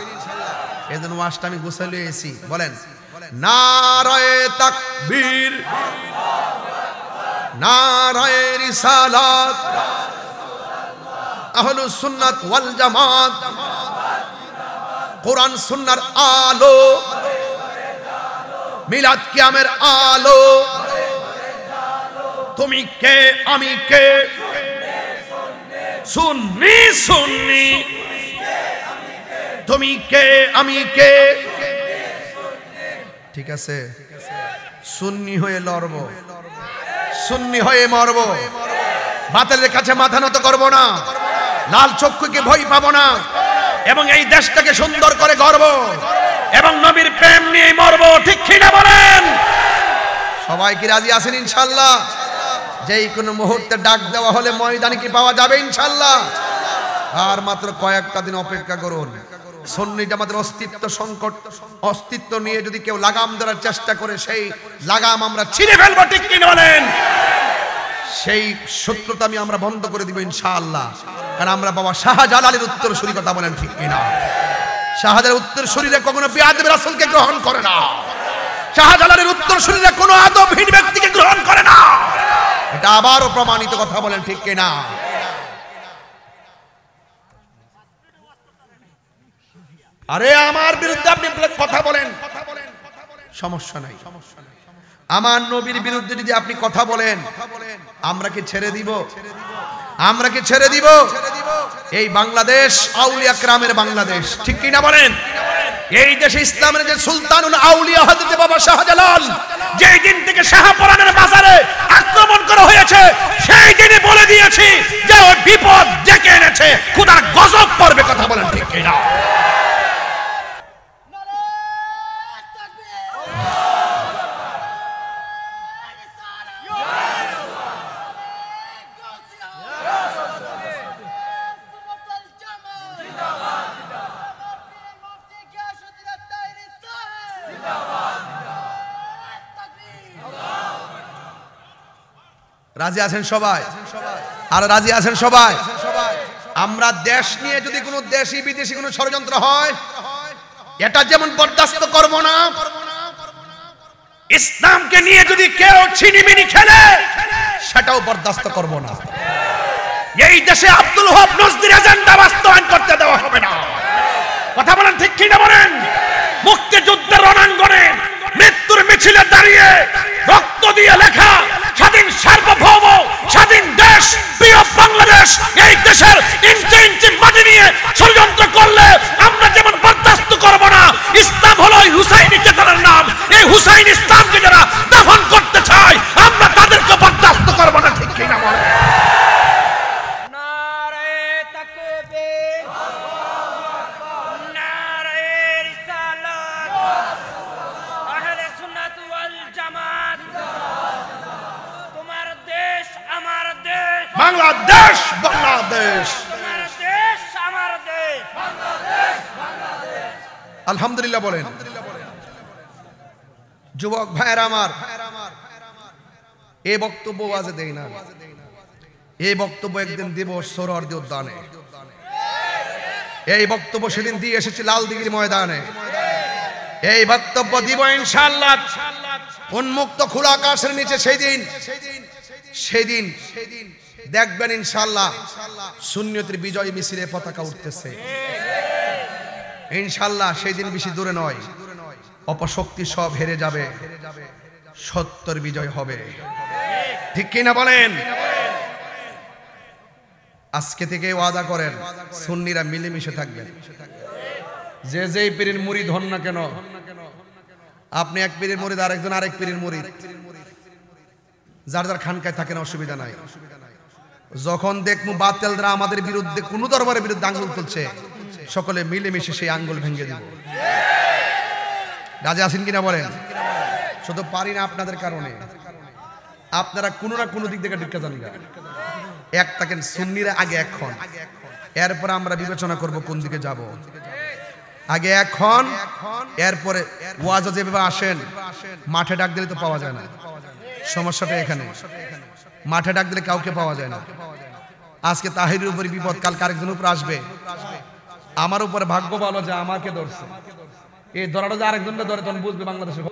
এজন্য ওয়াজটা আমি গোছাই লইছি, বলেন নারে তাকবীর, নারে রিসালাত, আহলুস সুন্নাত ওয়াল জামাত, কোরআন সুন্নাহর আলো, মিলাদ কিয়ামের আলো। তুমি কে আমি কে, সুন্নি সুন্নি, তুমি কে আমি কে। ঠিক আছে, সুন্নি হয়ে লড়ব, সুন্নি হয়ে মরব, বাতিলের কাছে মাথা নত করব না, লাল চক্ষুকে ভয় পাবো না, এবং এই দেশটাকে সুন্দর করে গড়ব এবং নবীর প্রেম নিয়ে মরব। ঠিক কিনা বলেন? সবাই কি রাজি আছেন ইনশাআল্লাহ? যেই কোনো মুহূর্তে ডাক দেওয়া হলে ময়দানে কি পাওয়া যাবে ইনশাআল্লাহ? আর মাত্র কয়েকটা দিন অপেক্ষা করুন। সুন্নিটা আমাদের অস্তিত্ব সংকট, অস্তিত্ব নিয়ে যদি কেউ লাগাম ধরার চেষ্টা করে সেই লাগাম আমরা ছিঁড়ে ফেলবো। ঠিক কিনা বলেন? সেই শত্রুতা আমরা বন্ধ করে দিব ইনশাআল্লাহ। কারণ আমরা বাবা শাহজালালের উত্তরসূরি, কথা বলেন ঠিক কিনা? শাহজালালের উত্তরসূরিরা কখনো বেয়াদব রাসূলকে গ্রহণ করে না, শাহজালালের উত্তরসূরিরা কোনো আদবহীন ব্যক্তিকে গ্রহণ করে না। এটা আবারও প্রমাণিত, কথা বলেন ঠিক কিনা? আরে আমার বিরুদ্ধে আপনি কথা বলেন, সমস্যা নাই। আমার নবীর বিরুদ্ধে যদি আপনি কথা বলেন, আমরা কি ছেড়ে দিব? আমরা কি ছেড়ে দিব? এই বাংলাদেশ আউলিয়া কেরামের বাংলাদেশ, ঠিক কিনা বলেন? এই দেশে ইসলামের যে সুলতানুল আউলিয়া হযরত বাবা শাহজালাল, যেই দিন থেকে শাহপরানের বাজারে আক্রমণ করা হয়েছে, সেই দিনই বলে দিয়েছি যে ওই বিপদ ডেকে এনেছে, খোদার গজব পড়বে। কথা বলেন ঠিক কিনা? রাজি আছেন সবাই? আর রাজি আছেন সবাই? আমরা দেশ নিয়ে যদি কোনো দেশি বিদেশি কোনো ষড়যন্ত্র হয়, এটা যেমন বরদাস্ত করব না, ইসলামকে নিয়ে যদি কেউ ছিনিমিনি খেলে, সেটাও বরদাস্ত করব না। এই দেশে আব্দুল ওয়াহাব নজরুল এজেন্ডা বাস্তবায়ন করতে দেওয়া হবে না। কথা বলেন ঠিক কিনা বলেন? মুক্তিযুদ্ধের রণাঙ্গনে মৃত্যুর মিছিলে দাঁড়িয়ে রক্ত দিয়ে লেখা স্বাধীন সার্বভৌম স্বাধীন দেশ প্রিয় বাংলাদেশ, এই দেশের ইঞ্চি ইঞ্চি মাটি নিয়ে ষড়যন্ত্র করলে আমরা যেমন বরদাস্ত করব না। ইসলাম হলো হুসাইনি চেতনার নাম, এই হুসাইন ইসলামকে যারা দাফন করতে চায়, আমরা তাদেরকে বরদাস্ত করব না। ঠিক কিনা বলেন? বাংলাদেশ বাংলাদেশ, আলহামদুলিল্লাহ বলেন। যুবক ভাইয়েরা আমার, এই বক্তব্য আজ দেই না, এই বক্তব্য একদিন দিব সোহরাওয়ার্দী উদ্যানে। এই বক্তব্য সেদিন দিয়ে এসেছি লালদিঘির ময়দানে। এই বক্তব্য দিব ইনশাআল্লাহ উন্মুক্ত খোলা আকাশের নিচে। সেদিন দেখবেন ইনশাআল্লাহ সুন্নিয়তের বিজয় মিছিলে পতাকা উঠতেছে ইনশাআল্লাহ। সেই দিন বেশি দূরে নয়, অপশক্তি সব হেরে যাবে, সত্যের বিজয় হবে। ঠিক কিনা বলেন? আজকে থেকে ওয়াদা করেন, সুন্নিরা মিলেমিশে থাকবেন। যে যেই পীরের মুরিদ হন না কেন, আপনি এক পীরের মুরিদ, আরেকজন আরেক পীরের মুরিদ, যার যার খানকায় থাকেন, অসুবিধা নাই। যখন দেখবো বাতিলরা আমাদের বিরুদ্ধে, কোন দরবারের বিরুদ্ধে আঙ্গুল তুলছে, সকলে মিলেমিশে সেই আঙ্গুল ভেঙে দিব। রাজি আছেন কিনা বলেন? শুধু পারি না আপনাদের কারণে, আপনারা কোনো না কোনো দিক থেকে ঢুকে যান গা। এক থাকেন সুন্নিরা আগে এখন, এরপরে আমরা বিবেচনা করব কোন দিকে যাব। আগে এখন, এরপরে ওয়াজে যেভাবে আসেন মাঠে ডাক দিলে তো পাওয়া যায় না, সমস্যাটা এখানে। মাঠে ডাক দিলে কাউকে পাওয়া যায় না। আজকে তাহিরের উপরে বিপদ, কালকে আরেকজনের উপর আসবে। আমার উপরে ভাগ্য ভালো যে আমাকে ধরছে, এই ধরাটা যে আরেকজনকে ধরে তখন বুঝবে বাংলাদেশের